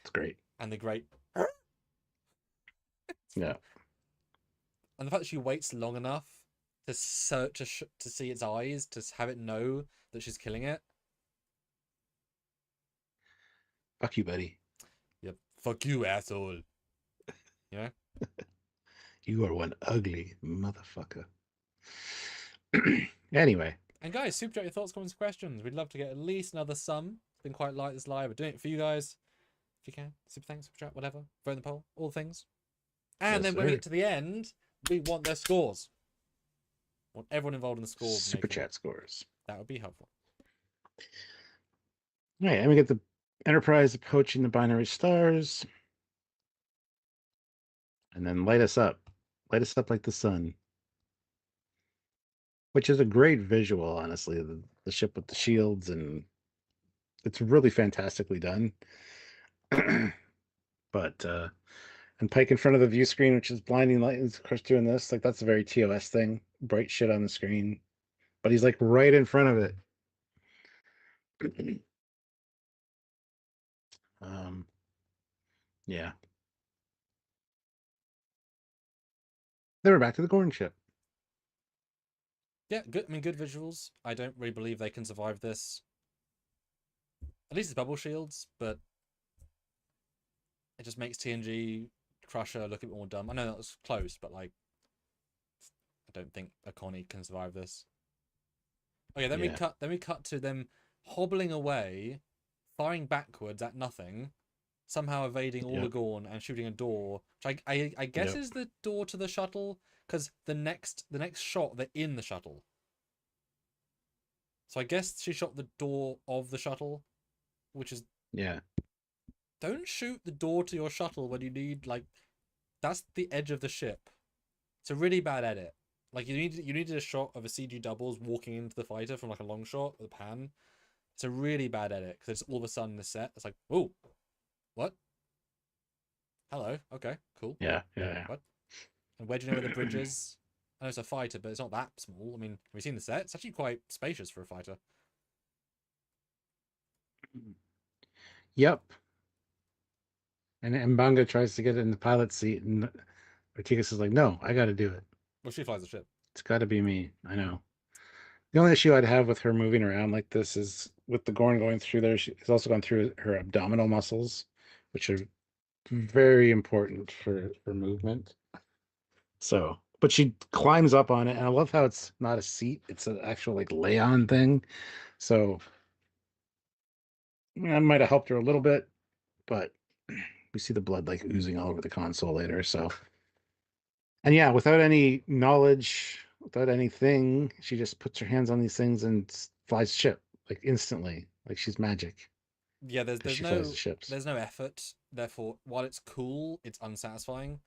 It's great. And the great. Yeah. And the fact that she waits long enough to search to see its eyes, to have it know that she's killing it. Fuck you, buddy. Yep. Fuck you, asshole. Yeah. You are one ugly motherfucker. Anyway. And guys, super chat your thoughts, comments, questions. We'd love to get at least another sum. It's been quite light this live. We're doing it for you guys. If you can. Super thanks, super chat, whatever. Vote in the poll. All the things. And then when we get to the end, we want their scores. We want everyone involved in the score. Super chat scores. That would be helpful. All right, and we get the Enterprise approaching the binary stars. And then light us up. Light us up like the sun. Which is a great visual, honestly. The ship with the shields, and it's really fantastically done. But and Pike in front of the view screen, which is blinding light, is of course doing this. Like that's a very TOS thing. Bright shit on the screen. But he's like right in front of it. Yeah. Then we're back to the Gorn ship. Yeah, good. I mean, good visuals. I don't really believe they can survive this. At least it's bubble shields, but it just makes TNG Crusher look a bit more dumb. I know that was close, but like, I don't think a Connie can survive this. Okay, then we cut to them hobbling away, firing backwards at nothing, somehow evading all the Gorn and shooting a door, which I guess is the door to the shuttle, because the next shot they're in the shuttle. So I guess she shot the door of the shuttle, which is don't shoot the door to your shuttle when you need that's the edge of the ship. It's a really bad edit. Like you needed a shot of a CG doubles walking into the fighter from like a long shot with a pan. It's a really bad edit because it's all of a sudden the set. It's like, oh, what? Hello. Okay. Cool. Yeah. What? And where do you know where the bridge is? I know it's a fighter, but it's not that small. I mean, have you seen the set? It's actually quite spacious for a fighter. Yep. And Mbanga tries to get in the pilot seat, and Ortigas is like, "No, I got to do it." Well, she flies the ship. It's got to be me. I know. The only issue I'd have with her moving around like this is with the Gorn going through there. She's also gone through her abdominal muscles, which are very important for movement. So, but she climbs up on it, and I love how it's not a seat; it's an actual like lay-on thing. So that might have helped her a little bit, but we see the blood like oozing all over the console later. So, and yeah, without any knowledge, without anything, she just puts her hands on these things and flies ship like instantly, like she's magic Yeah, because she flies the ships. there's no effort. Therefore, while it's cool, it's unsatisfying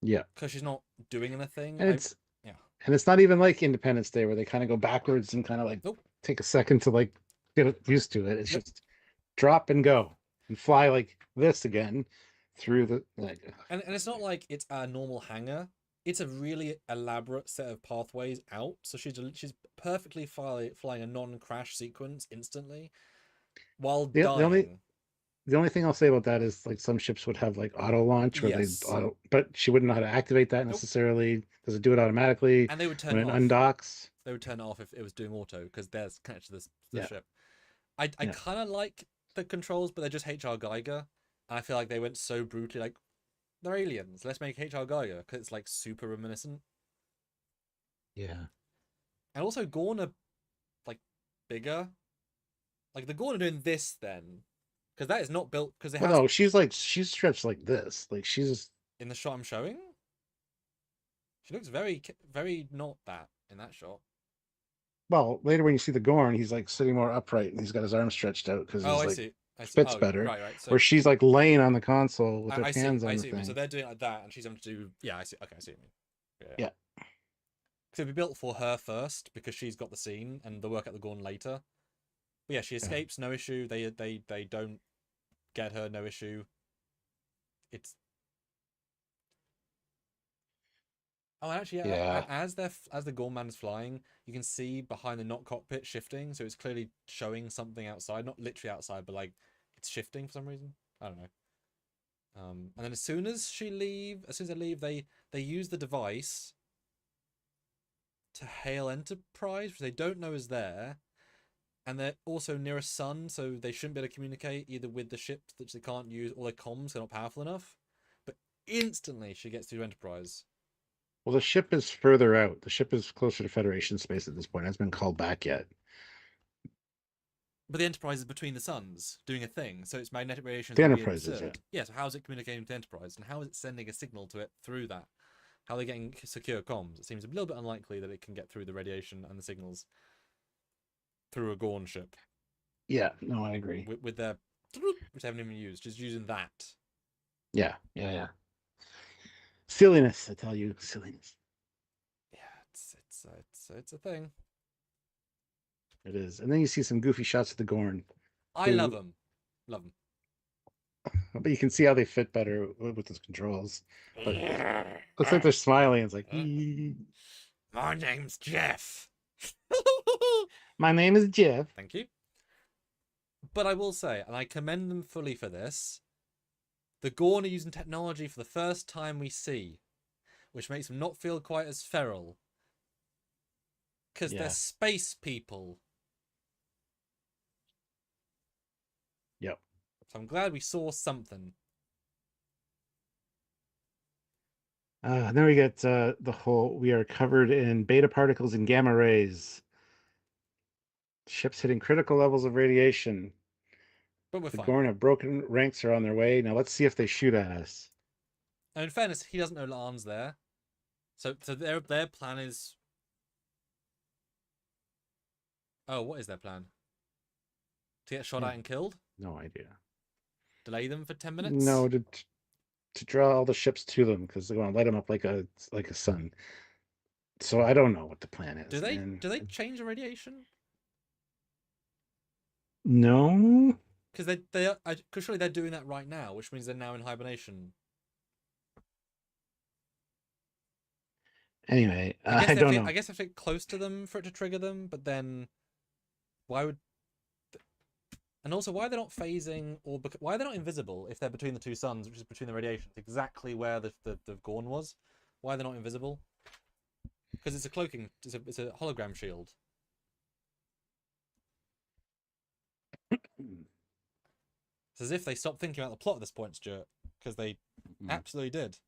Yeah, because she's not doing anything. and it's Yeah. and it's not even like Independence Day where they kind of go backwards and kind of like Nope. take a second to like get used to it. It's Nope. just drop and go and fly like this again through the like. And it's not like it's a normal hangar. It's a really elaborate set of pathways out. So she's perfectly flying a non-crash sequence instantly while The only dying. the only thing I'll say about that is like some ships would have like auto launch where they Yes. auto, but she wouldn't know how to activate that Nope. necessarily. Does it do it automatically And they would turn when it it off. undocks? They would turn it off if it was doing auto because there's connected to the Yeah, ship. I yeah, kind of like the controls, but they're just HR Geiger. And I feel like they went so brutally like they're aliens. Let's make HR Geiger because it's like super reminiscent. yeah. And also Gorn are like bigger. Like the Gorn are doing this then, because that is not built because it Well, has no, she's stretched like this. Like she's in the shot I'm showing. She looks very not that in that shot. well later when you see the Gorn, he's like sitting more upright and he's got his arms stretched out because Oh, he's I like see. I see. fits Oh, better. right. So Where she's like laying on the console with her I see. hands on I the see. So thing. they're doing it like that, and she's having to do. Yeah, I see. Okay, I see what you mean. Yeah. Yeah, So it'd be built for her first because she's got the scene, and they'll work out the Gorn later. But yeah, she yeah, escapes, no issue. They don't get her, no issue. It's oh, and actually, yeah, yeah. as the Gorn man is flying, you can see behind the not cockpit shifting, so it's clearly showing something outside, not literally outside, but like it's shifting for some reason. I don't know. And then as soon as they leave, they use the device to hail Enterprise, which they don't know is there, and they're also near a sun, so they shouldn't be able to communicate either with the ship that they can't use or their comms. They're not powerful enough. But instantly, she gets through Enterprise. Well, the ship is further out. The ship is closer to Federation space at this point. It hasn't been called back yet. But the Enterprise is between the suns, doing a thing, so its magnetic radiation is The going to be Enterprise is, yeah. absurd. Yeah, so how is it communicating with the Enterprise, and how is it sending a signal to it through that? How are they getting secure comms? It seems a little bit unlikely that it can get through the radiation and the signals through a Gorn ship. Yeah, no, I agree. With their, which they haven't even used, just using that. Yeah, yeah, yeah. Silliness, I tell you, silliness. Yeah, it's a thing. It is. And then you see some goofy shots of the Gorn. I love them. Love them. But you can see how they fit better with those controls. But looks like they're smiling. It's like, my name's Jeff. my name is Jeff. Thank you. But I will say, and I commend them fully for this, the Gorn are using technology for the first time we see, which makes them not feel quite as feral. Because they're space people. Yep. So I'm glad we saw something. Then we get the whole, we are covered in beta particles and gamma rays. Ships hitting critical levels of radiation. But we're The fine. Gorn have broken ranks are on their way. Now let's see if they shoot at us. Now, in fairness, he doesn't know Lan's there. So their plan is... Oh, what is their plan? To get shot at and killed? No idea. Delay them for 10 minutes? No, to draw all the ships to them because they want to light them up like a sun. So I don't know what the plan is. Do they change the radiation? No. Because because surely they're doing that right now, which means they're now in hibernation. Anyway, I don't know. I guess if it close to them for it to trigger them, but then why would? And also, why are they not phasing, or why are they not invisible if they're between the two suns, which is between the radiations, exactly where the Gorn was? Why are they not invisible? because it's a cloaking. It's a hologram shield. It's as if they stopped thinking about the plot at this point, Stuart, because they absolutely did.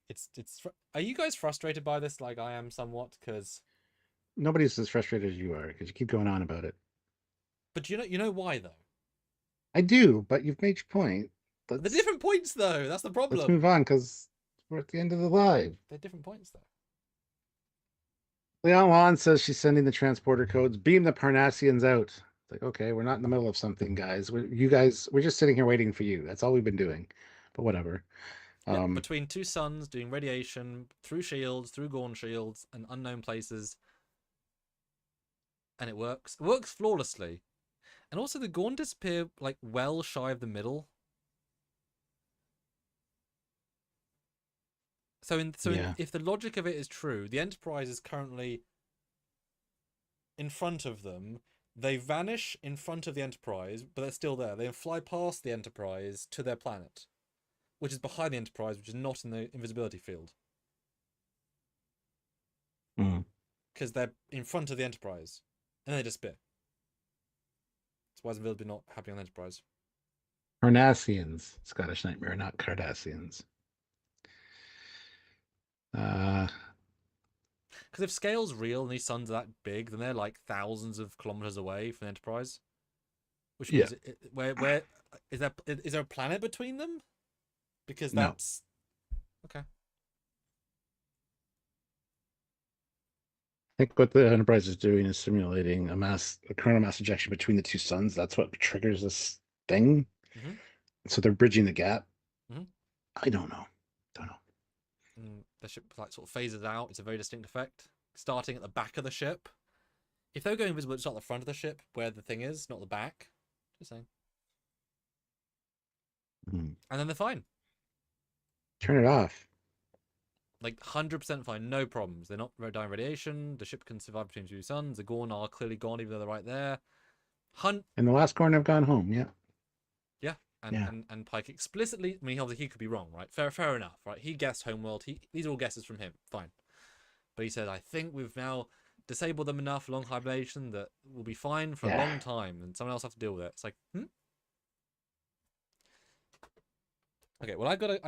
It's. Are you guys frustrated by this, like I am somewhat? Because Nobody's as frustrated as you are because you keep going on about it. but you know why though? I do, but you've made your point. The different points though. That's the Let's problem. move on because we're at the end of the live. They're different points though. Leon Juan says she's sending the transporter codes. Beam the Parnassians out. It's like, okay, we're not in the middle of something, guys. We're just sitting here waiting for you. That's all we've been doing. But whatever. Yeah, between two suns doing radiation through shields, through Gorn shields, and unknown places, and it works. It works flawlessly, and also the Gorn disappear like well shy of the middle. If the logic of it is true, the Enterprise is currently in front of them. They vanish in front of the Enterprise, but they're still there. They fly past the Enterprise to their planet, which is behind the Enterprise, which is not in the invisibility field. Because they're in front of the Enterprise, and then they disappear. That's why invisibility not happening on the Enterprise. Parnassians, Scottish Nightmare, not Cardassians. Because if scale's real and these suns are that big, then they're like thousands of kilometers away from the Enterprise. Which means where is there a planet between them? Because that's okay. I think what the Enterprise is doing is simulating a coronal mass ejection between the two suns. That's what triggers this thing. So they're bridging the gap. I don't know. And the ship like sort of phases out. It's a very distinct effect. Starting at the back of the ship. If they were going invisible, it's not the front of the ship where the thing is, not the back. Just saying. And then they're fine. Turn it off. Like 100% fine, no problems. They're not dying radiation. The ship can survive between two suns. The Gorn are clearly gone, even though they're right there. And the last Gorn have gone home. Yeah. Yeah. And Pike explicitly. I mean, obviously he could be wrong, right? Fair enough, right? He guessed Homeworld. These are all guesses from him. Fine. But he said, I think we've now disabled them enough long hibernation that we'll be fine for a long time, and someone else have to deal with it. It's like, Okay, well I gotta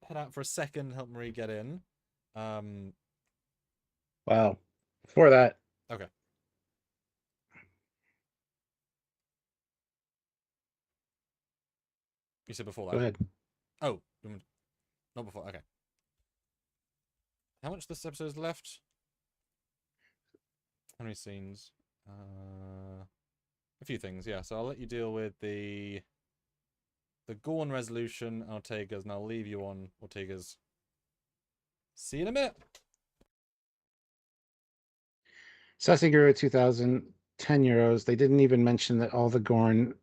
head out for a second and help Marie get in. Wow. Before that. Okay. You said before that. Go ahead. Oh, not before. Okay. How much this episode is left? How many scenes? A few things, yeah. So I'll let you deal with the Gorn resolution, Ortega's, and I'll leave you on Ortega's. See you in a minute. Sasaguro 2000, 10 euros. They didn't even mention that all the Gorn,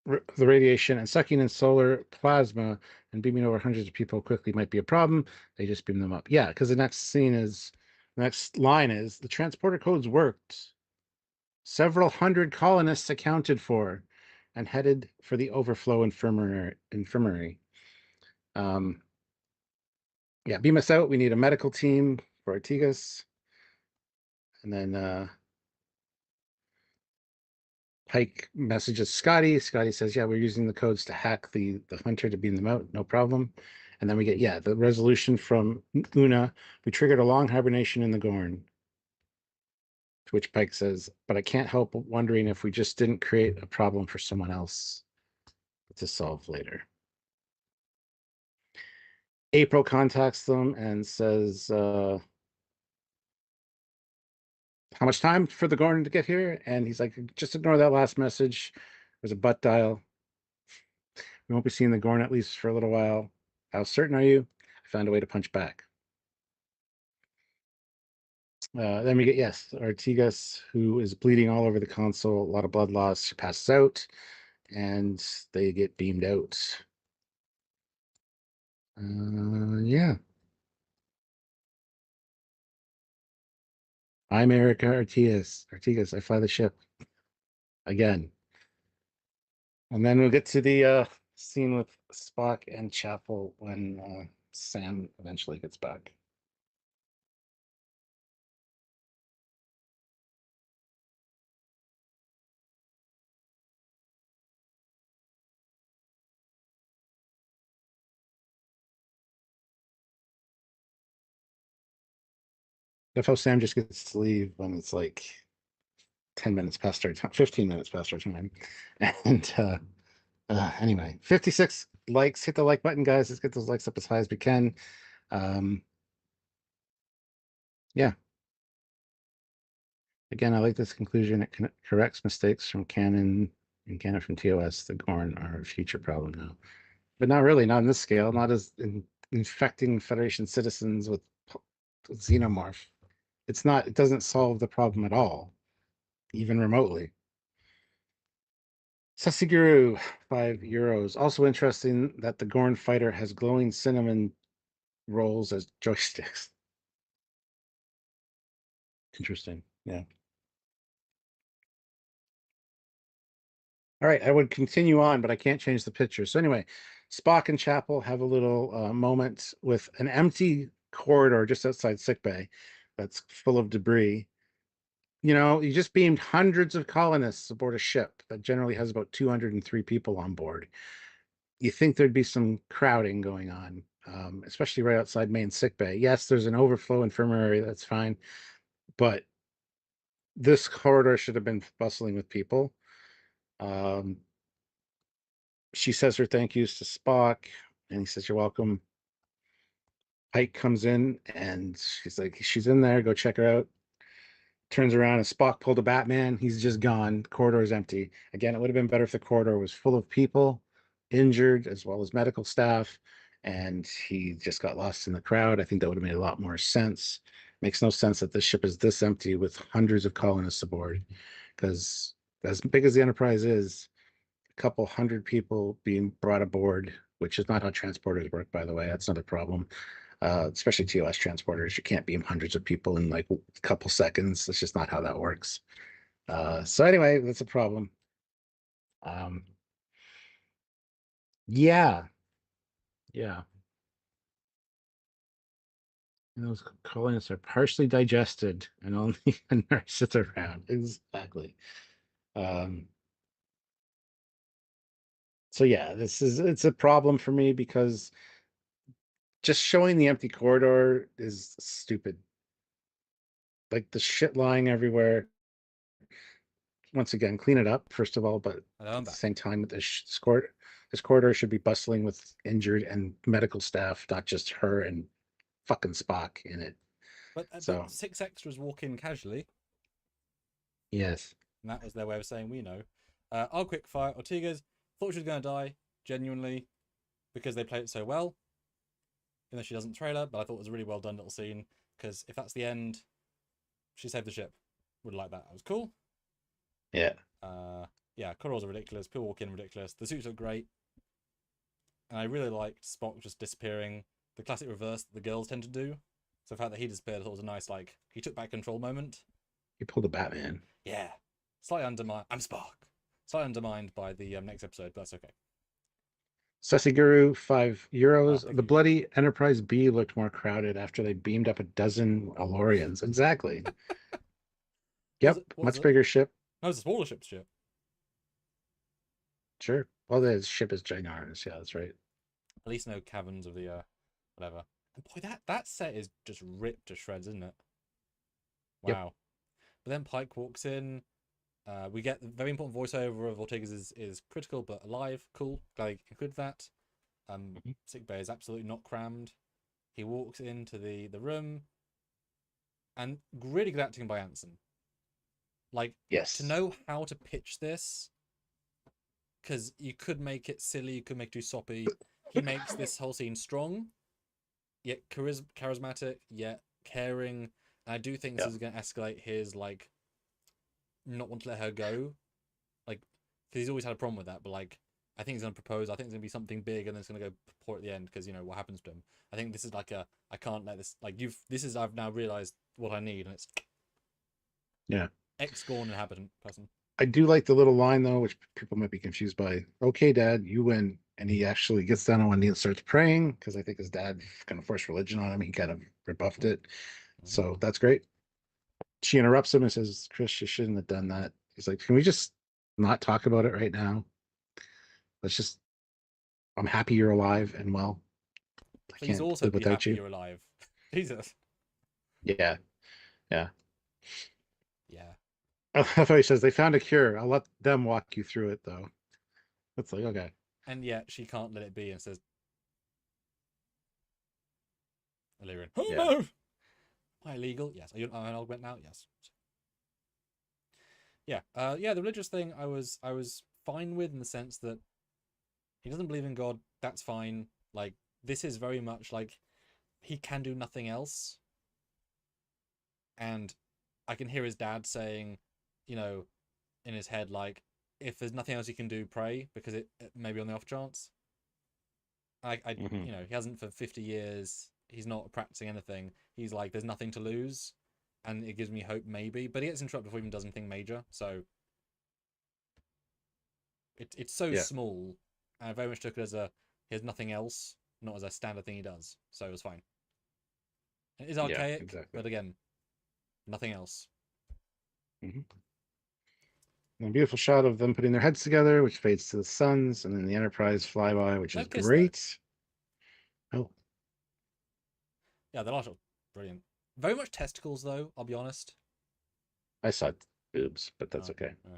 the radiation and sucking in solar plasma and beaming over hundreds of people quickly might be a problem. They just beam them up. Yeah, because the next line is the transporter codes worked. Several hundred colonists accounted for and headed for the overflow infirmary. Yeah, beam us out. We need a medical team for Artigas. And then Pike messages Scotty. Scotty says, yeah, we're using the codes to hack the hunter to beam them out. No problem. And then we get, the resolution from Una. We triggered a long hibernation in the Gorn. To which Pike says, but I can't help wondering if we just didn't create a problem for someone else to solve later. April contacts them and says, how much time for the Gorn to get here? And he's like, just ignore that last message. There's a butt dial. We won't be seeing the Gorn at least for a little while. How certain are you? I found a way to punch back. Then we get, Artigas, who is bleeding all over the console, a lot of blood loss. She passes out, and they get beamed out. Yeah. I'm Erica Artigas. I fly the ship. Again. And then we'll get to the scene with Spock and Chapel when Sam eventually gets back. That's how Sam just gets to leave when it's like 10 minutes past our time, 15 minutes past our time. And anyway, 56 likes. Hit the like button, guys. Let's get those likes up as high as we can. Um, yeah. Again, I like this conclusion. It corrects mistakes from canon and canon from TOS. The Gorn are a future problem now. But not really, not on this scale, not as infecting Federation citizens with xenomorph. It's not, it doesn't solve the problem at all, even remotely. Sasiguru, €5. Also interesting that the Gorn fighter has glowing cinnamon rolls as joysticks. Interesting. Yeah. All right, I would continue on, but I can't change the picture. So anyway, Spock and Chapel have a little moment with an empty corridor just outside sickbay that's full of debris. You know, you just beamed hundreds of colonists aboard a ship that generally has about 203 people on board. You think there'd be some crowding going on, especially right outside main sickbay. Yes, there's an overflow infirmary, that's fine, but this corridor should have been bustling with people. Um, she says her thank yous to Spock, and he says, "You're welcome." Pike comes in, and she's like, "She's in there. Go check her out." Turns around, and Spock pulled a Batman. He's just gone. The corridor is empty. Again, it would have been better if the corridor was full of people, injured, as well as medical staff, and he just got lost in the crowd. I think that would have made a lot more sense. Makes no sense that this ship is this empty with hundreds of colonists aboard, because as big as the Enterprise is, a couple hundred people being brought aboard, which is not how transporters work, by the way. That's another problem. Especially TOS transporters, you can't beam hundreds of people in like a couple seconds. That's just not how that works. So anyway, that's a problem. Um, yeah, yeah. And those colonists are partially digested and only a nurse is around. Exactly. Um, so yeah, it's a problem for me because just showing the empty corridor is stupid. Like the shit lying everywhere. Once again, clean it up first of all, but Hello, I'm at the back. same time, this corridor should be bustling with injured and medical staff, not just her and fucking Spock in it. But So 6 extras walk in casually, yes, and that was their way of saying we know. I'll quick fire. Ortega's thought she was going to die, genuinely, because they played it so well. Even though she doesn't trailer, but I thought it was a really well done little scene. Because if that's the end, she saved the ship. Would like that. That was cool. yeah, Yeah, corridors are ridiculous. People walk in ridiculous. The suits look great, and I really liked Spock just disappearing. The classic reverse that the girls tend to do. So the fact that he disappeared, I thought was a nice like he took back control moment. he pulled a Batman. Yeah, slightly undermined. I'm Spock. Slightly undermined by the next episode, but that's okay. Sasiguru, €5. Thank The you. bloody Enterprise B looked more crowded after they beamed up a dozen Alorians. Exactly. Yep, What was much it? bigger ship. No, it's a smaller ship's ship. Sure. Well, the ship is ginormous. Yeah, that's right. At least no caverns of the whatever. And boy, that set is just ripped to shreds, isn't it? Yep. Wow. But then Pike walks in. We get the very important voiceover of Ortega's is critical but alive. Cool. Glad they included that. Mhm. Sickbay is absolutely not crammed. He walks into the room, and really good acting by Anson. Like to Yes. know how to pitch this, because you could make it silly, you could make it too soppy. He makes this whole scene strong, yet charismatic, yet caring. And I do think this Yeah. is going to escalate his like not want to let her go, like because he's always had a problem with that. But like, I think he's going to propose. I think it's going to be something big, and then it's going to go poor at the end because you know what happens to him. I think this is like a I can't let this like you've. This is I've now realized what I need, and it's Yeah. ex Gorn inhabitant person. I do like the little line though, which people might be confused by. Okay, Dad, you win. And he actually gets down on one knee and starts praying because I think his dad kind of forced religion on him. He kind of rebuffed it. Mm-hmm. So that's great. She interrupts him and says, "Chris, you shouldn't have done that." He's like, "Can we just not talk about it right now? Let's just, I'm happy you're alive and well. I Please can't also live be without happy you." you're alive. Jesus. Yeah. Yeah. Yeah. I thought he says they found a cure. I'll let them walk you through it, though. It's like, okay. And yet she can't let it be and says, Illyrian, oh Yeah. no! Am I illegal? Yes. Are you an augment now? Yes. Yeah. Yeah, the religious thing I was fine with in the sense that he doesn't believe in God. That's fine. Like, this is very much like he can do nothing else. And I can hear his dad saying, you know, in his head, like, if there's nothing else he can do, pray, because it maybe on the off chance. Hmm. You know, he hasn't for 50 years. He's not practicing anything. He's like, there's nothing to lose, and it gives me hope, maybe. But he gets interrupted before he even does anything major. So it's so Yeah. small, and I very much took it as he has nothing else, not as a standard thing he does. So it was fine. It is Yeah. archaic, Exactly. but again, nothing else. Hmm. And a beautiful shot of them putting their heads together, which fades to the suns, and then the Enterprise flyby, which No is kiss though. great. Oh, Yeah, the last shot, brilliant. Very much testicles though. I'll be honest. I saw boobs, but that's Oh, okay. yeah.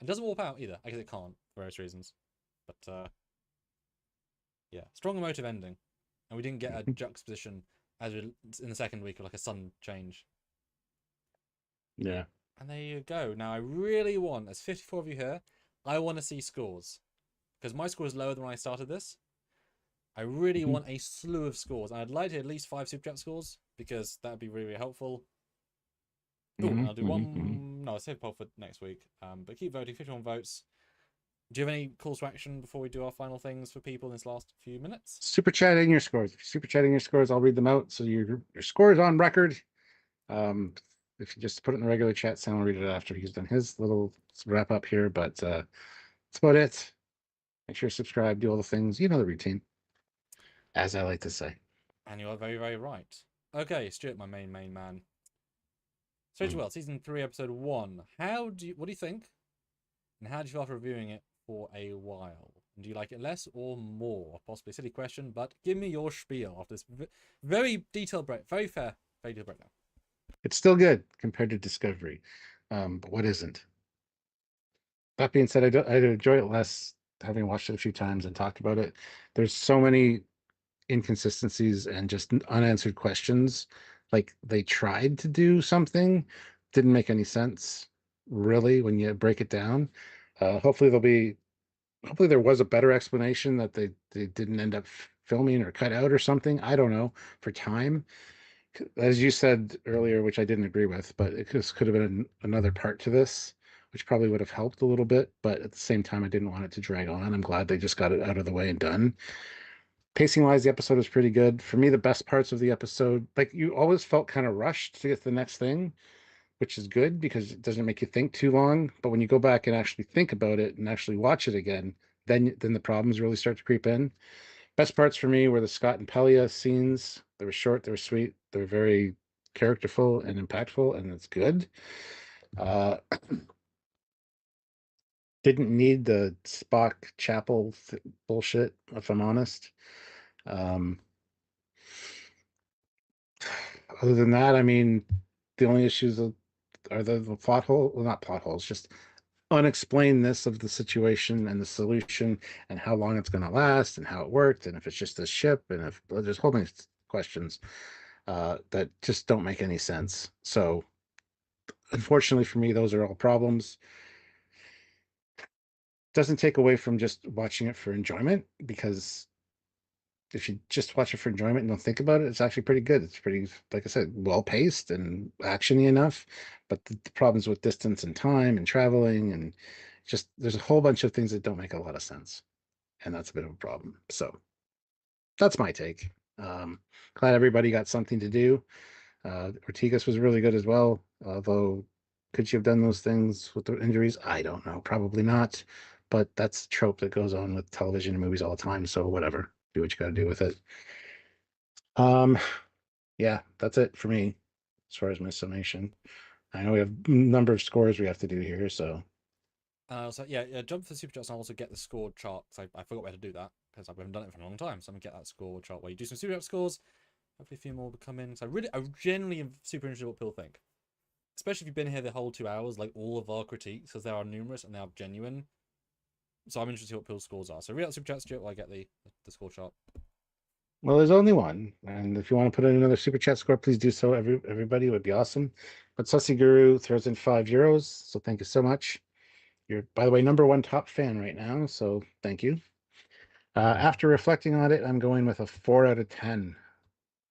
It doesn't warp out either. I guess it can't for various reasons. But yeah, strong emotive ending, and we didn't get a juxtaposition as in the second week of like a sun change. Yeah. And there you go. Now I really want, there's 54 of you here, I want to see scores because my score is lower than when I started this. I really Mhm. want a slew of scores, and I'd like to at least 5 super chat scores because that would be really, really helpful. Oh, and Hmm. I'll do Hmm. Hmm. one. No, I'll save a poll for next week. But keep voting. 51 votes. Do you have any calls to action before we do our final things for people in this last few minutes? Super chatting your scores. If you're super chatting your scores, I'll read them out. So your score is on record. Um, if you just put it in the regular chat, Sam will read it after he's done his little wrap up here. But that's about it. Make sure to subscribe, do all the things. You know the routine, as I like to say. And you are very, very right. Okay, Stuart, my main man. Strange Mm. World, season 3, episode 1. What do you think? And how do you feel after reviewing it for a while? Do you like it less or more? Possibly a silly question, but give me your spiel after this very detailed break. Very fair, very detailed breakdown. It's still good compared to Discovery, but what isn't? That being said, I enjoy it less having watched it a few times and talked about it. There's so many inconsistencies and just unanswered questions. Like they tried to do something, didn't make any sense, really, when you break it down. Hopefully hopefully there was a better explanation that they didn't end up filming or cut out or something. I don't know, for time. As you said earlier, which I didn't agree with, but it could have been another part to this, which probably would have helped a little bit. But at the same time, I didn't want it to drag on. I'm glad they just got it out of the way and done. Pacing wise, the episode was pretty good. For me, the best parts of the episode, like you always felt kind of rushed to get to the next thing, which is good because it doesn't make you think too long. But when you go back and actually think about it and actually watch it again, then the problems really start to creep in. Best parts for me were the Scott and Pelia scenes. They were short, they were sweet, they were very characterful and impactful, and it's good. Uh, didn't need the Spock Chapel bullshit, if I'm honest. Um, Other than that, I mean, the only issues are the plot hole, well, not plot holes, just unexplainedness of the situation and the solution and how long it's going to last and how it worked and if it's just a ship and if well, there's a whole bunch of questions that just don't make any sense. So unfortunately for me, those are all problems. Doesn't take away from just watching it for enjoyment because if you just watch it for enjoyment and don't think about it, it's actually pretty good. It's pretty, like I said, well paced and actiony enough. But the problems with distance and time and traveling and just there's a whole bunch of things that don't make a lot of sense, and that's a bit of a problem. So that's my take. Glad everybody got something to do. Ortigas was really good as well, although could she have done those things with the injuries? I don't know, probably not. But that's a trope that goes on with television and movies all the time. So whatever, do what you got to do with it. Um, yeah, that's it for me as far as my summation. I know we have a number of scores we have to do here, so So yeah, jump for the super chats and I'll also get the score chart because I forgot where to do that because I haven't done it for a long time. So I'm gonna get that score chart where you do some super chat scores. Hopefully a few more will come in. So I genuinely am super interested in what people think. Especially if you've been here the whole 2 hours, like all of our critiques, because they are numerous and they are genuine. So I'm interested to see what people's scores are. So read out super chat, Stuart, while I get the score chart. Well, there's only one, and if you want to put in another super chat score, please do so. Everybody, it would be awesome. But Sussy Guru throws in €5, so thank you so much. You're, by the way, #1 top fan right now, so thank you. After reflecting on it, I'm going with a 4 out of 10.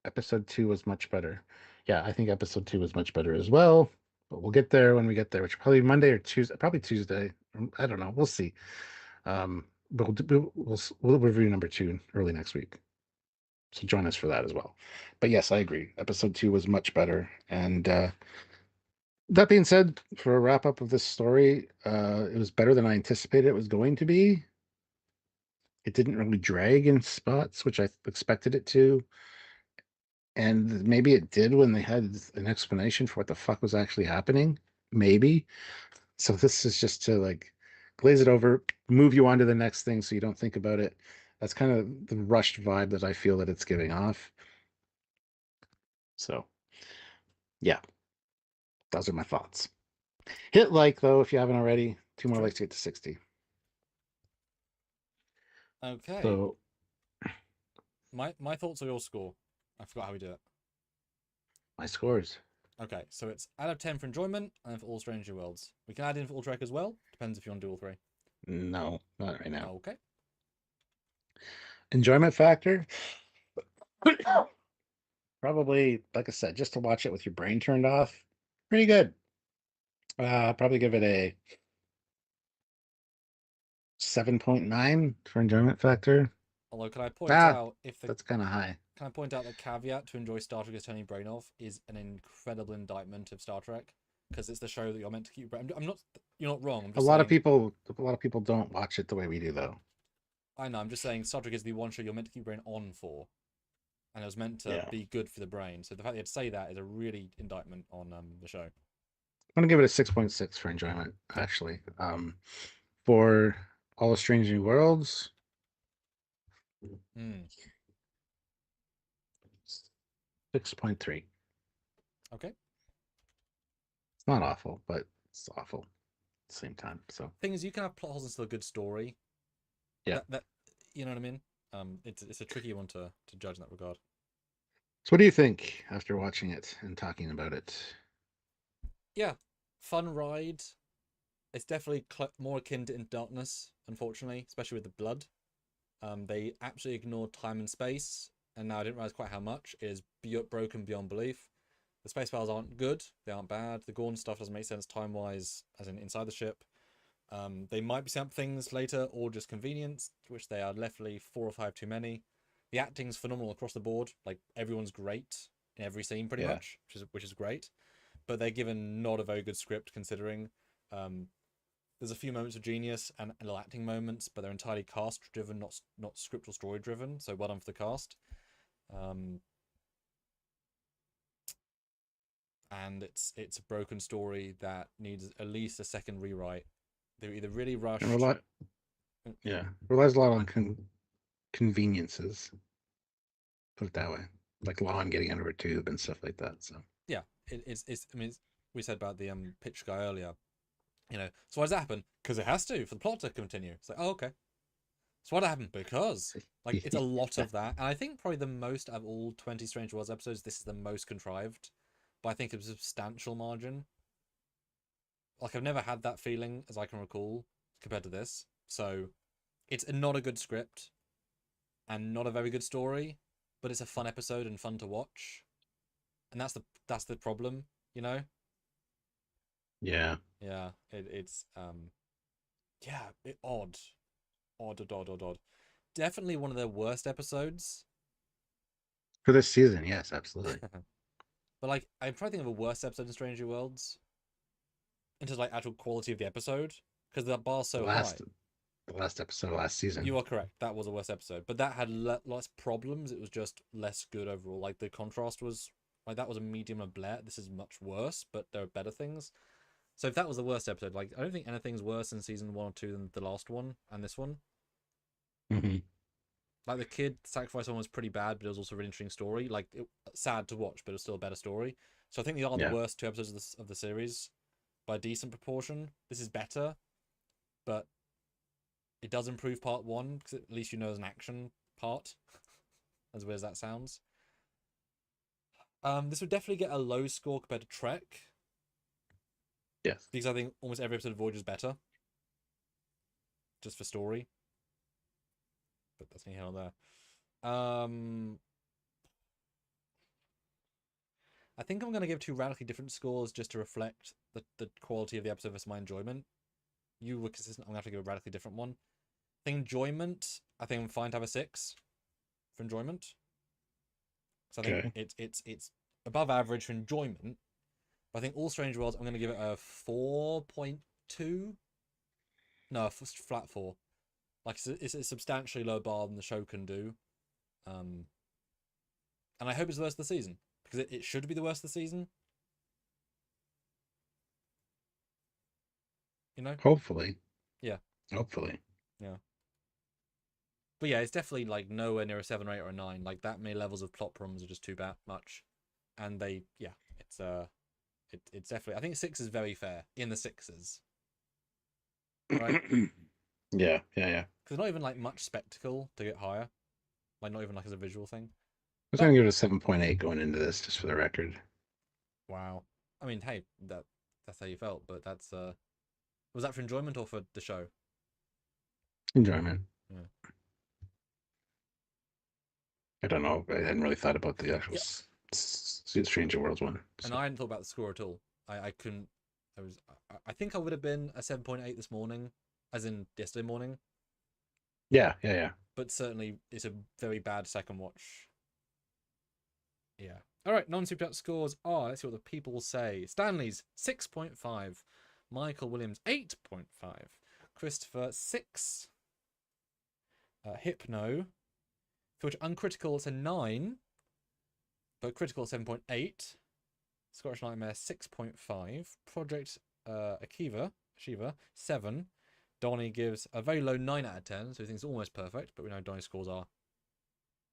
Episode 2 was much better. Yeah, I think episode 2 was much better as well. But we'll get there when we get there, which probably Monday or Tuesday, probably Tuesday. I don't know. We'll see. But we'll review number 2 early next week. So join us for that as well. But yes, I agree. Episode 2 was much better. And that being said, for a wrap up of this story, it was better than I anticipated it was going to be. It didn't really drag in spots, which I expected it to. And maybe it did when they had an explanation for what the fuck was actually happening. Maybe. So this is just to like glaze it over, move you on to the next thing so you don't think about it. That's kind of the rushed vibe that I feel that it's giving off. So, yeah, those are my thoughts. Hit like, though, if you haven't already. 2 more Sure. likes to get to 60. Okay. So, my thoughts on your score. I forgot how we do it. my scores. Okay, so it's out of 10 for enjoyment and for all Strange New Worlds. We can add in for all Trek as well. Depends if you want to do all three. No, not right now. Okay. Enjoyment factor? Probably, like I said, just to watch it with your brain turned off. Pretty good. Probably give it a 7.9 for enjoyment factor. Although, can I point out if the That's kind of high. Can I point out the caveat to enjoy Star Trek as turning brain off is an incredible indictment of Star Trek because it's the show that you're meant to keep. I'm not. You're not wrong. I'm A just lot saying, a lot of people don't watch it the way we do, though. I know. I'm just saying Star Trek is the one show you're meant to keep your brain on for, and it was meant to Yeah. be good for the brain. So the fact that you had to say that is a really indictment on the show. I'm gonna give it a 6.6 for enjoyment, actually. For All the Strange New Worlds, Mm. 6.3. Okay. It's not awful, but it's awful at the same time. So Thing is, you can have plot holes into a good story. yeah. That you know what I mean. It's a tricky one to judge in that regard. So what do you think after watching it and talking about it? Yeah, fun ride. It's definitely more akin to In Darkness, unfortunately, especially with the blood. They absolutely ignored time and space, and now I didn't realize quite how much it is broken beyond belief. The space files aren't good; they aren't bad. The Gorn stuff doesn't make sense time-wise, as in inside the ship. They might be some things later, or just convenience, which they are definitely 4 or 5 too many. The acting's phenomenal across the board; like everyone's great in every scene, pretty much, which is great. But they're given not a very good script considering. There's a few moments of genius and little acting moments, but they're entirely cast driven, not script or story driven. So well done for the cast. And it's a broken story that needs at least a second rewrite. They're either really rushed. Relies a lot on conveniences. Put it that way, like Lon getting out of her tube and stuff like that. So yeah, it's. I mean, we said about the pitch guy earlier. You know, so why does that happen? Because it has to for the plot to continue. It's like, oh, okay. So why did that happen? Because like it's a lot of that, and I think probably the most of all 20 Strange Worlds episodes, this is the most contrived. But I think it's a substantial margin. Like I've never had that feeling as I can recall compared to this. So it's not a good script and not a very good story, but it's a fun episode and fun to watch. And that's the problem, you know? yeah. Yeah, it's yeah, odd. Odd. Definitely one of their worst episodes. For this season, yes, absolutely. But like I'm trying to think of a worse episode in Stranger Worlds in terms of like actual quality of the episode because the bar's so high. The last episode of last season. You are correct. That was a worse episode, but that had less problems. It was just less good overall. Like the contrast was like that was a medium of Blair. This is much worse, but there are better things. So if that was the worst episode, like I don't think anything's worse in season 1 or 2 than the last one and this one. Mm-hmm. Like the kid sacrifice one was pretty bad, but it was also a really interesting story. Like sad to watch, but it was still a better story. So I think they are the Yeah. worst 2 episodes of the series by a decent proportion. This is better, but it does improve part 1 because at least you know there's an action part. As weird as that sounds. This would definitely get a low score compared to Trek. Yes. Because I think almost every episode of Voyager is better. Just for story. But that's neither here nor there. I think I'm going to give 2 radically different scores just to reflect the quality of the episode versus my enjoyment. You were consistent. I'm going to have to give a radically different one. I think enjoyment, I think I'm fine to have a 6 for enjoyment. So I think it's above average for enjoyment. But I think All Strange Worlds, I'm going to give it a 4.2. No, a flat 4. Like it's a substantially lower bar than the show can do. And I hope it's the worst of the season. Because it should be the worst of the season. You know? Hopefully. Yeah. Hopefully. Yeah. But yeah, it's definitely like nowhere near a 7 or 8 or a 9. Like that many levels of plot problems are just too much. And it's definitely, I think 6 is very fair in the 6s. Right? Yeah. Because not even like much spectacle to get higher. Like not even like as a visual thing. I was going to give it a 7.8 going into this, just for the record. Wow. I mean, hey, that's how you felt, but that's was that for enjoyment or for the show? Enjoyment. Yeah. I don't know. I hadn't really thought about the actual Stranger Worlds one. So. And I hadn't thought about the score at all. I couldn't. I think I would have been a 7.8 this morning, as in yesterday morning. Yeah. But certainly, it's a very bad second watch. Yeah. All right, non-super chat scores are, let's see what the people say. Stanley's 6.5. Michael Williams 8.5. Christopher 6. Hypno. For which uncritical it's a 9. But critical 7.8. Scottish Nightmare 6.5. Project Akiva, Shiva 7. Donnie gives a very low 9 out of 10, so he thinks it's almost perfect, but we know Donnie's scores are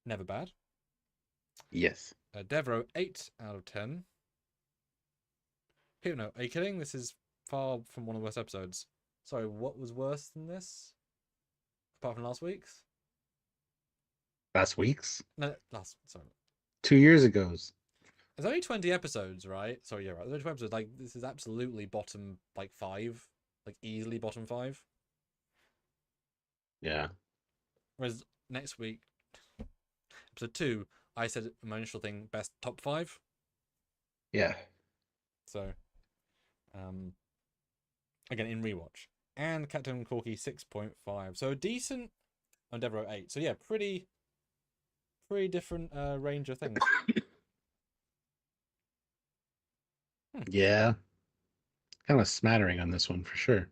never bad. Yes. Devro 8 out of 10. Hypno, are you kidding? This is far from one of the worst episodes. Sorry, what was worse than this? Apart from last week's? Last week's? No, sorry. 2 years ago's. There's only 20 episodes, right? Sorry, yeah, right. There's only 20 episodes. Like, this is absolutely bottom, like, 5. Like, easily bottom 5. Yeah. Whereas next week, episode 2, I said my initial thing, best top 5. Yeah. So, again, in rewatch. And Captain Corky 6.5. So, a decent Endeavor 8. So, yeah, pretty different range of things. Yeah. Kind of smattering on this one for sure.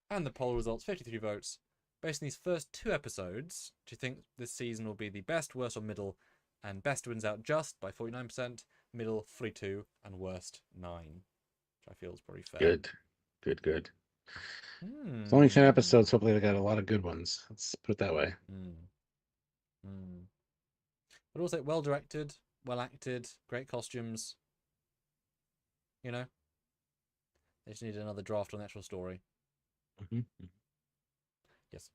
And the poll results 53 votes. Based on these first 2 episodes, do you think this season will be the best, worst, or middle? And best wins out just by 49%, middle 42, and worst 9. Which I feel is pretty fair. Good. It's only 10 episodes. Hopefully, they got a lot of good ones. Let's put it that way. But also, well directed, well acted, great costumes. You know? They just need another draft on the actual story. Yes.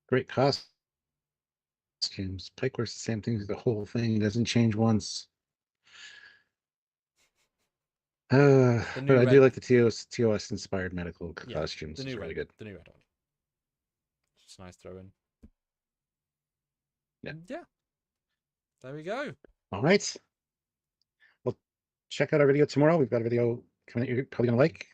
Great costumes. Pike wears the same thing through the whole thing. Doesn't change once. But I do like the TOS inspired medical costumes. The new really good. The new red one. Just a nice throw in. Yeah. Yeah. There we go. All right. Well, check out our video tomorrow. We've got a video coming that you're probably gonna like.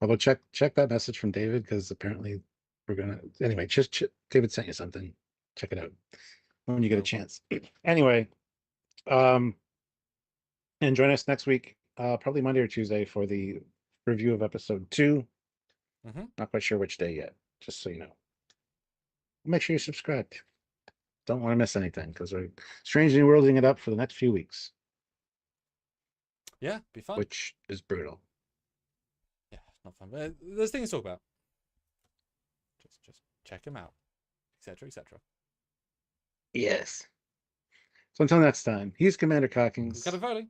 Although check that message from David, because apparently we're gonna anyway. Just David sent you something. Check it out when you get a chance. Anyway, and join us next week, probably Monday or Tuesday, for the review of episode 2. Not quite sure which day yet, just so you know. Make sure you're subscribed. Don't want to miss anything, because we're strangely worlding it up for the next few weeks. Yeah, be fun. Which is brutal. Yeah, not fun, but there's things to talk about. Just check him out, etc., etc. Yes. So until next time, he's Commander Cockings. Foley.